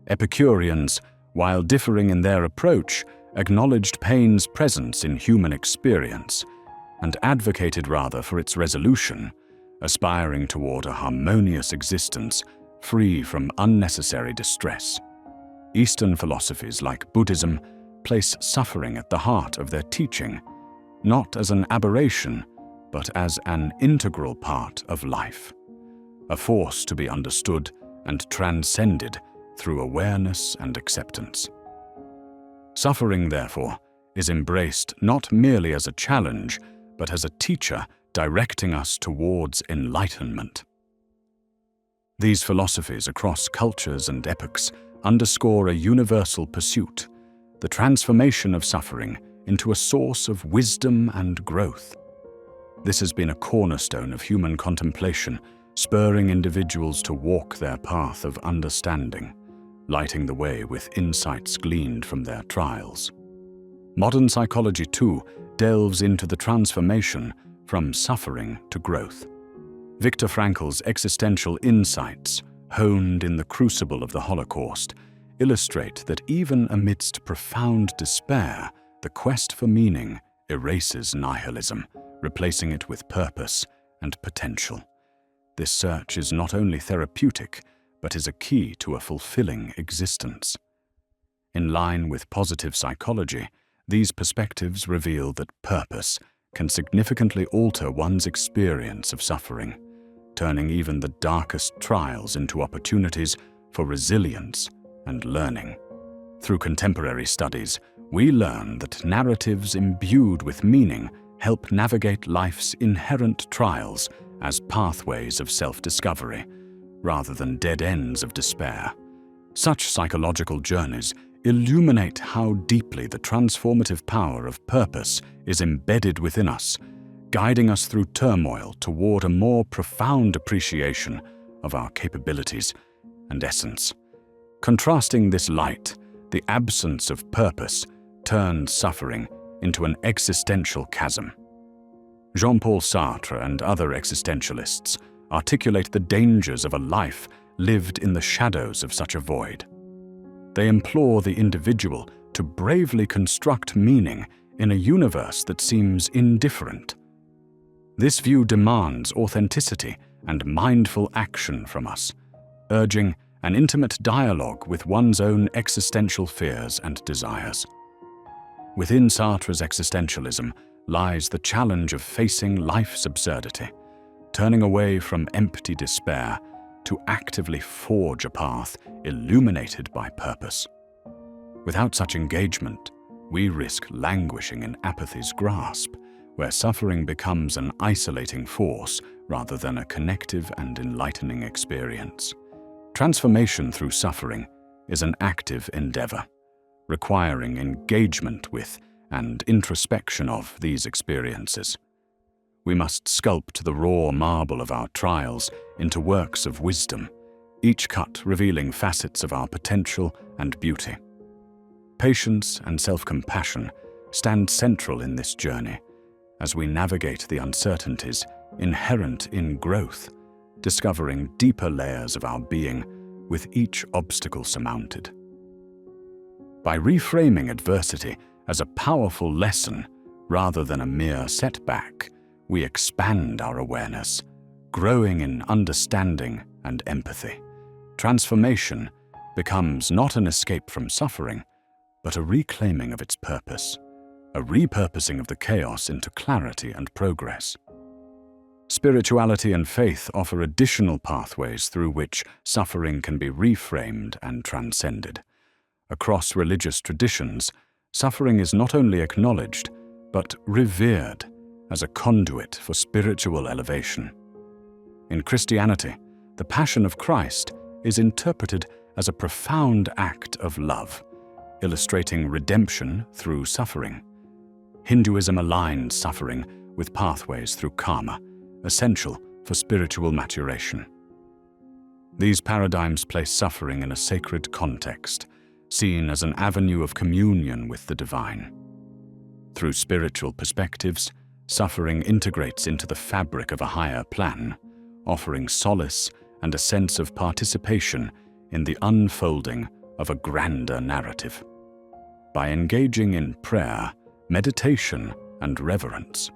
Epicureans, while differing in their approach, acknowledged pain's presence in human experience and advocated rather for its resolution, aspiring toward a harmonious existence free from unnecessary distress. Eastern philosophies like Buddhism place suffering at the heart of their teaching, not as an aberration, but as an integral part of life, a force to be understood and transcended through awareness and acceptance. Suffering, therefore, is embraced not merely as a challenge, but as a teacher directing us towards enlightenment. These philosophies across cultures and epochs underscore a universal pursuit, the transformation of suffering into a source of wisdom and growth. This has been a cornerstone of human contemplation spurring individuals to walk their path of understanding, lighting the way with insights gleaned from their trials. Modern psychology, too, delves into the transformation from suffering to growth. Viktor Frankl's existential insights, honed in the crucible of the Holocaust, illustrate that even amidst profound despair, the quest for meaning erases nihilism, replacing it with purpose and potential. This search is not only therapeutic, but is a key to a fulfilling existence. In line with positive psychology, these perspectives reveal that purpose can significantly alter one's experience of suffering, turning even the darkest trials into opportunities for resilience and learning. Through contemporary studies, we learn that narratives imbued with meaning help navigate life's inherent trials as pathways of self-discovery, rather than dead ends of despair. Such psychological journeys illuminate how deeply the transformative power of purpose is embedded within us, guiding us through turmoil toward a more profound appreciation of our capabilities and essence. Contrasting this light, the absence of purpose turns suffering into an existential chasm. Jean-Paul Sartre and other existentialists articulate the dangers of a life lived in the shadows of such a void. They implore the individual to bravely construct meaning in a universe that seems indifferent. This view demands authenticity and mindful action from us, urging an intimate dialogue with one's own existential fears and desires. Within Sartre's existentialism lies the challenge of facing life's absurdity, turning away from empty despair to actively forge a path illuminated by purpose. Without such engagement, we risk languishing in apathy's grasp, where suffering becomes an isolating force rather than a connective and enlightening experience. Transformation through suffering is an active endeavor, requiring engagement with and introspection of these experiences. We must sculpt the raw marble of our trials into works of wisdom, each cut revealing facets of our potential and beauty. Patience and self-compassion stand central in this journey as we navigate the uncertainties inherent in growth, discovering deeper layers of our being with each obstacle surmounted. By reframing adversity as a powerful lesson rather than a mere setback, we expand our awareness, growing in understanding and empathy. Transformation becomes not an escape from suffering, but a reclaiming of its purpose, a repurposing of the chaos into clarity and progress. Spirituality and faith offer additional pathways through which suffering can be reframed and transcended. Across religious traditions, suffering is not only acknowledged, but revered as a conduit for spiritual elevation. In Christianity, the Passion of Christ is interpreted as a profound act of love, illustrating redemption through suffering. Hinduism aligns suffering with pathways through karma, essential for spiritual maturation. These paradigms place suffering in a sacred context, seen as an avenue of communion with the divine. Through spiritual perspectives, suffering integrates into the fabric of a higher plan, offering solace and a sense of participation in the unfolding of a grander narrative. By engaging in prayer, meditation, and reverence,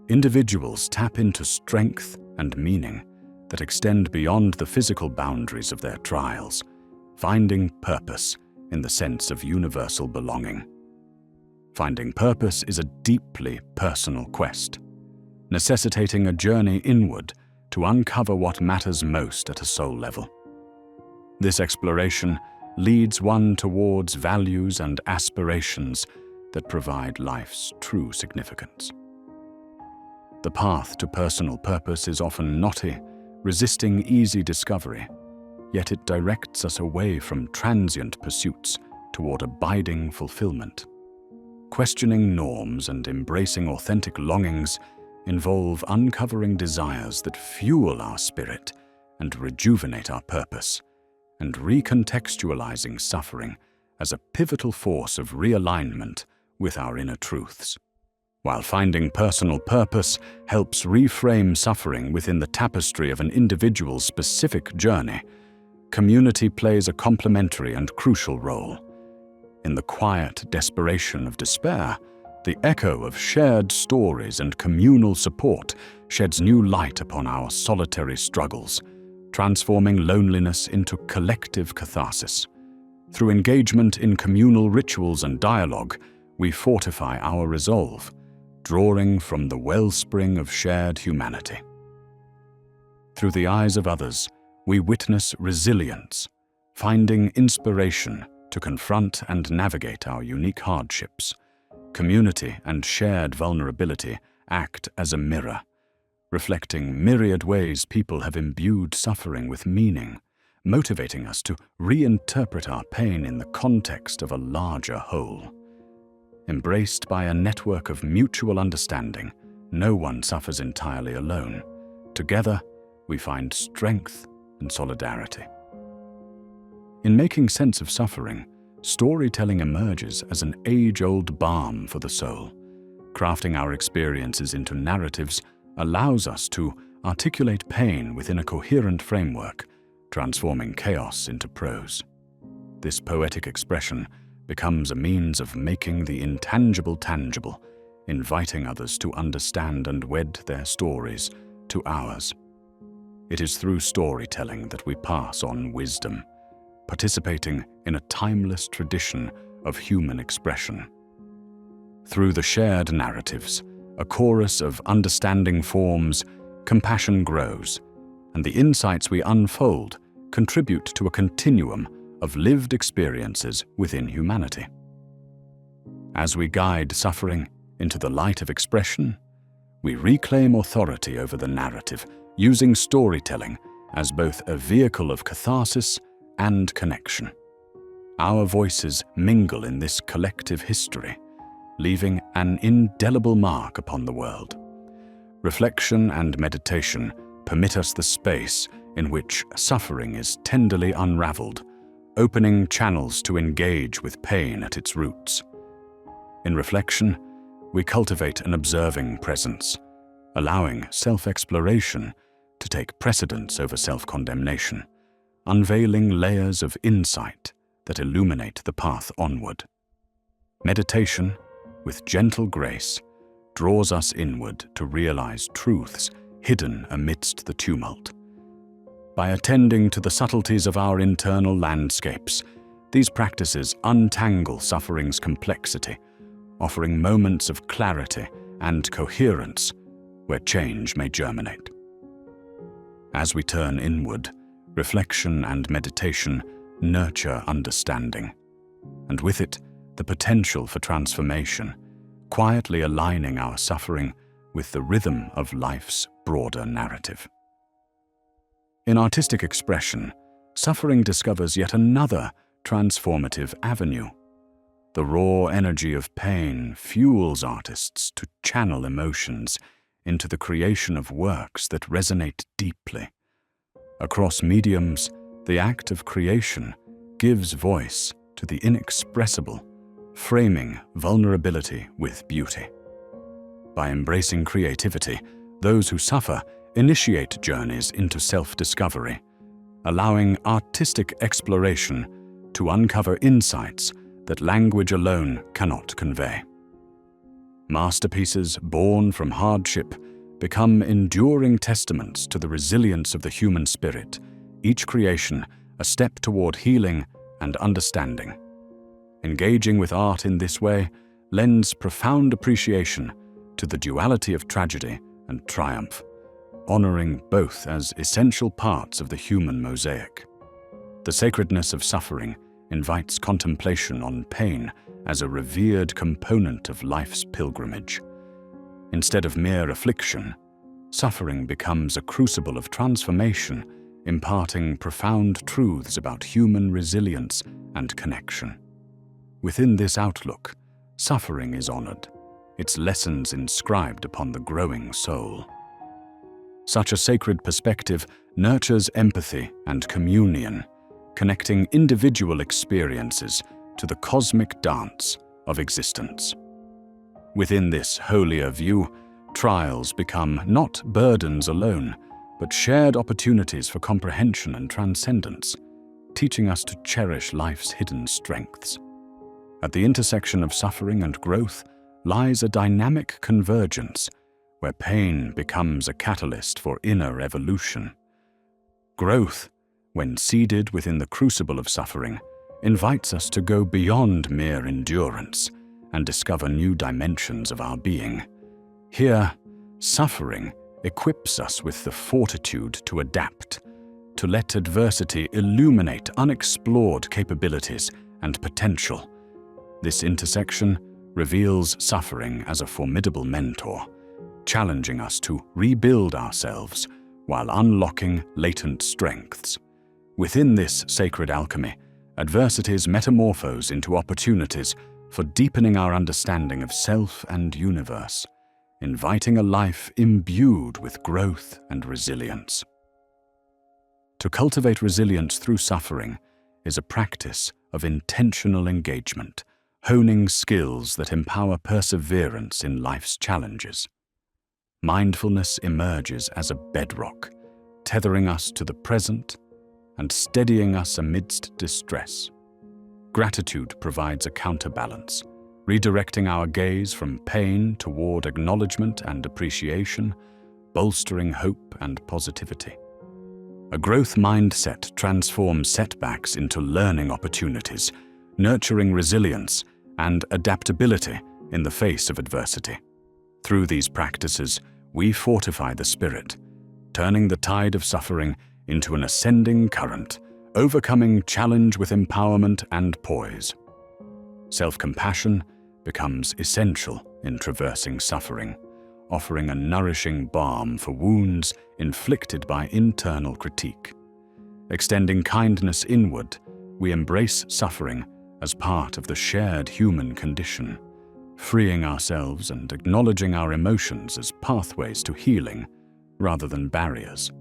individuals tap into strength and meaning that extend beyond the physical boundaries of their trials, finding purpose in the sense of universal belonging. Finding purpose is a deeply personal quest, necessitating a journey inward to uncover what matters most at a soul level. This exploration leads one towards values and aspirations that provide life's true significance. The path to personal purpose is often knotty, resisting easy discovery, yet it directs us away from transient pursuits toward abiding fulfillment. Questioning norms and embracing authentic longings involve uncovering desires that fuel our spirit and rejuvenate our purpose, and recontextualizing suffering as a pivotal force of realignment with our inner truths. While finding personal purpose helps reframe suffering within the tapestry of an individual's specific journey, community plays a complementary and crucial role. In the quiet desperation of despair, the echo of shared stories and communal support sheds new light upon our solitary struggles, transforming loneliness into collective catharsis. Through engagement in communal rituals and dialogue, we fortify our resolve, drawing from the wellspring of shared humanity. Through the eyes of others, we witness resilience, finding inspiration to confront and navigate our unique hardships. Community and shared vulnerability act as a mirror, reflecting myriad ways people have imbued suffering with meaning, motivating us to reinterpret our pain in the context of a larger whole. Embraced by a network of mutual understanding, no one suffers entirely alone. Together, we find strength and solidarity. In making sense of suffering, storytelling emerges as an age-old balm for the soul. Crafting our experiences into narratives allows us to articulate pain within a coherent framework, transforming chaos into prose. This poetic expression becomes a means of making the intangible tangible, inviting others to understand and wed their stories to ours. It is through storytelling that we pass on wisdom, participating in a timeless tradition of human expression. Through the shared narratives, a chorus of understanding forms, compassion grows, and the insights we unfold contribute to a continuum of lived experiences within humanity. As we guide suffering into the light of expression, we reclaim authority over the narrative, using storytelling as both a vehicle of catharsis and connection. Our voices mingle in this collective history, leaving an indelible mark upon the world. Reflection and meditation permit us the space in which suffering is tenderly unraveled, opening channels to engage with pain at its roots. In reflection, we cultivate an observing presence, allowing self-exploration to take precedence over self-condemnation, unveiling layers of insight that illuminate the path onward. Meditation, with gentle grace, draws us inward to realize truths hidden amidst the tumult. By attending to the subtleties of our internal landscapes, these practices untangle suffering's complexity, offering moments of clarity and coherence where change may germinate. As we turn inward, reflection and meditation nurture understanding, and with it, the potential for transformation, quietly aligning our suffering with the rhythm of life's broader narrative. In artistic expression, suffering discovers yet another transformative avenue. The raw energy of pain fuels artists to channel emotions into the creation of works that resonate deeply. Across mediums, the act of creation gives voice to the inexpressible, framing vulnerability with beauty. By embracing creativity, those who suffer initiate journeys into self-discovery, allowing artistic exploration to uncover insights that language alone cannot convey. Masterpieces born from hardship become enduring testaments to the resilience of the human spirit, each creation a step toward healing and understanding. Engaging with art in this way lends profound appreciation to the duality of tragedy and triumph, honoring both as essential parts of the human mosaic. The sacredness of suffering invites contemplation on pain as a revered component of life's pilgrimage. Instead of mere affliction, suffering becomes a crucible of transformation, imparting profound truths about human resilience and connection. Within this outlook, suffering is honored, its lessons inscribed upon the growing soul. Such a sacred perspective nurtures empathy and communion, connecting individual experiences to the cosmic dance of existence. Within this holier view, trials become not burdens alone, but shared opportunities for comprehension and transcendence, teaching us to cherish life's hidden strengths. At the intersection of suffering and growth lies a dynamic convergence where pain becomes a catalyst for inner evolution. Growth, when seeded within the crucible of suffering, invites us to go beyond mere endurance and discover new dimensions of our being. Here, suffering equips us with the fortitude to adapt, to let adversity illuminate unexplored capabilities and potential. This intersection reveals suffering as a formidable mentor, challenging us to rebuild ourselves while unlocking latent strengths. Within this sacred alchemy, adversities metamorphose into opportunities for deepening our understanding of self and universe, inviting a life imbued with growth and resilience. To cultivate resilience through suffering is a practice of intentional engagement, honing skills that empower perseverance in life's challenges. Mindfulness emerges as a bedrock, tethering us to the present and steadying us amidst distress. Gratitude provides a counterbalance, redirecting our gaze from pain toward acknowledgement and appreciation, bolstering hope and positivity. A growth mindset transforms setbacks into learning opportunities, nurturing resilience and adaptability in the face of adversity. Through these practices, we fortify the spirit, turning the tide of suffering into an ascending current, overcoming challenge with empowerment and poise. Self-compassion becomes essential in traversing suffering, offering a nourishing balm for wounds inflicted by internal critique. Extending kindness inward, we embrace suffering as part of the shared human condition, freeing ourselves and acknowledging our emotions as pathways to healing rather than barriers.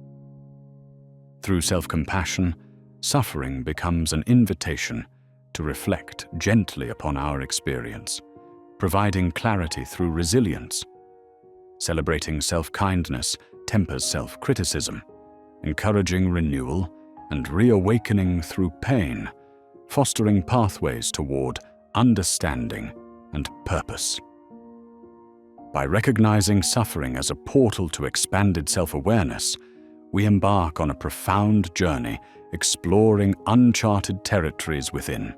Through self-compassion, suffering becomes an invitation to reflect gently upon our experience, providing clarity through resilience. Celebrating self-kindness tempers self-criticism, encouraging renewal and reawakening through pain, fostering pathways toward understanding and purpose. By recognizing suffering as a portal to expanded self-awareness, we embark on a profound journey exploring uncharted territories within.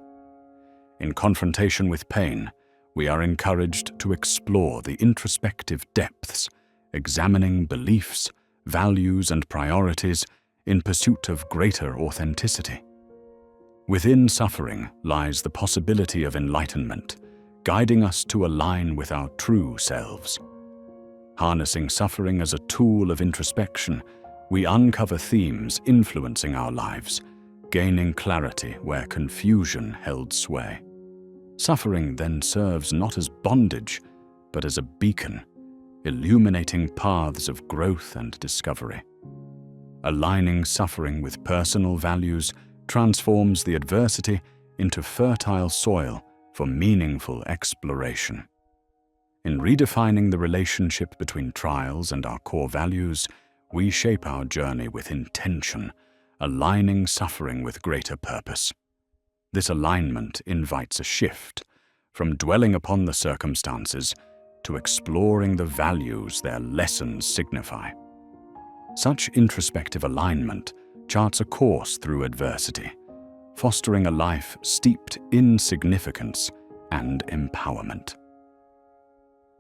In confrontation with pain, we are encouraged to explore the introspective depths, examining beliefs, values, and priorities in pursuit of greater authenticity. Within suffering lies the possibility of enlightenment, guiding us to align with our true selves. Harnessing suffering as a tool of introspection, we uncover themes influencing our lives, gaining clarity where confusion held sway. Suffering then serves not as bondage, but as a beacon, illuminating paths of growth and discovery. Aligning suffering with personal values transforms the adversity into fertile soil for meaningful exploration. In redefining the relationship between trials and our core values, we shape our journey with intention, aligning suffering with greater purpose. This alignment invites a shift from dwelling upon the circumstances to exploring the values their lessons signify. Such introspective alignment charts a course through adversity, fostering a life steeped in significance and empowerment.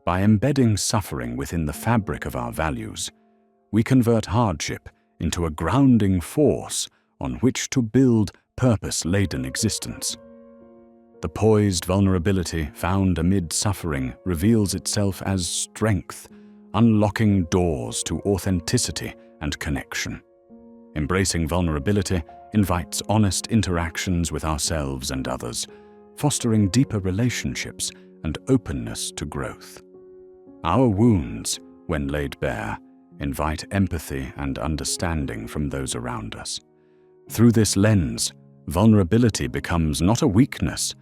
By embedding suffering within the fabric of our values, we convert hardship into a grounding force on which to build purpose-laden existence. The poised vulnerability found amid suffering reveals itself as strength, unlocking doors to authenticity and connection. Embracing vulnerability invites honest interactions with ourselves and others, fostering deeper relationships and openness to growth. Our wounds, when laid bare, invite empathy and understanding from those around us. Through this lens, vulnerability becomes not a weakness,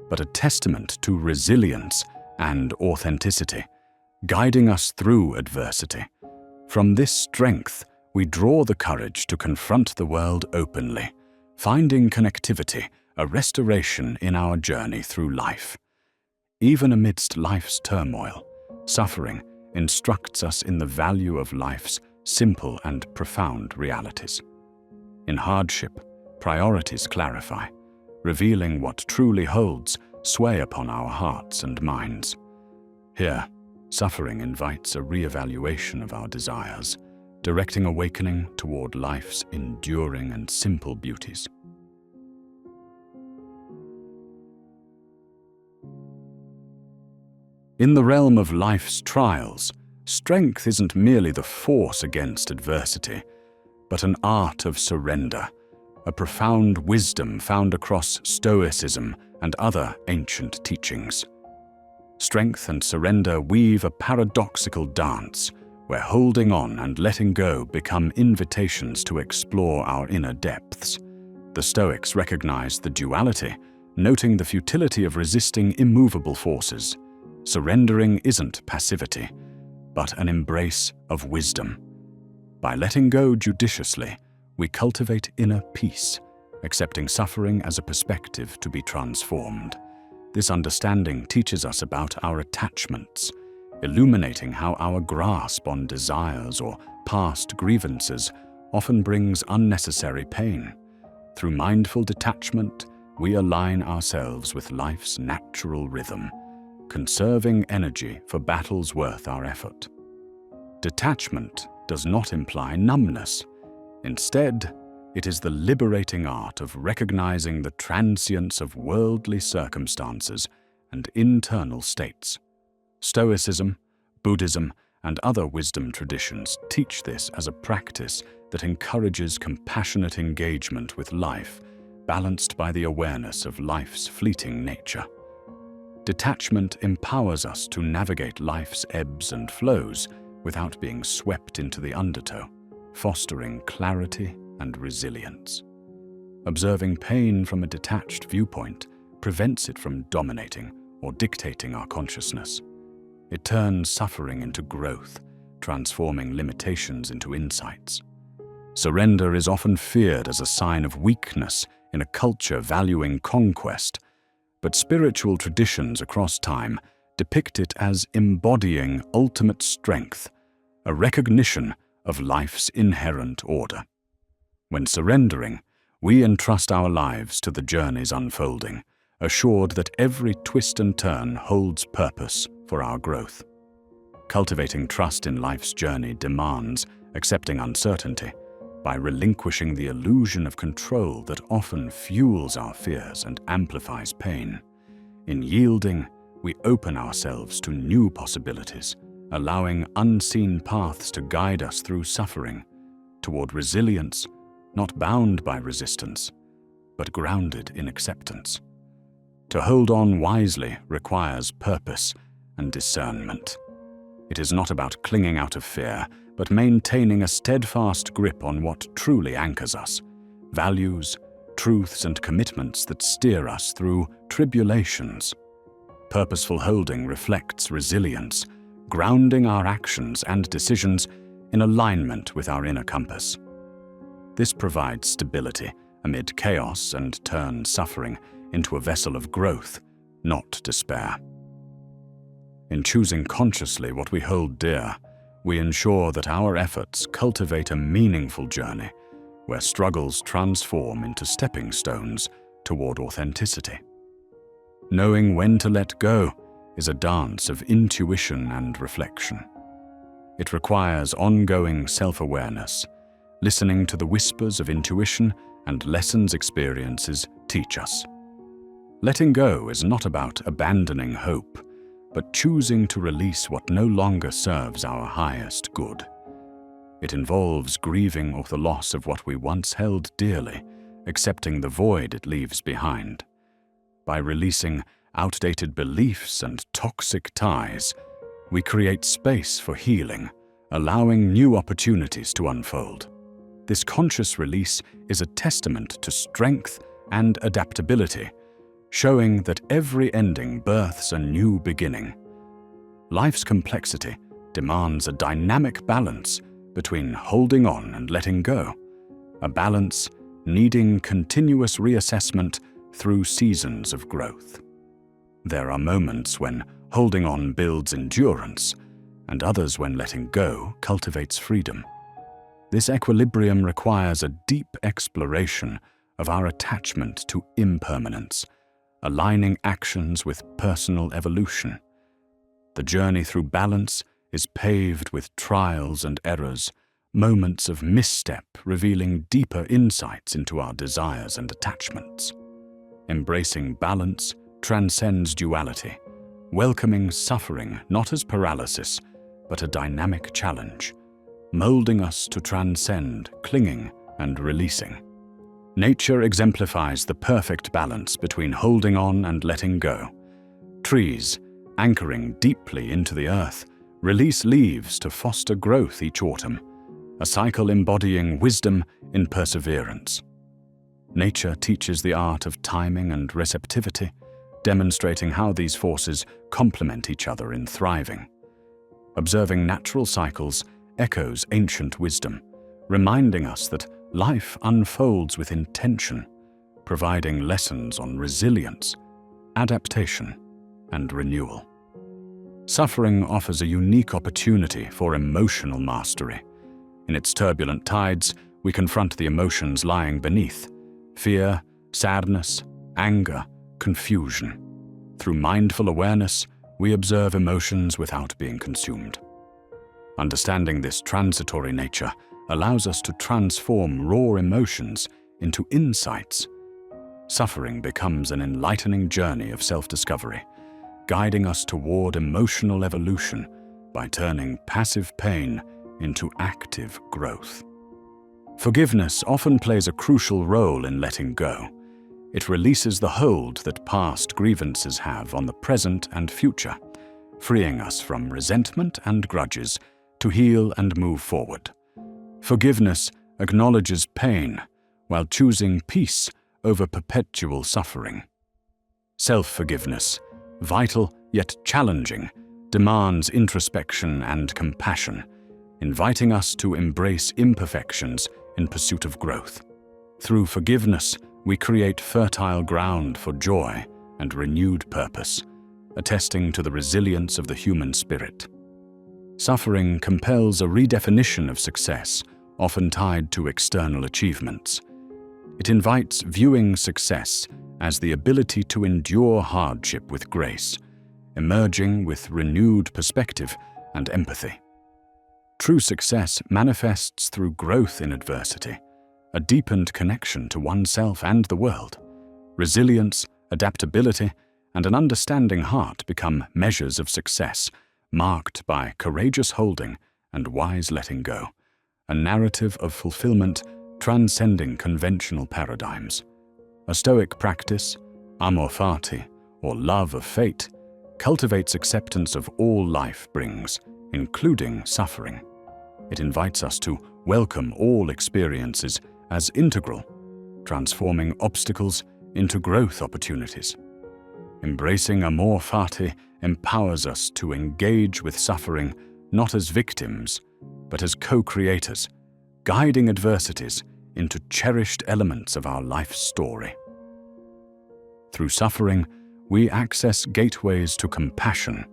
but a testament to resilience and authenticity, guiding us through adversity. From this strength, we draw the courage to confront the world openly, finding connectivity, a restoration in our journey through life. Even amidst life's turmoil, suffering instructs us in the value of life's simple and profound realities. In hardship, priorities clarify, revealing what truly holds sway upon our hearts and minds. Here, suffering invites a re-evaluation of our desires, directing awakening toward life's enduring and simple beauties. In the realm of life's trials, strength isn't merely the force against adversity, but an art of surrender, a profound wisdom found across Stoicism and other ancient teachings. Strength and surrender weave a paradoxical dance, where holding on and letting go become invitations to explore our inner depths. The Stoics recognized the duality, noting the futility of resisting immovable forces. Surrendering isn't passivity, but an embrace of wisdom. By letting go judiciously, we cultivate inner peace, accepting suffering as a perspective to be transformed. This understanding teaches us about our attachments, illuminating how our grasp on desires or past grievances often brings unnecessary pain. Through mindful detachment, we align ourselves with life's natural rhythm, conserving energy for battles worth our effort. Detachment does not imply numbness. Instead, it is the liberating art of recognizing the transience of worldly circumstances and internal states. Stoicism, Buddhism, and other wisdom traditions teach this as a practice that encourages compassionate engagement with life, balanced by the awareness of life's fleeting nature. Detachment empowers us to navigate life's ebbs and flows without being swept into the undertow, fostering clarity and resilience. Observing pain from a detached viewpoint prevents it from dominating or dictating our consciousness. It turns suffering into growth, transforming limitations into insights. Surrender is often feared as a sign of weakness in a culture valuing conquest, but spiritual traditions across time depict it as embodying ultimate strength, a recognition of life's inherent order. When surrendering, we entrust our lives to the journey's unfolding, assured that every twist and turn holds purpose for our growth. Cultivating trust in life's journey demands accepting uncertainty by relinquishing the illusion of control that often fuels our fears and amplifies pain. In yielding, we open ourselves to new possibilities, allowing unseen paths to guide us through suffering, toward resilience, not bound by resistance, but grounded in acceptance. To hold on wisely requires purpose and discernment. It is not about clinging out of fear, but maintaining a steadfast grip on what truly anchors us, values, truths, and commitments that steer us through tribulations. Purposeful holding reflects resilience, grounding our actions and decisions in alignment with our inner compass. This provides stability amid chaos and turns suffering into a vessel of growth, not despair. In choosing consciously what we hold dear, we ensure that our efforts cultivate a meaningful journey where struggles transform into stepping stones toward authenticity. Knowing when to let go is a dance of intuition and reflection. It requires ongoing self-awareness, listening to the whispers of intuition and lessons experiences teach us. Letting go is not about abandoning hope, but choosing to release what no longer serves our highest good. It involves grieving over the loss of what we once held dearly, accepting the void it leaves behind. By releasing outdated beliefs and toxic ties, we create space for healing, allowing new opportunities to unfold. This conscious release is a testament to strength and adaptability, showing that every ending births a new beginning. Life's complexity demands a dynamic balance between holding on and letting go, a balance needing continuous reassessment through seasons of growth. There are moments when holding on builds endurance, and others when letting go cultivates freedom. This equilibrium requires a deep exploration of our attachment to impermanence, aligning actions with personal evolution. The journey through balance is paved with trials and errors, moments of misstep revealing deeper insights into our desires and attachments. Embracing balance transcends duality, welcoming suffering not as paralysis, but a dynamic challenge, molding us to transcend clinging and releasing. Nature exemplifies the perfect balance between holding on and letting go. Trees, anchoring deeply into the earth, release leaves to foster growth each autumn, a cycle embodying wisdom in perseverance. Nature teaches the art of timing and receptivity, demonstrating how these forces complement each other in thriving. Observing natural cycles echoes ancient wisdom, reminding us that life unfolds with intention, providing lessons on resilience, adaptation, and renewal. Suffering offers a unique opportunity for emotional mastery. In its turbulent tides, we confront the emotions lying beneath: fear, sadness, anger, confusion. Through mindful awareness, we observe emotions without being consumed. Understanding this transitory nature allows us to transform raw emotions into insights. Suffering becomes an enlightening journey of self-discovery, guiding us toward emotional evolution by turning passive pain into active growth. Forgiveness often plays a crucial role in letting go. It releases the hold that past grievances have on the present and future, freeing us from resentment and grudges to heal and move forward. Forgiveness acknowledges pain while choosing peace over perpetual suffering. Self-forgiveness, vital yet challenging, demands introspection and compassion, inviting us to embrace imperfections in pursuit of growth. Through forgiveness, we create fertile ground for joy and renewed purpose, attesting to the resilience of the human spirit. Suffering compels a redefinition of success, often tied to external achievements. It invites viewing success as the ability to endure hardship with grace, emerging with renewed perspective and empathy. True success manifests through growth in adversity, a deepened connection to oneself and the world. Resilience, adaptability, and an understanding heart become measures of success, marked by courageous holding and wise letting go, a narrative of fulfillment transcending conventional paradigms. A Stoic practice, amor fati, or love of fate, cultivates acceptance of all life brings, including suffering. It invites us to welcome all experiences as integral, transforming obstacles into growth opportunities. Embracing amor fati empowers us to engage with suffering not as victims, but as co-creators, guiding adversities into cherished elements of our life story. Through suffering, we access gateways to compassion.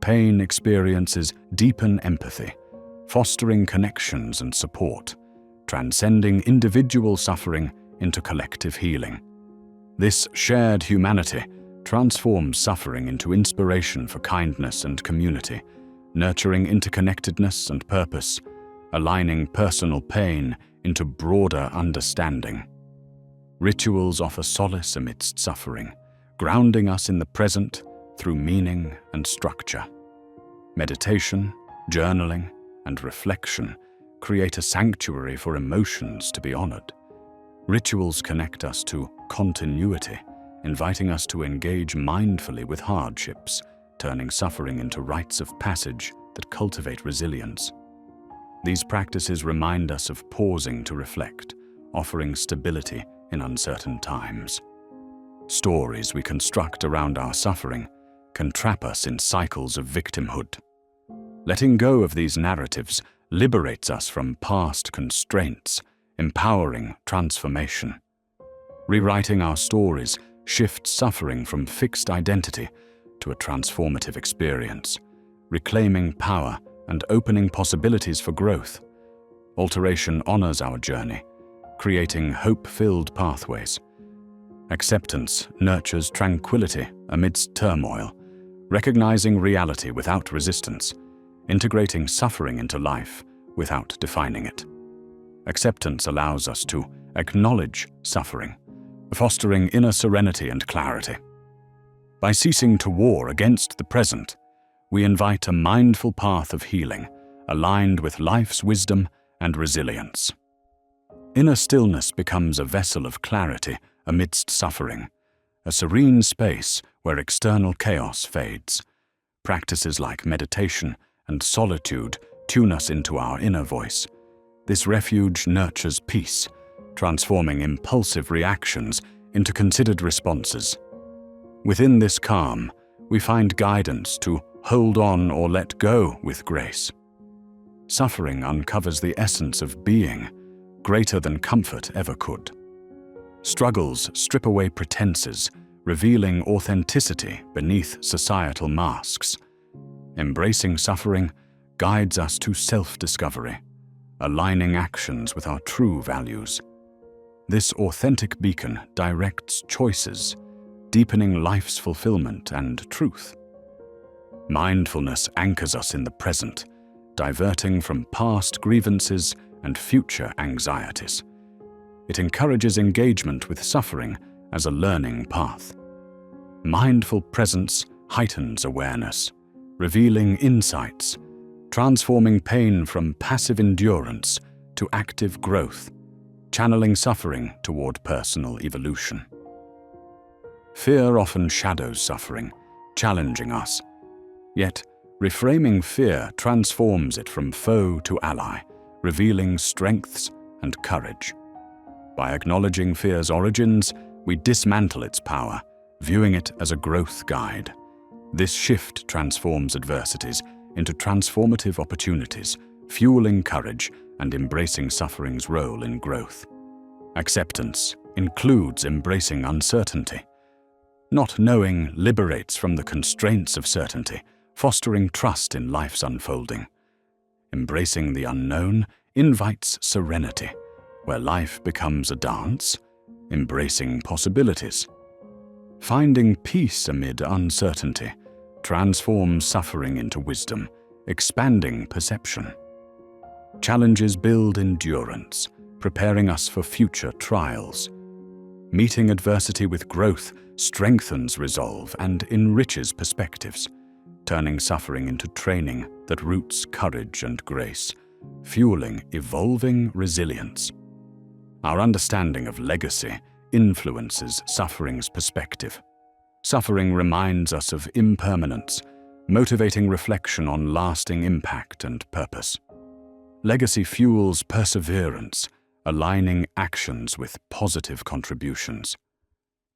Pain experiences deepen empathy, fostering connections and support, transcending individual suffering into collective healing. This shared humanity transforms suffering into inspiration for kindness and community, nurturing interconnectedness and purpose, aligning personal pain into broader understanding. Rituals offer solace amidst suffering, grounding us in the present through meaning and structure. Meditation, journaling, and reflection create a sanctuary for emotions to be honored. Rituals connect us to continuity, inviting us to engage mindfully with hardships, turning suffering into rites of passage that cultivate resilience. These practices remind us of pausing to reflect, offering stability in uncertain times. Stories we construct around our suffering can trap us in cycles of victimhood. Letting go of these narratives liberates us from past constraints, empowering transformation. Rewriting our stories shifts suffering from fixed identity to a transformative experience, reclaiming power and opening possibilities for growth. Alteration honors our journey, creating hope-filled pathways. Acceptance nurtures tranquility amidst turmoil, recognizing reality without resistance, integrating suffering into life without defining it. Acceptance allows us to acknowledge suffering, fostering inner serenity and clarity. By ceasing to war against the present, we invite a mindful path of healing, aligned with life's wisdom and resilience. Inner stillness becomes a vessel of clarity amidst suffering, a serene space where external chaos fades. Practices like meditation and solitude tune us into our inner voice. This refuge nurtures peace, transforming impulsive reactions into considered responses. Within this calm, we find guidance to hold on or let go with grace. Suffering uncovers the essence of being, greater than comfort ever could. Struggles strip away pretenses, revealing authenticity beneath societal masks. Embracing suffering guides us to self-discovery, aligning actions with our true values. This authentic beacon directs choices, deepening life's fulfillment and truth. Mindfulness anchors us in the present, diverting from past grievances and future anxieties. It encourages engagement with suffering as a learning path. Mindful presence heightens awareness, revealing insights, transforming pain from passive endurance to active growth, channeling suffering toward personal evolution. Fear often shadows suffering, challenging us. Yet, reframing fear transforms it from foe to ally, revealing strengths and courage. By acknowledging fear's origins, we dismantle its power, viewing it as a growth guide. This shift transforms adversities into transformative opportunities, fueling courage and embracing suffering's role in growth. Acceptance includes embracing uncertainty. Not knowing liberates from the constraints of certainty, fostering trust in life's unfolding. Embracing the unknown invites serenity, where life becomes a dance, embracing possibilities. Finding peace amid uncertainty transforms suffering into wisdom, expanding perception. Challenges build endurance, preparing us for future trials. Meeting adversity with growth strengthens resolve and enriches perspectives, turning suffering into training that roots courage and grace, fueling evolving resilience. Our understanding of legacy influences suffering's perspective. Suffering reminds us of impermanence, motivating reflection on lasting impact and purpose. Legacy fuels perseverance, aligning actions with positive contributions.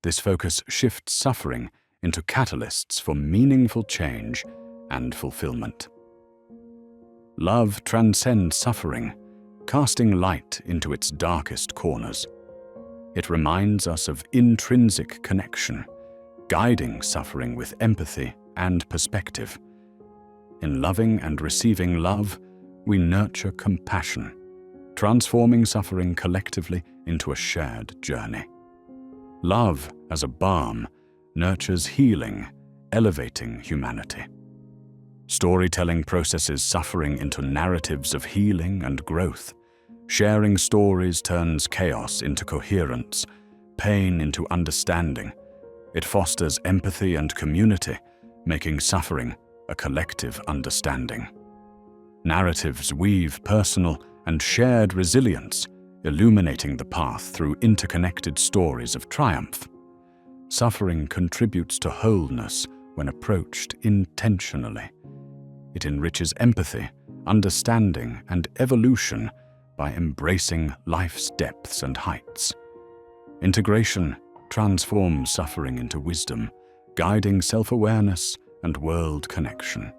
This focus shifts suffering into catalysts for meaningful change and fulfillment. Love transcends suffering, casting light into its darkest corners. It reminds us of intrinsic connection, guiding suffering with empathy and perspective. In loving and receiving love, we nurture compassion, transforming suffering collectively into a shared journey. Love, as a balm, nurtures healing, elevating humanity. Storytelling processes suffering into narratives of healing and growth. Sharing stories turns chaos into coherence, pain into understanding. It fosters empathy and community, making suffering a collective understanding. Narratives weave personal and shared resilience, illuminating the path through interconnected stories of triumph. Suffering contributes to wholeness when approached intentionally. It enriches empathy, understanding, and evolution by embracing life's depths and heights. Integration transforms suffering into wisdom, guiding self-awareness and world connection,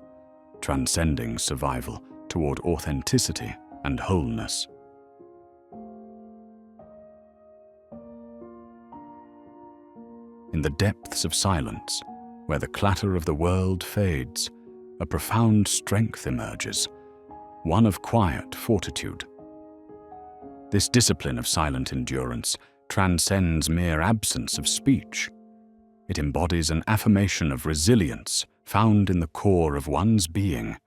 transcending survival toward authenticity and wholeness. In the depths of silence, where the clatter of the world fades, a profound strength emerges, one of quiet fortitude. This discipline of silent endurance transcends mere absence of speech. It embodies an affirmation of resilience found in the core of one's being.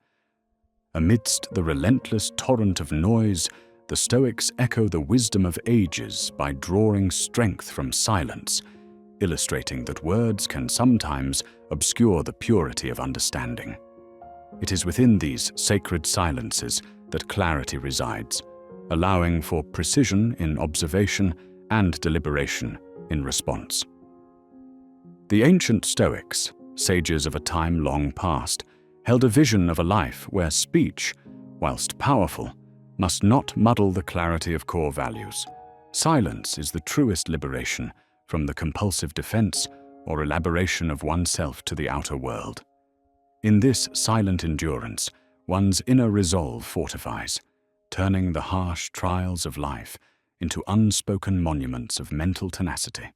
Amidst the relentless torrent of noise, the Stoics echo the wisdom of ages by drawing strength from silence, illustrating that words can sometimes obscure the purity of understanding. It is within these sacred silences that clarity resides, allowing for precision in observation and deliberation in response. The ancient Stoics, sages of a time long past, held a vision of a life where speech, whilst powerful, must not muddle the clarity of core values. Silence is the truest liberation from the compulsive defense or elaboration of oneself to the outer world. In this silent endurance, one's inner resolve fortifies, turning the harsh trials of life into unspoken monuments of mental tenacity.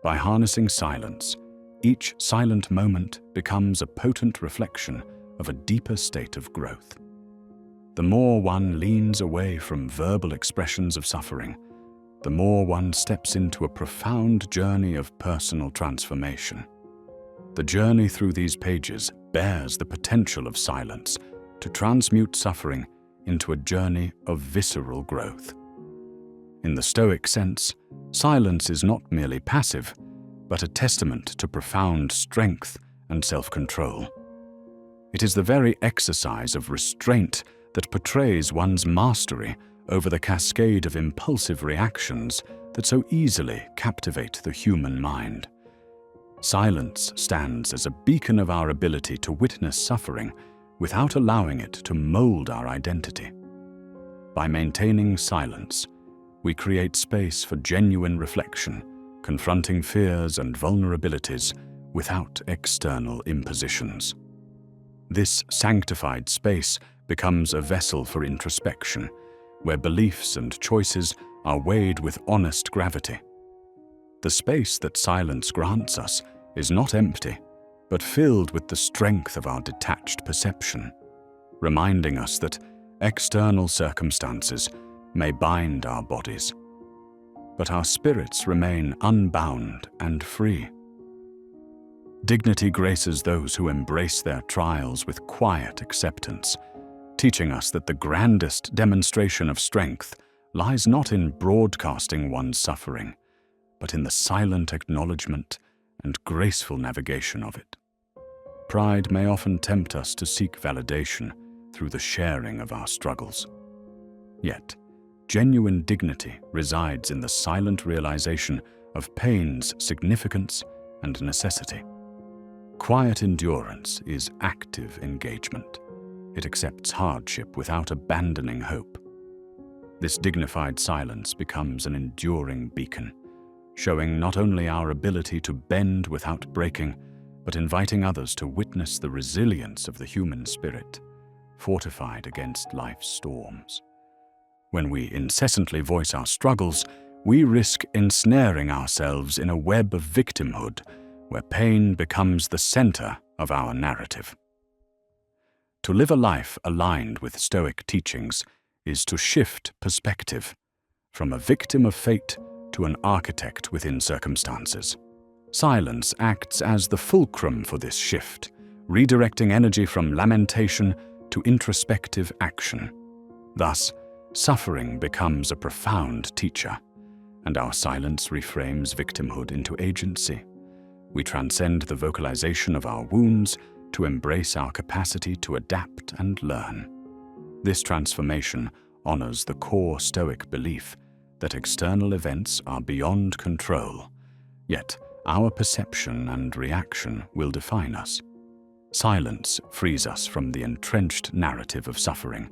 By harnessing silence, each silent moment becomes a potent reflection of a deeper state of growth. The more one leans away from verbal expressions of suffering, the more one steps into a profound journey of personal transformation. The journey through these pages bears the potential of silence to transmute suffering into a journey of visceral growth. In the Stoic sense, silence is not merely passive, but a testament to profound strength and self-control. It is the very exercise of restraint that portrays one's mastery over the cascade of impulsive reactions that so easily captivate the human mind. Silence stands as a beacon of our ability to witness suffering without allowing it to mold our identity. By maintaining silence, we create space for genuine reflection, confronting fears and vulnerabilities without external impositions. This sanctified space becomes a vessel for introspection, where beliefs and choices are weighed with honest gravity. The space that silence grants us is not empty, but filled with the strength of our detached perception, reminding us that external circumstances may bind our bodies, but our spirits remain unbound and free. Dignity graces those who embrace their trials with quiet acceptance, teaching us that the grandest demonstration of strength lies not in broadcasting one's suffering, but in the silent acknowledgement and graceful navigation of it. Pride may often tempt us to seek validation through the sharing of our struggles. Yet, genuine dignity resides in the silent realization of pain's significance and necessity. Quiet endurance is active engagement. It accepts hardship without abandoning hope. This dignified silence becomes an enduring beacon, showing not only our ability to bend without breaking, but inviting others to witness the resilience of the human spirit, fortified against life's storms. When we incessantly voice our struggles, we risk ensnaring ourselves in a web of victimhood, where pain becomes the center of our narrative. To live a life aligned with Stoic teachings is to shift perspective, from a victim of fate to an architect within circumstances. Silence acts as the fulcrum for this shift, redirecting energy from lamentation to introspective action. Thus, suffering becomes a profound teacher, and our silence reframes victimhood into agency. We transcend the vocalization of our wounds to embrace our capacity to adapt and learn. This transformation honors the core Stoic belief that external events are beyond control, yet our perception and reaction will define us. Silence frees us from the entrenched narrative of suffering,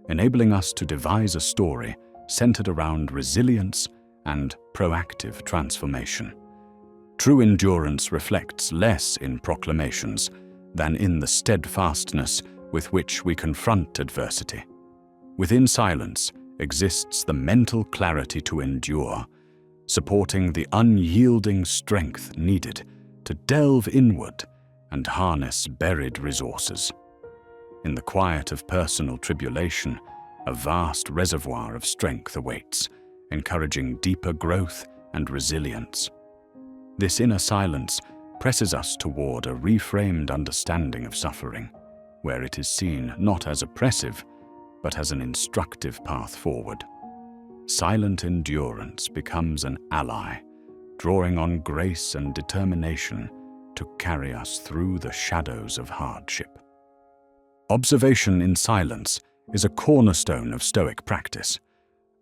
enabling us to devise a story centered around resilience and proactive transformation. True endurance reflects less in proclamations than in the steadfastness with which we confront adversity. Within silence exists the mental clarity to endure, supporting the unyielding strength needed to delve inward and harness buried resources. In the quiet of personal tribulation, a vast reservoir of strength awaits, encouraging deeper growth and resilience. This inner silence presses us toward a reframed understanding of suffering, where it is seen not as oppressive, but as an instructive path forward. Silent endurance becomes an ally, drawing on grace and determination to carry us through the shadows of hardship. Observation in silence is a cornerstone of Stoic practice.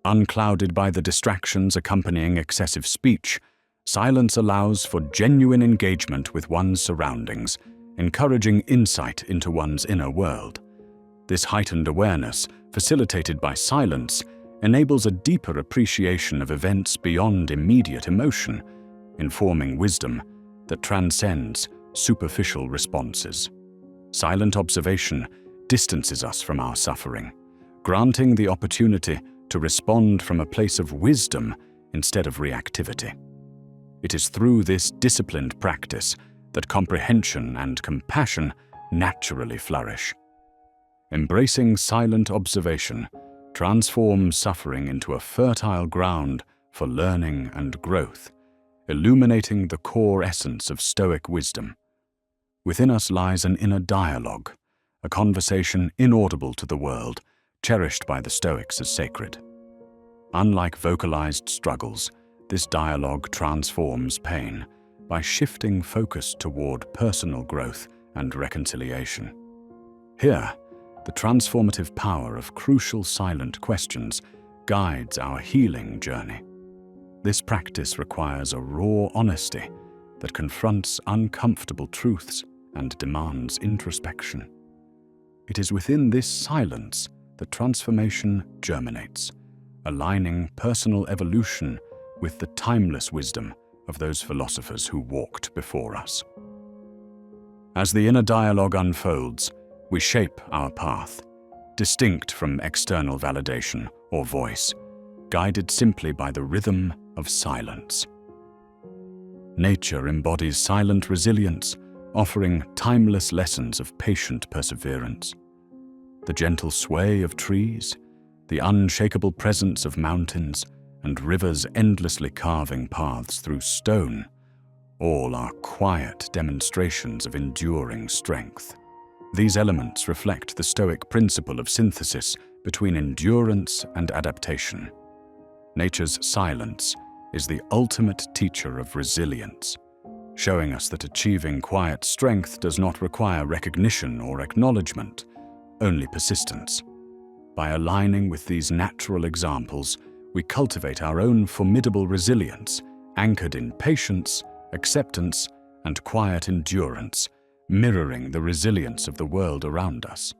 Unclouded by the distractions accompanying excessive speech, silence allows for genuine engagement with one's surroundings, encouraging insight into one's inner world. This heightened awareness, facilitated by silence, enables a deeper appreciation of events beyond immediate emotion, informing wisdom that transcends superficial responses. Silent observation distances us from our suffering, granting the opportunity to respond from a place of wisdom instead of reactivity. It is through this disciplined practice that comprehension and compassion naturally flourish. Embracing silent observation transforms suffering into a fertile ground for learning and growth, illuminating the core essence of Stoic wisdom. Within us lies an inner dialogue, a conversation inaudible to the world, cherished by the Stoics as sacred. Unlike vocalized struggles, this dialogue transforms pain by shifting focus toward personal growth and reconciliation. Here, the transformative power of crucial silent questions guides our healing journey. This practice requires a raw honesty that confronts uncomfortable truths and demands introspection. It is within this silence that transformation germinates, aligning personal evolution with the timeless wisdom of those philosophers who walked before us. As the inner dialogue unfolds, we shape our path, distinct from external validation or voice, guided simply by the rhythm of silence. Nature embodies silent resilience, offering timeless lessons of patient perseverance. The gentle sway of trees, the unshakable presence of mountains, and rivers endlessly carving paths through stone, all are quiet demonstrations of enduring strength. These elements reflect the Stoic principle of synthesis between endurance and adaptation. Nature's silence is the ultimate teacher of resilience, showing us that achieving quiet strength does not require recognition or acknowledgement, only persistence. By aligning with these natural examples, we cultivate our own formidable resilience, anchored in patience, acceptance, and quiet endurance, mirroring the resilience of the world around us.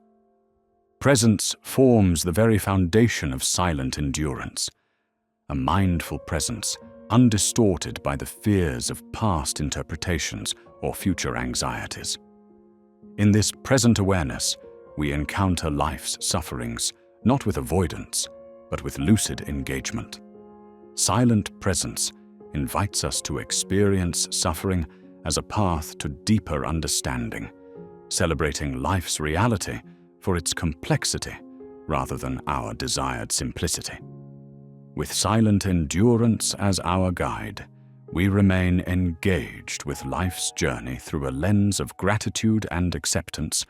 Presence forms the very foundation of silent endurance, a mindful presence undistorted by the fears of past interpretations or future anxieties. In this present awareness, we encounter life's sufferings not with avoidance, but with lucid engagement. Silent presence invites us to experience suffering as a path to deeper understanding, celebrating life's reality for its complexity rather than our desired simplicity. With silent endurance as our guide, we remain engaged with life's journey through a lens of gratitude and acceptance,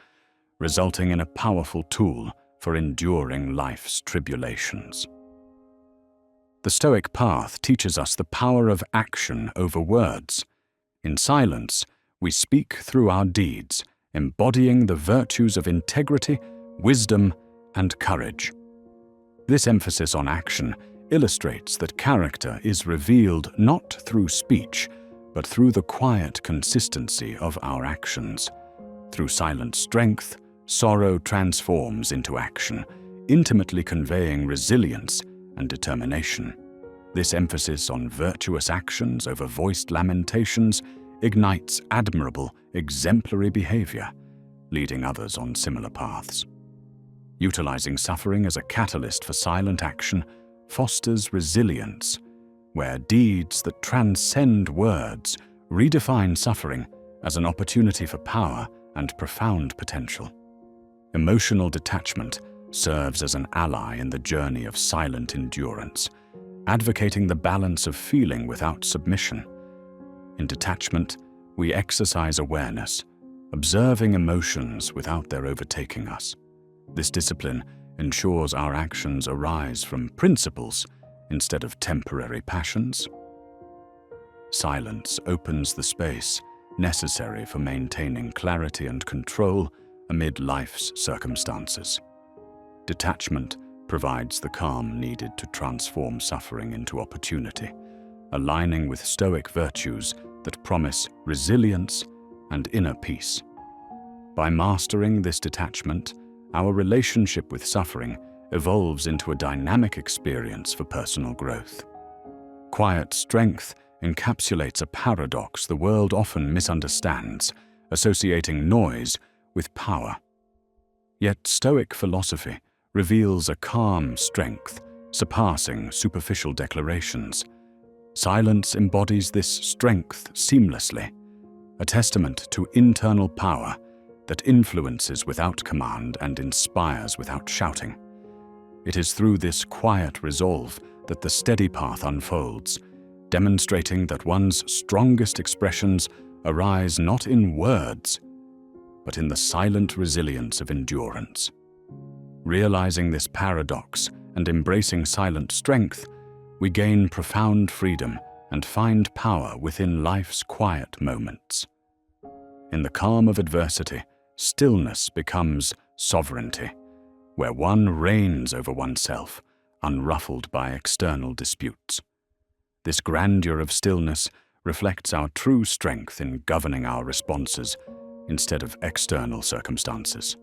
resulting in a powerful tool for enduring life's tribulations. The Stoic path teaches us the power of action over words. In silence, we speak through our deeds, embodying the virtues of integrity, wisdom, and courage. This emphasis on action illustrates that character is revealed not through speech, but through the quiet consistency of our actions. Through silent strength, sorrow transforms into action, intimately conveying resilience and determination. This emphasis on virtuous actions over voiced lamentations ignites admirable, exemplary behavior, leading others on similar paths. Utilizing suffering as a catalyst for silent action fosters resilience, where deeds that transcend words redefine suffering as an opportunity for power and profound potential. Emotional detachment serves as an ally in the journey of silent endurance, advocating the balance of feeling without submission. In detachment, we exercise awareness, observing emotions without their overtaking us. This discipline ensures our actions arise from principles instead of temporary passions. Silence opens the space necessary for maintaining clarity and control amid life's circumstances. Detachment provides the calm needed to transform suffering into opportunity, aligning with Stoic virtues that promise resilience and inner peace. By mastering this detachment, our relationship with suffering evolves into a dynamic experience for personal growth. Quiet strength encapsulates a paradox the world often misunderstands, associating noise with power. Yet Stoic philosophy reveals a calm strength, surpassing superficial declarations. Silence embodies this strength seamlessly, a testament to internal power that influences without command and inspires without shouting. It is through this quiet resolve that the steady path unfolds, demonstrating that one's strongest expressions arise not in words, but in the silent resilience of endurance. Realizing this paradox and embracing silent strength, we gain profound freedom and find power within life's quiet moments. In the calm of adversity, stillness becomes sovereignty, where one reigns over oneself, unruffled by external disputes. This grandeur of stillness reflects our true strength in governing our responses instead of external circumstances.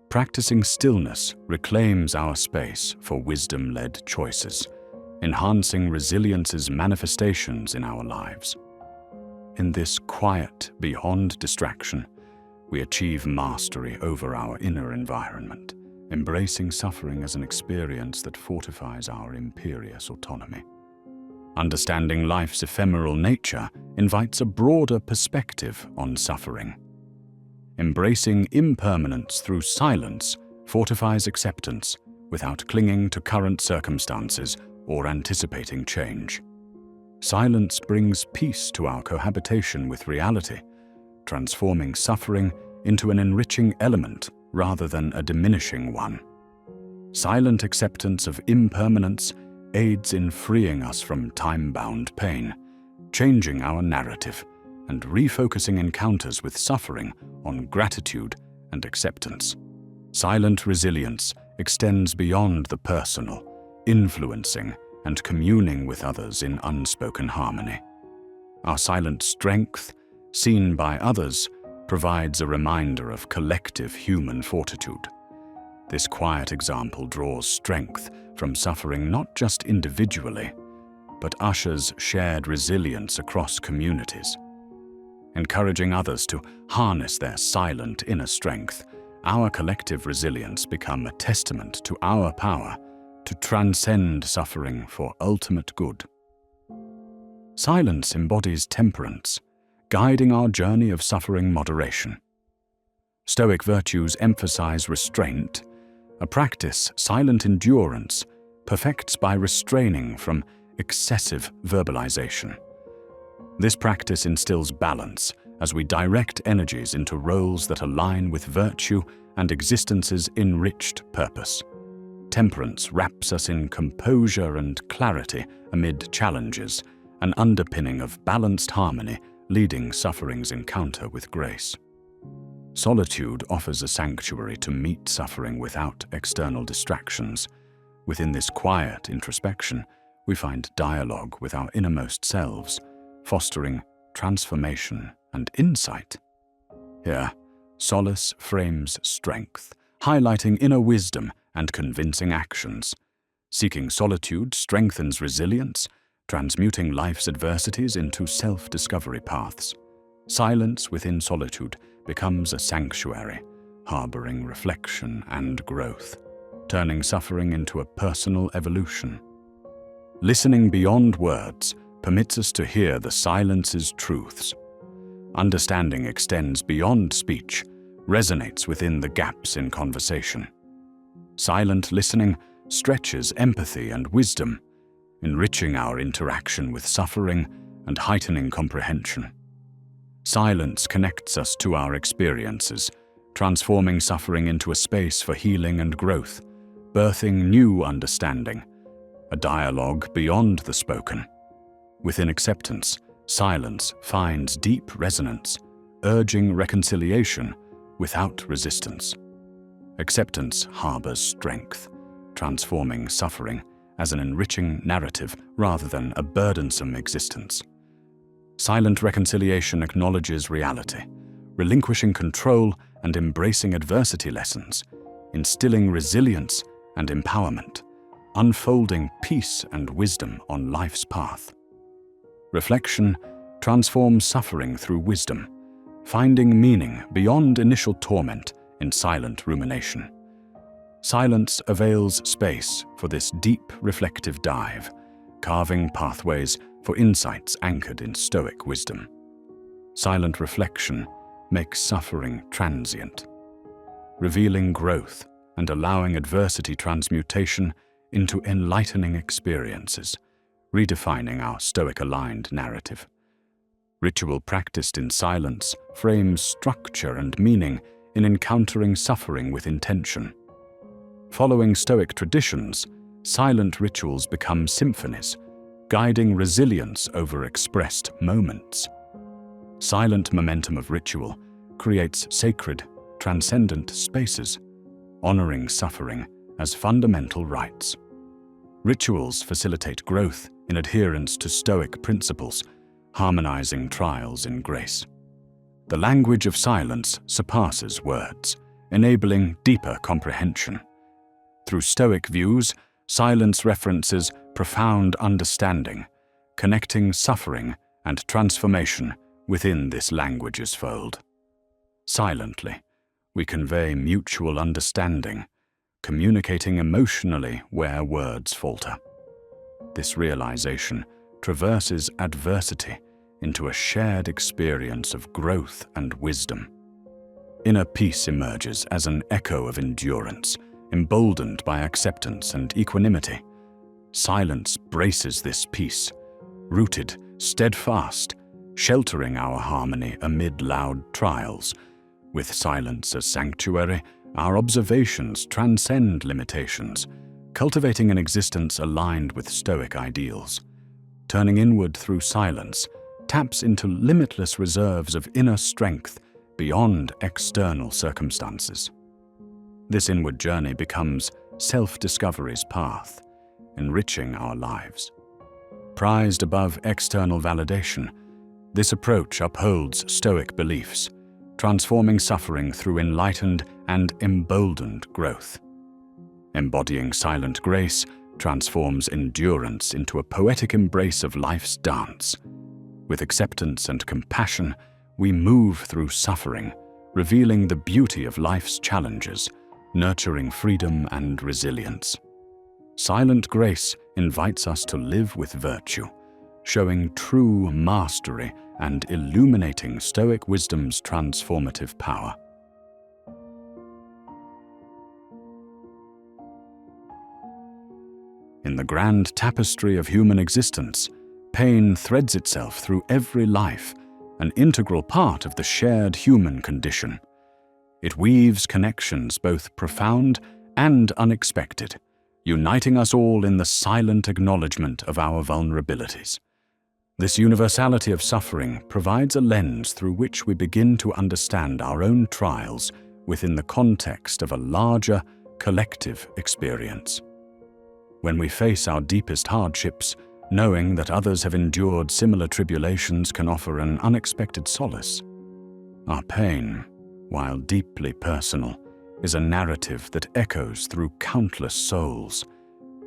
Practicing stillness reclaims our space for wisdom-led choices, enhancing resilience's manifestations in our lives. In this quiet, beyond distraction, we achieve mastery over our inner environment, embracing suffering as an experience that fortifies our imperious autonomy. Understanding life's ephemeral nature invites a broader perspective on suffering. Embracing impermanence through silence fortifies acceptance without clinging to current circumstances or anticipating change. Silence brings peace to our cohabitation with reality, transforming suffering into an enriching element rather than a diminishing one. Silent acceptance of impermanence aids in freeing us from time-bound pain, changing our narrative and refocusing encounters with suffering on gratitude and acceptance. Silent resilience extends beyond the personal, influencing and communing with others in unspoken harmony. Our silent strength, seen by others, provides a reminder of collective human fortitude. This quiet example draws strength from suffering not just individually, but ushers shared resilience across communities. Encouraging others to harness their silent inner strength, our collective resilience becomes a testament to our power to transcend suffering for ultimate good. Silence embodies temperance, guiding our journey of suffering moderation. Stoic virtues emphasize restraint, a practice silent endurance perfects by restraining from excessive verbalization. This practice instills balance as we direct energies into roles that align with virtue and existence's enriched purpose. Temperance wraps us in composure and clarity amid challenges, an underpinning of balanced harmony leading suffering's encounter with grace. Solitude offers a sanctuary to meet suffering without external distractions. Within this quiet introspection, we find dialogue with our innermost selves, fostering transformation and insight. Here, solace frames strength, highlighting inner wisdom and convincing actions. Seeking solitude strengthens resilience, transmuting life's adversities into self-discovery paths. Silence within solitude becomes a sanctuary, harboring reflection and growth, turning suffering into a personal evolution. Listening beyond words permits us to hear the silence's truths. Understanding extends beyond speech, resonates within the gaps in conversation. Silent listening stretches empathy and wisdom, enriching our interaction with suffering and heightening comprehension. Silence connects us to our experiences, transforming suffering into a space for healing and growth, birthing new understanding, a dialogue beyond the spoken. Within acceptance, silence finds deep resonance, urging reconciliation without resistance. Acceptance harbors strength, transforming suffering as an enriching narrative rather than a burdensome existence. Silent reconciliation acknowledges reality, relinquishing control and embracing adversity lessons, instilling resilience and empowerment, unfolding peace and wisdom on life's path. Reflection transforms suffering through wisdom, finding meaning beyond initial torment in silent rumination. Silence avails space for this deep reflective dive, carving pathways for insights anchored in Stoic wisdom. Silent reflection makes suffering transient, revealing growth and allowing adversity transmutation into enlightening experiences, redefining our Stoic-aligned narrative. Ritual practiced in silence frames structure and meaning in encountering suffering with intention. Following Stoic traditions, silent rituals become symphonies, guiding resilience over expressed moments. Silent momentum of ritual creates sacred, transcendent spaces, honoring suffering as fundamental rights. Rituals facilitate growth in adherence to Stoic principles, harmonizing trials in grace. The language of silence surpasses words, enabling deeper comprehension. Through Stoic views, silence references profound understanding, connecting suffering and transformation within this language's fold. Silently, we convey mutual understanding, communicating emotionally where words falter. This realization traverses adversity into a shared experience of growth and wisdom. Inner peace emerges as an echo of endurance, emboldened by acceptance and equanimity. Silence braces this peace, rooted, steadfast, sheltering our harmony amid loud trials. With silence as sanctuary, our observations transcend limitations, cultivating an existence aligned with Stoic ideals. Turning inward through silence taps into limitless reserves of inner strength beyond external circumstances. This inward journey becomes self-discovery's path, enriching our lives. Prized above external validation, this approach upholds Stoic beliefs, transforming suffering through enlightened and emboldened growth. Embodying silent grace transforms endurance into a poetic embrace of life's dance. With acceptance and compassion, we move through suffering, revealing the beauty of life's challenges, nurturing freedom and resilience. Silent grace invites us to live with virtue, showing true mastery and illuminating Stoic wisdom's transformative power. In the grand tapestry of human existence, pain threads itself through every life, an integral part of the shared human condition. It weaves connections both profound and unexpected, uniting us all in the silent acknowledgement of our vulnerabilities. This universality of suffering provides a lens through which we begin to understand our own trials within the context of a larger, collective experience. When we face our deepest hardships, Knowing that others have endured similar tribulations can offer an unexpected solace. Our pain, while deeply personal, is a narrative that echoes through countless souls,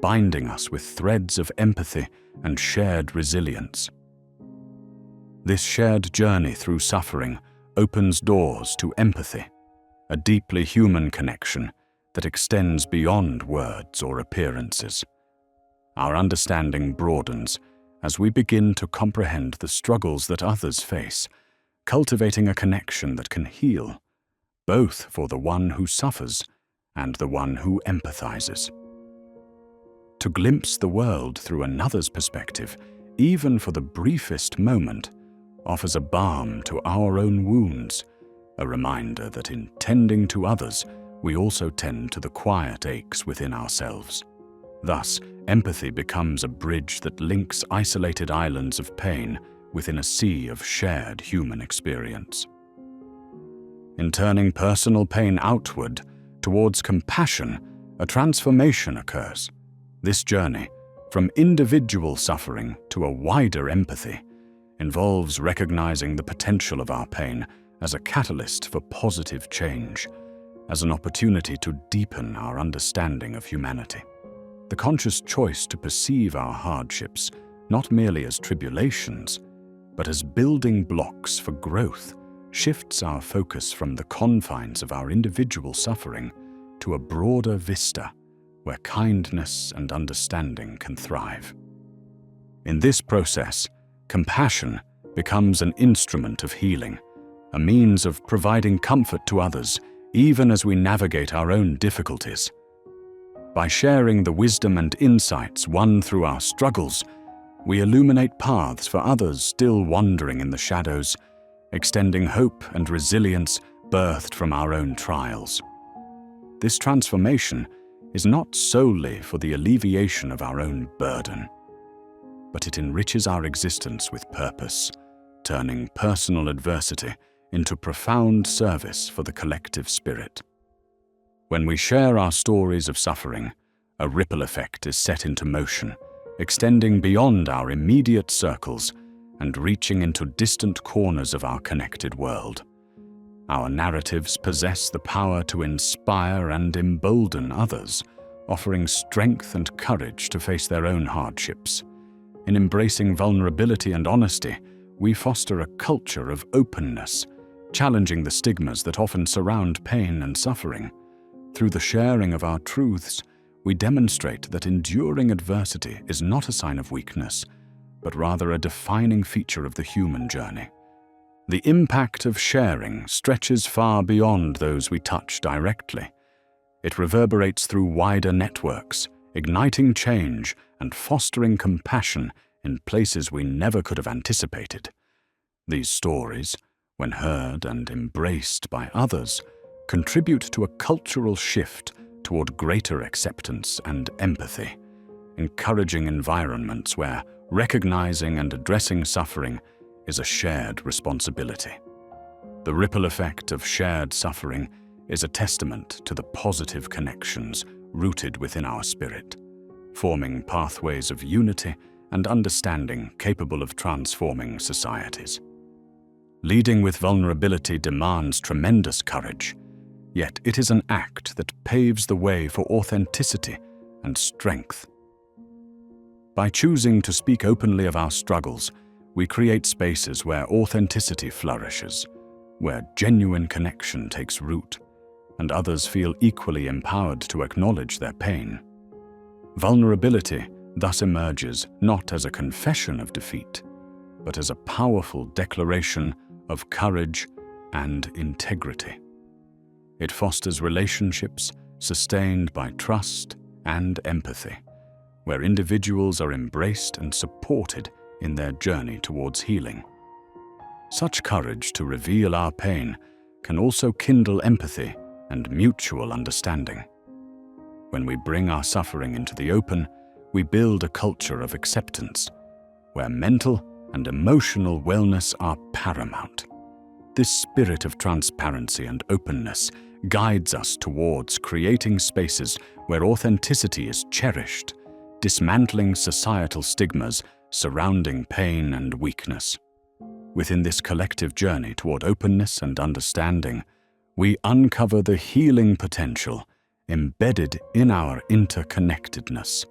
binding us with threads of empathy and shared resilience. This shared journey through suffering opens doors to empathy, a deeply human connection that extends beyond words or appearances. Our understanding broadens as we begin to comprehend the struggles that others face, cultivating a connection that can heal, both for the one who suffers and the one who empathizes. To glimpse the world through another's perspective, even for the briefest moment, offers a balm to our own wounds, a reminder that in tending to others, we also tend to the quiet aches within ourselves. Thus, empathy becomes a bridge that links isolated islands of pain within a sea of shared human experience. In turning personal pain outward towards compassion, a transformation occurs. This journey, from individual suffering to a wider empathy, involves recognizing the potential of our pain as a catalyst for positive change, as an opportunity to deepen our understanding of humanity. The conscious choice to perceive our hardships not merely as tribulations, but as building blocks for growth, shifts our focus from the confines of our individual suffering to a broader vista where kindness and understanding can thrive. In this process, compassion becomes an instrument of healing, a means of providing comfort to others even as we navigate our own difficulties. By sharing the wisdom and insights won through our struggles, we illuminate paths for others still wandering in the shadows, extending hope and resilience birthed from our own trials. This transformation is not solely for the alleviation of our own burden, but it enriches our existence with purpose, turning personal adversity into profound service for the collective spirit. When we share our stories of suffering, a ripple effect is set into motion, extending beyond our immediate circles and reaching into distant corners of our connected world. Our narratives possess the power to inspire and embolden others, offering strength and courage to face their own hardships. In embracing vulnerability and honesty, we foster a culture of openness, challenging the stigmas that often surround pain and suffering. Through the sharing of our truths, we demonstrate that enduring adversity is not a sign of weakness, but rather a defining feature of the human journey. The impact of sharing stretches far beyond those we touch directly. It reverberates through wider networks, igniting change and fostering compassion in places we never could have anticipated. These stories, when heard and embraced by others, contribute to a cultural shift toward greater acceptance and empathy, encouraging environments where recognizing and addressing suffering is a shared responsibility. The ripple effect of shared suffering is a testament to the positive connections rooted within our spirit, forming pathways of unity and understanding capable of transforming societies. Leading with vulnerability demands tremendous courage, yet it is an act that paves the way for authenticity and strength. By choosing to speak openly of our struggles, we create spaces where authenticity flourishes, where genuine connection takes root, and others feel equally empowered to acknowledge their pain. Vulnerability thus emerges not as a confession of defeat, but as a powerful declaration of courage and integrity. It fosters relationships sustained by trust and empathy, where individuals are embraced and supported in their journey towards healing. Such courage to reveal our pain can also kindle empathy and mutual understanding. When we bring our suffering into the open, we build a culture of acceptance, where mental and emotional wellness are paramount. This spirit of transparency and openness guides us towards creating spaces where authenticity is cherished, dismantling societal stigmas surrounding pain and weakness. Within this collective journey toward openness and understanding, we uncover the healing potential embedded in our interconnectedness.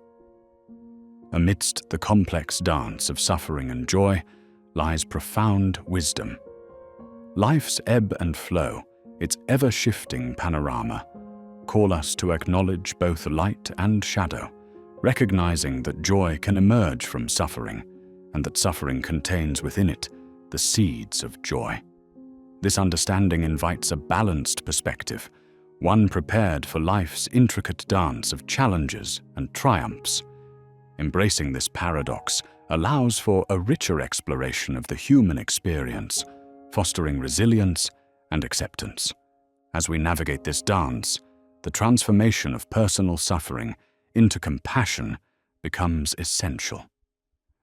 Amidst the complex dance of suffering and joy lies profound wisdom. Life's ebb and flow, its ever-shifting panorama, call us to acknowledge both light and shadow, recognizing that joy can emerge from suffering and that suffering contains within it the seeds of joy. This understanding invites a balanced perspective, one prepared for life's intricate dance of challenges and triumphs. Embracing this paradox allows for a richer exploration of the human experience, fostering resilience and acceptance. As we navigate this dance, the transformation of personal suffering into compassion becomes essential.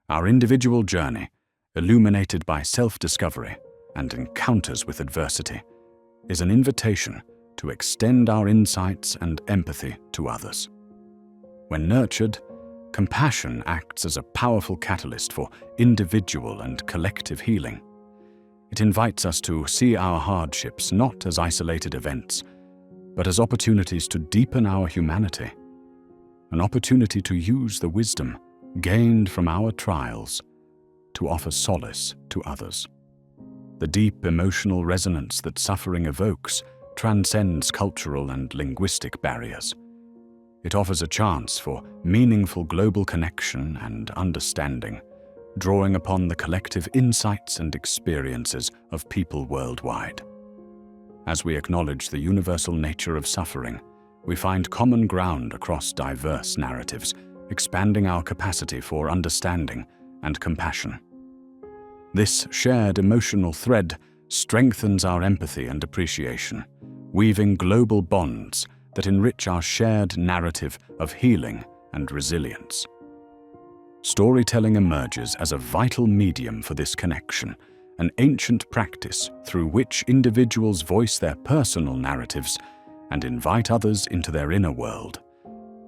Our individual journey, illuminated by self-discovery and encounters with adversity, is an invitation to extend our insights and empathy to others. When nurtured, compassion acts as a powerful catalyst for individual and collective healing. It invites us to see our hardships not as isolated events, but as opportunities to deepen our humanity, an opportunity to use the wisdom gained from our trials to offer solace to others. The deep emotional resonance that suffering evokes transcends cultural and linguistic barriers. It offers a chance for meaningful global connection and understanding, drawing upon the collective insights and experiences of people worldwide. As we acknowledge the universal nature of suffering, we find common ground across diverse narratives, expanding our capacity for understanding and compassion. This shared emotional thread strengthens our empathy and appreciation, weaving global bonds that enrich our shared narrative of healing and resilience. Storytelling emerges as a vital medium for this connection, an ancient practice through which individuals voice their personal narratives and invite others into their inner world.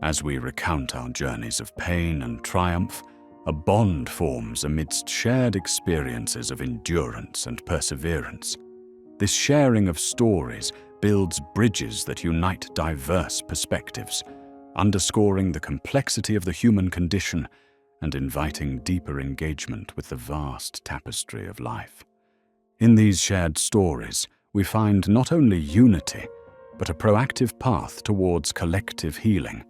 As we recount our journeys of pain and triumph, a bond forms amidst shared experiences of endurance and perseverance. This sharing of stories builds bridges that unite diverse perspectives, underscoring the complexity of the human condition and inviting deeper engagement with the vast tapestry of life. In these shared stories, we find not only unity, but a proactive path towards collective healing.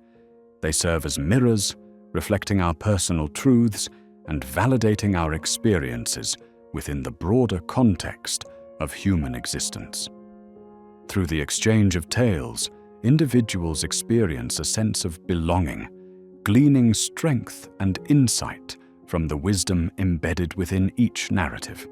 They serve as mirrors, reflecting our personal truths and validating our experiences within the broader context of human existence. Through the exchange of tales, individuals experience a sense of belonging, gleaning strength and insight from the wisdom embedded within each narrative.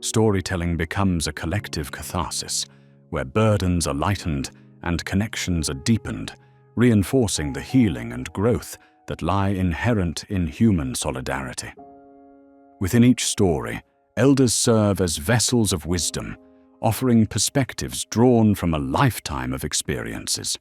Storytelling becomes a collective catharsis, where burdens are lightened and connections are deepened, reinforcing the healing and growth that lie inherent in human solidarity. Within each story, elders serve as vessels of wisdom, offering perspectives drawn from a lifetime of experiences.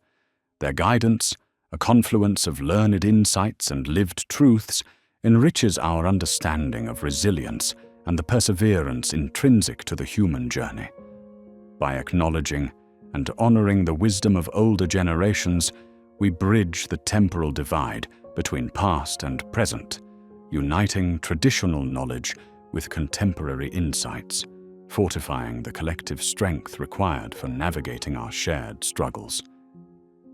Their guidance, a confluence of learned insights and lived truths, enriches our understanding of resilience and the perseverance intrinsic to the human journey. By acknowledging and honoring the wisdom of older generations, we bridge the temporal divide between past and present, uniting traditional knowledge with contemporary insights, fortifying the collective strength required for navigating our shared struggles.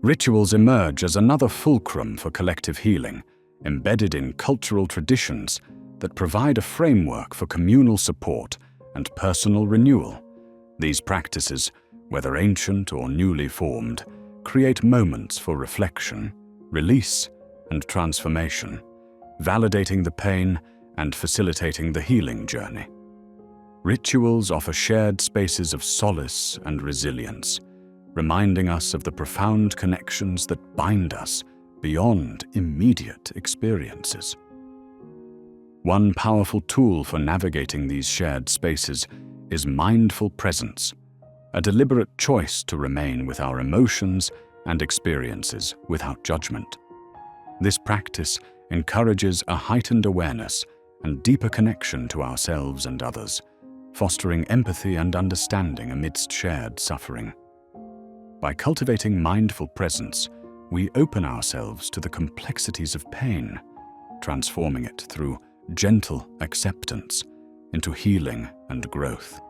Rituals emerge as another fulcrum for collective healing, embedded in cultural traditions that provide a framework for communal support and personal renewal. These practices, whether ancient or newly formed, create moments for reflection, release, and transformation, validating the pain and facilitating the healing journey. Rituals offer shared spaces of solace and resilience, reminding us of the profound connections that bind us beyond immediate experiences. One powerful tool for navigating these shared spaces is mindful presence, a deliberate choice to remain with our emotions and experiences without judgment. This practice encourages a heightened awareness and deeper connection to ourselves and others, fostering empathy and understanding amidst shared suffering. By cultivating mindful presence, we open ourselves to the complexities of pain, transforming it through gentle acceptance into healing and growth.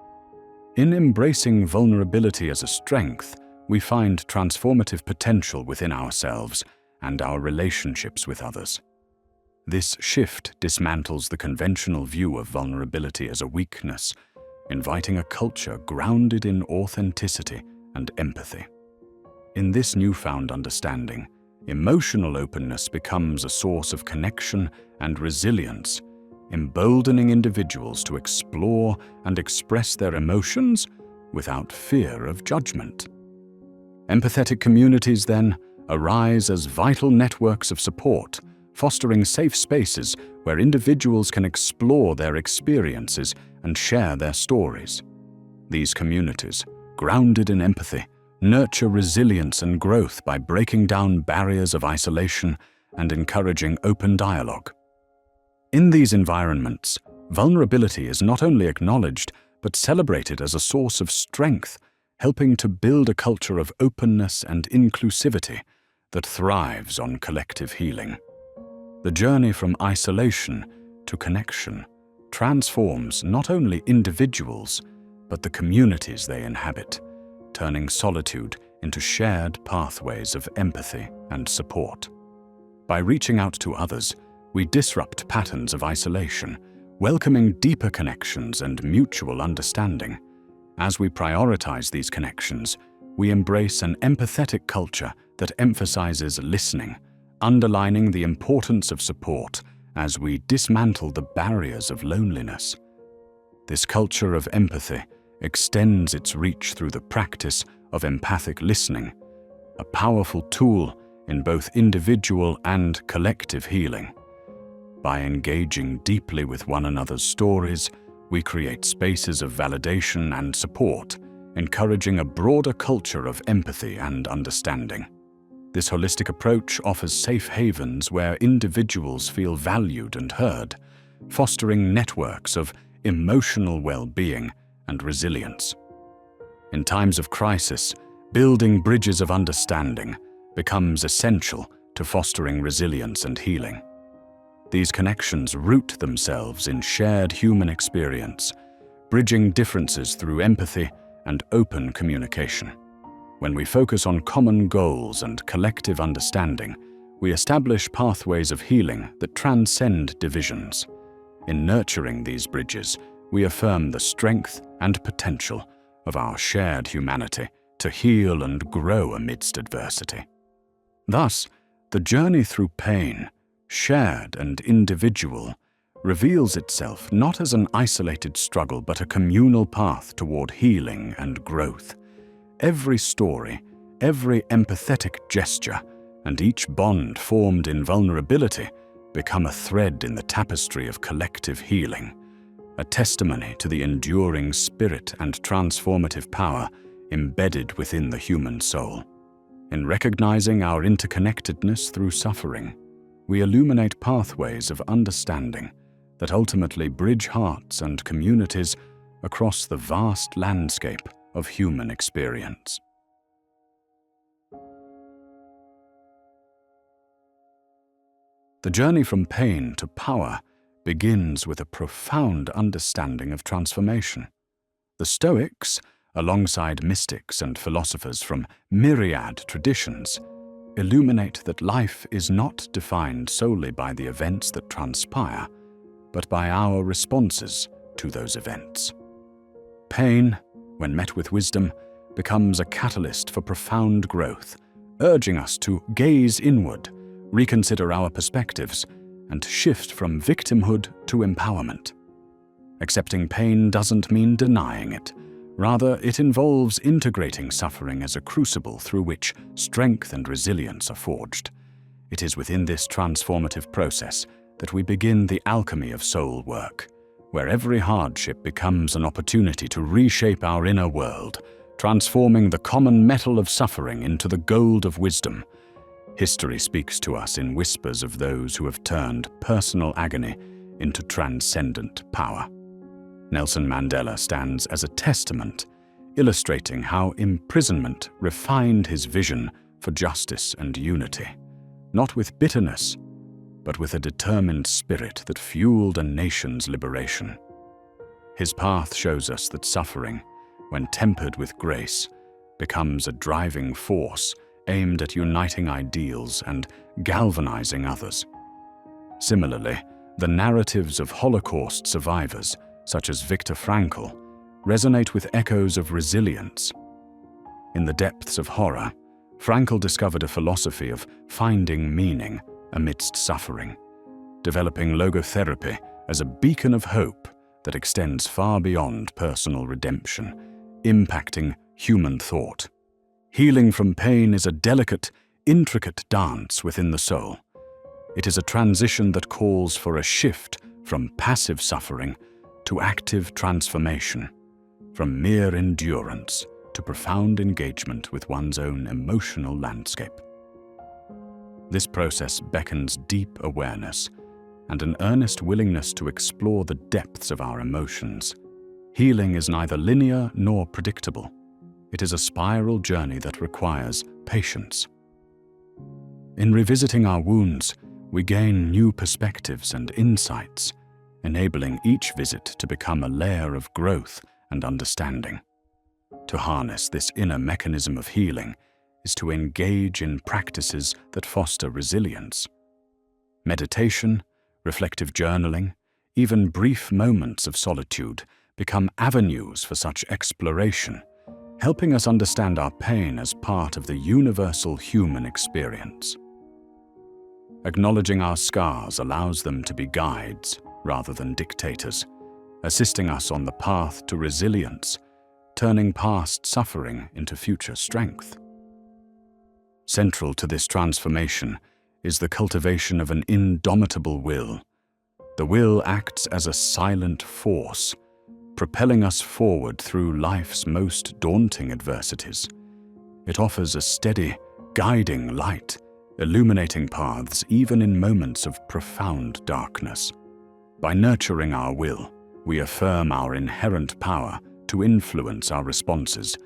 In embracing vulnerability as a strength, we find transformative potential within ourselves and our relationships with others. This shift dismantles the conventional view of vulnerability as a weakness, inviting a culture grounded in authenticity and empathy. In this newfound understanding, emotional openness becomes a source of connection and resilience, emboldening individuals to explore and express their emotions without fear of judgment. Empathetic communities, then, arise as vital networks of support, fostering safe spaces where individuals can explore their experiences and share their stories. These communities, grounded in empathy, nurture resilience and growth by breaking down barriers of isolation and encouraging open dialogue. In these environments, vulnerability is not only acknowledged but celebrated as a source of strength, helping to build a culture of openness and inclusivity that thrives on collective healing. The journey from isolation to connection transforms not only individuals but the communities they inhabit, turning solitude into shared pathways of empathy and support. By reaching out to others, we disrupt patterns of isolation, welcoming deeper connections and mutual understanding. As we prioritize these connections, we embrace an empathetic culture that emphasizes listening, underlining the importance of support as we dismantle the barriers of loneliness. This culture of empathy extends its reach through the practice of empathic listening, a powerful tool in both individual and collective healing. By engaging deeply with one another's stories, we create spaces of validation and support, encouraging a broader culture of empathy and understanding. This holistic approach offers safe havens where individuals feel valued and heard, fostering networks of emotional well-being and resilience. In times of crisis, building bridges of understanding becomes essential to fostering resilience and healing. These connections root themselves in shared human experience, bridging differences through empathy and open communication. When we focus on common goals and collective understanding, we establish pathways of healing that transcend divisions. In nurturing these bridges, we affirm the strength and potential of our shared humanity to heal and grow amidst adversity. Thus, the journey through pain, shared and individual, reveals itself not as an isolated struggle but a communal path toward healing and growth. Every story, every empathetic gesture, and each bond formed in vulnerability become a thread in the tapestry of collective healing, a testimony to the enduring spirit and transformative power embedded within the human soul. In recognizing our interconnectedness through suffering, we illuminate pathways of understanding that ultimately bridge hearts and communities across the vast landscape of human experience. The journey from pain to power begins with a profound understanding of transformation. The Stoics, alongside mystics and philosophers from myriad traditions, illuminate that life is not defined solely by the events that transpire, but by our responses to those events. Pain, when met with wisdom, becomes a catalyst for profound growth, urging us to gaze inward, reconsider our perspectives, and shift from victimhood to empowerment. Accepting pain doesn't mean denying it. Rather, it involves integrating suffering as a crucible through which strength and resilience are forged. It is within this transformative process that we begin the alchemy of soul work, where every hardship becomes an opportunity to reshape our inner world, transforming the common metal of suffering into the gold of wisdom. History speaks to us in whispers of those who have turned personal agony into transcendent power. Nelson Mandela stands as a testament, illustrating how imprisonment refined his vision for justice and unity, not with bitterness, but with a determined spirit that fueled a nation's liberation. His path shows us that suffering, when tempered with grace, becomes a driving force aimed at uniting ideals and galvanizing others. Similarly, the narratives of Holocaust survivors, such as Viktor Frankl, resonate with echoes of resilience. In the depths of horror, Frankl discovered a philosophy of finding meaning amidst suffering, developing logotherapy as a beacon of hope that extends far beyond personal redemption, impacting human thought. Healing from pain is a delicate, intricate dance within the soul. It is a transition that calls for a shift from passive suffering to active transformation, from mere endurance to profound engagement with one's own emotional landscape. This process beckons deep awareness and an earnest willingness to explore the depths of our emotions. Healing is neither linear nor predictable. It is a spiral journey that requires patience. In revisiting our wounds, we gain new perspectives and insights, enabling each visit to become a layer of growth and understanding. To harness this inner mechanism of healing is to engage in practices that foster resilience. Meditation, reflective journaling, even brief moments of solitude become avenues for such exploration, helping us understand our pain as part of the universal human experience. Acknowledging our scars allows them to be guides rather than dictators, assisting us on the path to resilience, turning past suffering into future strength. Central to this transformation is the cultivation of an indomitable will. The will acts as a silent force, propelling us forward through life's most daunting adversities. It offers a steady, guiding light, illuminating paths even in moments of profound darkness. By nurturing our will, we affirm our inherent power to influence our responses,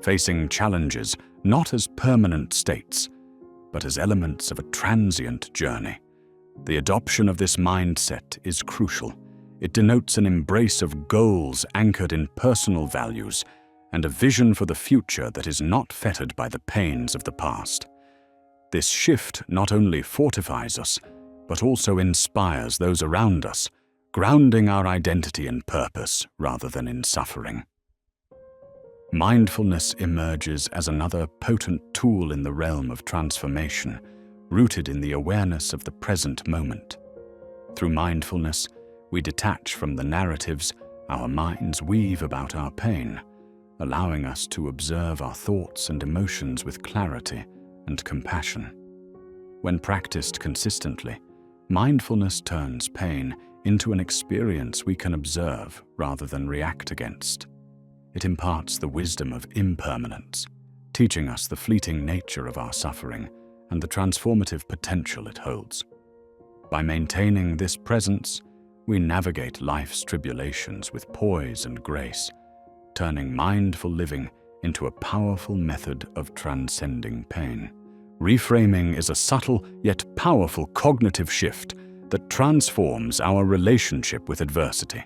facing challenges not as permanent states, but as elements of a transient journey. The adoption of this mindset is crucial. It denotes an embrace of goals anchored in personal values and a vision for the future that is not fettered by the pains of the past. This shift not only fortifies us, but also inspires those around us, grounding our identity in purpose rather than in suffering. Mindfulness emerges as another potent tool in the realm of transformation, rooted in the awareness of the present moment. Through mindfulness, we detach from the narratives our minds weave about our pain, allowing us to observe our thoughts and emotions with clarity and compassion. When practiced consistently, mindfulness turns pain into an experience we can observe rather than react against. It imparts the wisdom of impermanence, teaching us the fleeting nature of our suffering and the transformative potential it holds. By maintaining this presence, we navigate life's tribulations with poise and grace, turning mindful living into a powerful method of transcending pain. Reframing is a subtle yet powerful cognitive shift that transforms our relationship with adversity.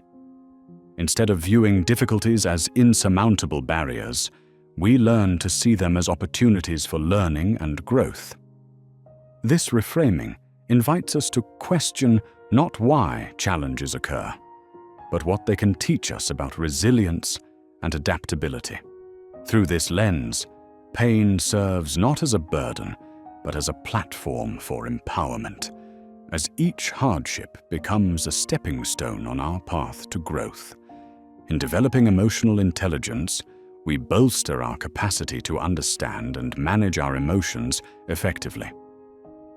Instead of viewing difficulties as insurmountable barriers, we learn to see them as opportunities for learning and growth. This reframing invites us to question not why challenges occur, but what they can teach us about resilience and adaptability. Through this lens, pain serves not as a burden, but as a platform for empowerment, as each hardship becomes a stepping stone on our path to growth. In developing emotional intelligence, we bolster our capacity to understand and manage our emotions effectively.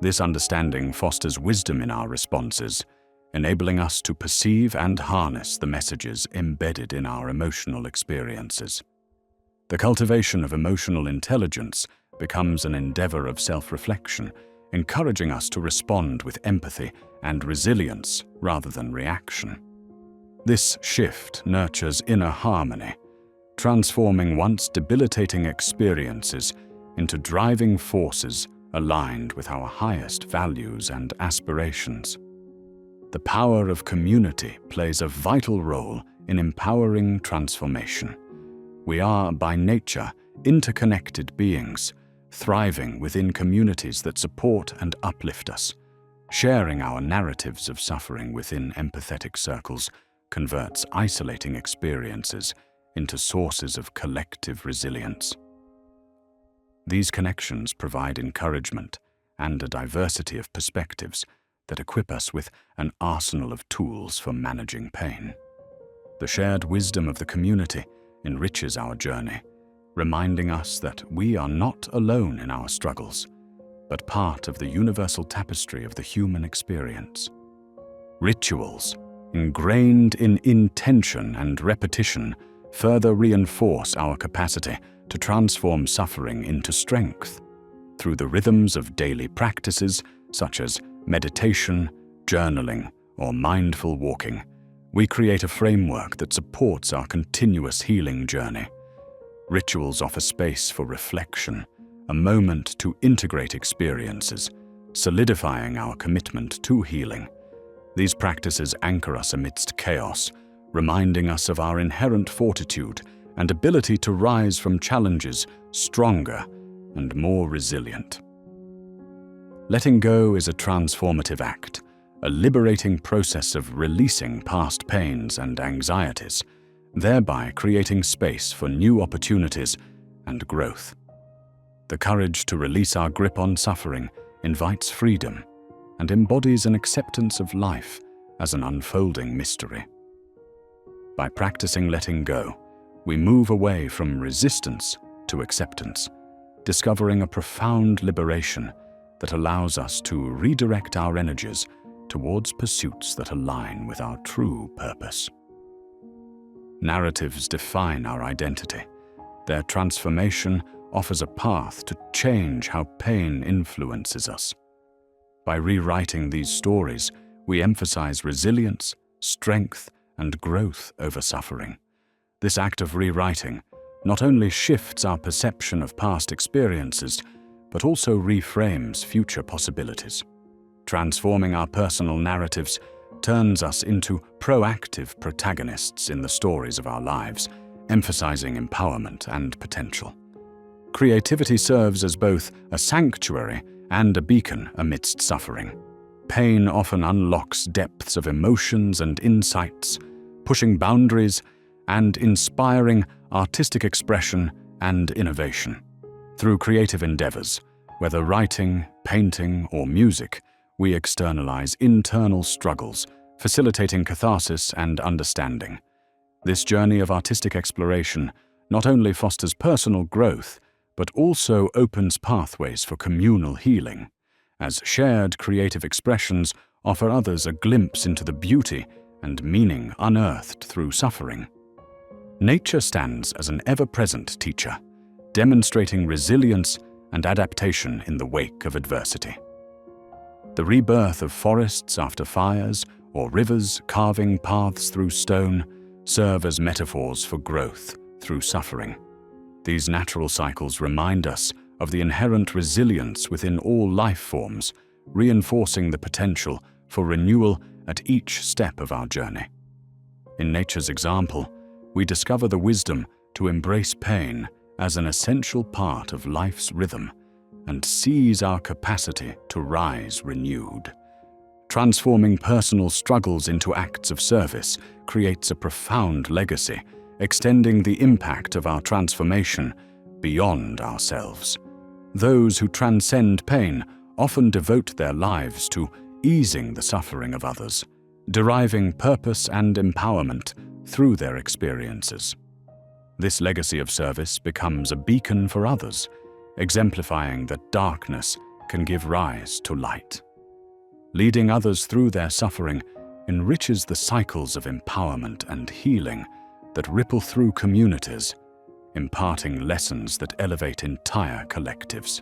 This understanding fosters wisdom in our responses, enabling us to perceive and harness the messages embedded in our emotional experiences. The cultivation of emotional intelligence becomes an endeavor of self-reflection, encouraging us to respond with empathy and resilience rather than reaction. This shift nurtures inner harmony, transforming once debilitating experiences into driving forces aligned with our highest values and aspirations. The power of community plays a vital role in empowering transformation. We are, by nature, interconnected beings, thriving within communities that support and uplift us. Sharing our narratives of suffering within empathetic circles converts isolating experiences into sources of collective resilience. These connections provide encouragement and a diversity of perspectives that equip us with an arsenal of tools for managing pain. The shared wisdom of the community enriches our journey, reminding us that we are not alone in our struggles, but part of the universal tapestry of the human experience. Rituals, ingrained in intention and repetition, further reinforce our capacity to transform suffering into strength. Through the rhythms of daily practices such as meditation, journaling, or mindful walking, we create a framework that supports our continuous healing journey. Rituals offer space for reflection, a moment to integrate experiences, solidifying our commitment to healing. These practices anchor us amidst chaos, reminding us of our inherent fortitude and ability to rise from challenges stronger and more resilient. Letting go is a transformative act, a liberating process of releasing past pains and anxieties, thereby creating space for new opportunities and growth. The courage to release our grip on suffering invites freedom and embodies an acceptance of life as an unfolding mystery. By practicing letting go, we move away from resistance to acceptance, discovering a profound liberation that allows us to redirect our energies towards pursuits that align with our true purpose. Narratives define our identity. Their transformation offers a path to change how pain influences us. By rewriting these stories, we emphasize resilience, strength, and growth over suffering. This act of rewriting not only shifts our perception of past experiences, but also reframes future possibilities. Transforming our personal narratives turns us into proactive protagonists in the stories of our lives, emphasizing empowerment and potential. Creativity serves as both a sanctuary and a beacon amidst suffering. Pain often unlocks depths of emotions and insights, pushing boundaries and inspiring artistic expression and innovation. Through creative endeavors, whether writing, painting, or music, we externalize internal struggles, facilitating catharsis and understanding. This journey of artistic exploration not only fosters personal growth, but also opens pathways for communal healing, as shared creative expressions offer others a glimpse into the beauty and meaning unearthed through suffering. Nature stands as an ever-present teacher, demonstrating resilience and adaptation in the wake of adversity. The rebirth of forests after fires or rivers carving paths through stone serve as metaphors for growth through suffering. These natural cycles remind us of the inherent resilience within all life forms, reinforcing the potential for renewal at each step of our journey. In nature's example, we discover the wisdom to embrace pain as an essential part of life's rhythm and seize our capacity to rise renewed. Transforming personal struggles into acts of service creates a profound legacy, extending the impact of our transformation beyond ourselves. Those who transcend pain often devote their lives to easing the suffering of others, deriving purpose and empowerment through their experiences. This legacy of service becomes a beacon for others, exemplifying that darkness can give rise to light. Leading others through their suffering enriches the cycles of empowerment and healing that ripple through communities, imparting lessons that elevate entire collectives.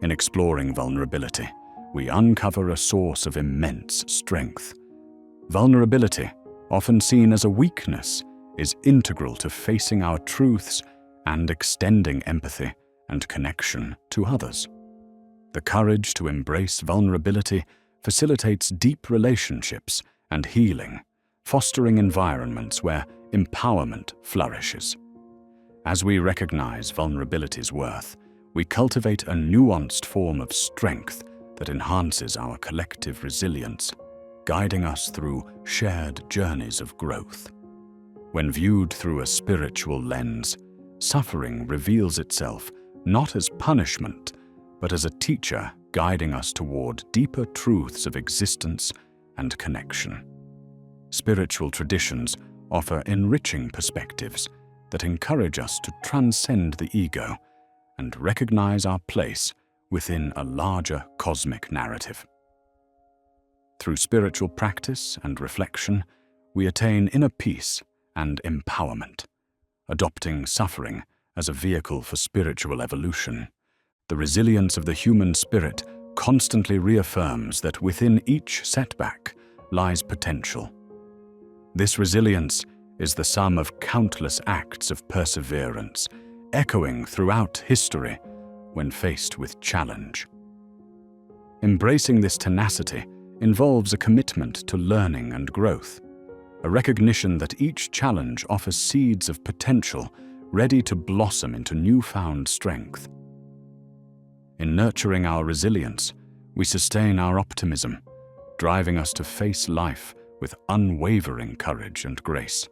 In exploring vulnerability, we uncover a source of immense strength. Vulnerability, often seen as a weakness, is integral to facing our truths and extending empathy and connection to others. The courage to embrace vulnerability facilitates deep relationships and healing, fostering environments where empowerment flourishes. As we recognize vulnerability's worth, we cultivate a nuanced form of strength that enhances our collective resilience, guiding us through shared journeys of growth. When viewed through a spiritual lens, suffering reveals itself not as punishment, but as a teacher guiding us toward deeper truths of existence and connection. Spiritual traditions offer enriching perspectives that encourage us to transcend the ego and recognize our place within a larger cosmic narrative. Through spiritual practice and reflection, we attain inner peace and empowerment, adopting suffering as a vehicle for spiritual evolution. The resilience of the human spirit constantly reaffirms that within each setback lies potential. This resilience is the sum of countless acts of perseverance, echoing throughout history when faced with challenge. Embracing this tenacity involves a commitment to learning and growth, a recognition that each challenge offers seeds of potential ready to blossom into newfound strength. In nurturing our resilience, we sustain our optimism, driving us to face life with unwavering courage and grace.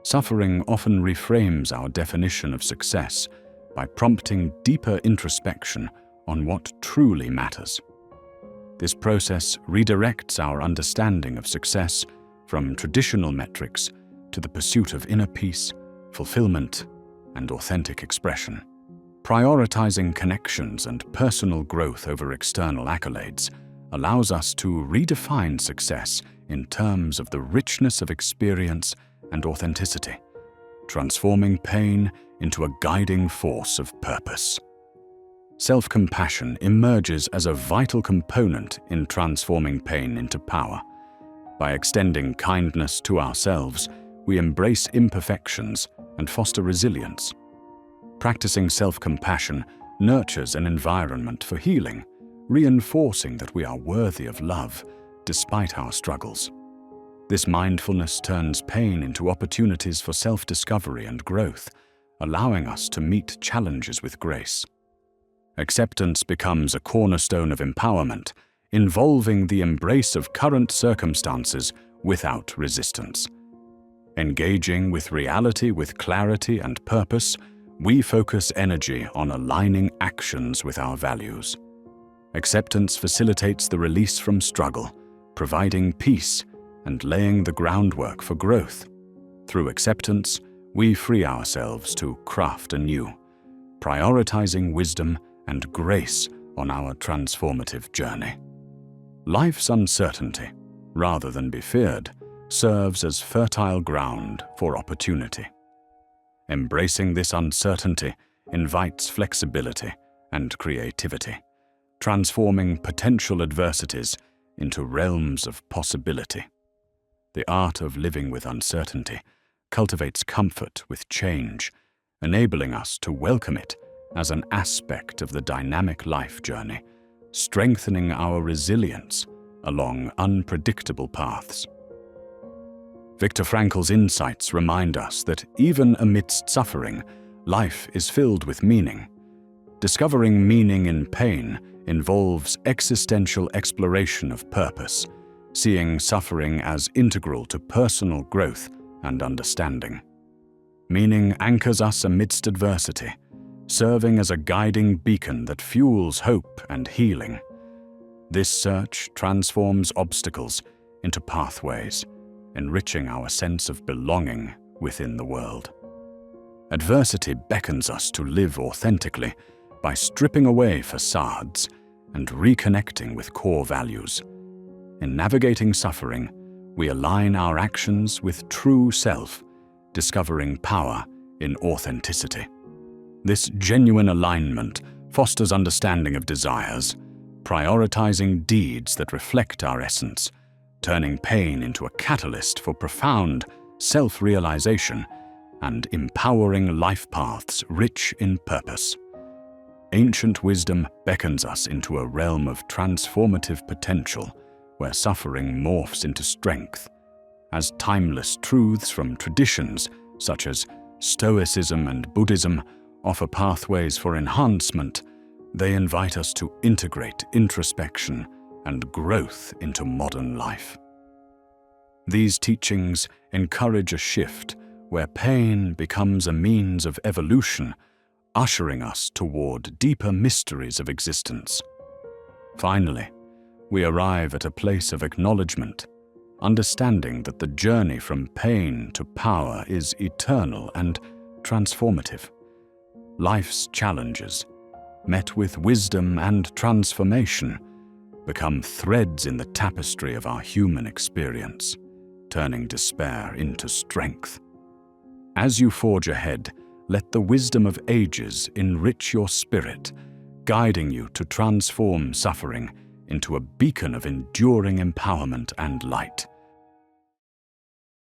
Suffering often reframes our definition of success by prompting deeper introspection on what truly matters. This process redirects our understanding of success from traditional metrics to the pursuit of inner peace, fulfillment, and authentic expression. Prioritizing connections and personal growth over external accolades allows us to redefine success in terms of the richness of experience and authenticity, transforming pain into a guiding force of purpose. Self-compassion emerges as a vital component in transforming pain into power. By extending kindness to ourselves, we embrace imperfections and foster resilience. Practicing self-compassion nurtures an environment for healing, reinforcing that we are worthy of love despite our struggles. This mindfulness turns pain into opportunities for self-discovery and growth, allowing us to meet challenges with grace. Acceptance becomes a cornerstone of empowerment, involving the embrace of current circumstances without resistance. Engaging with reality with clarity and purpose, we focus energy on aligning actions with our values. Acceptance facilitates the release from struggle, providing peace and laying the groundwork for growth. Through acceptance, we free ourselves to craft anew, prioritizing wisdom and grace on our transformative journey. Life's uncertainty, rather than be feared, serves as fertile ground for opportunity. Embracing this uncertainty invites flexibility and creativity, transforming potential adversities into realms of possibility. The art of living with uncertainty cultivates comfort with change, enabling us to welcome it as an aspect of the dynamic life journey, strengthening our resilience along unpredictable paths. Viktor Frankl's insights remind us that even amidst suffering, life is filled with meaning. Discovering meaning in pain involves existential exploration of purpose, seeing suffering as integral to personal growth and understanding. Meaning anchors us amidst adversity, serving as a guiding beacon that fuels hope and healing. This search transforms obstacles into pathways, enriching our sense of belonging within the world. Adversity beckons us to live authentically by stripping away facades and reconnecting with core values. In navigating suffering, we align our actions with true self, discovering power in authenticity. This genuine alignment fosters understanding of desires, prioritizing deeds that reflect our essence, turning pain into a catalyst for profound self-realization and empowering life paths rich in purpose. Ancient wisdom beckons us into a realm of transformative potential where suffering morphs into strength. As timeless truths from traditions such as Stoicism and Buddhism offer pathways for enhancement, they invite us to integrate introspection and growth into modern life. These teachings encourage a shift where pain becomes a means of evolution, ushering us toward deeper mysteries of existence. Finally, we arrive at a place of acknowledgement, understanding that the journey from pain to power is eternal and transformative. Life's challenges, met with wisdom and transformation, become threads in the tapestry of our human experience, turning despair into strength. As you forge ahead, let the wisdom of ages enrich your spirit, guiding you to transform suffering into a beacon of enduring empowerment and light.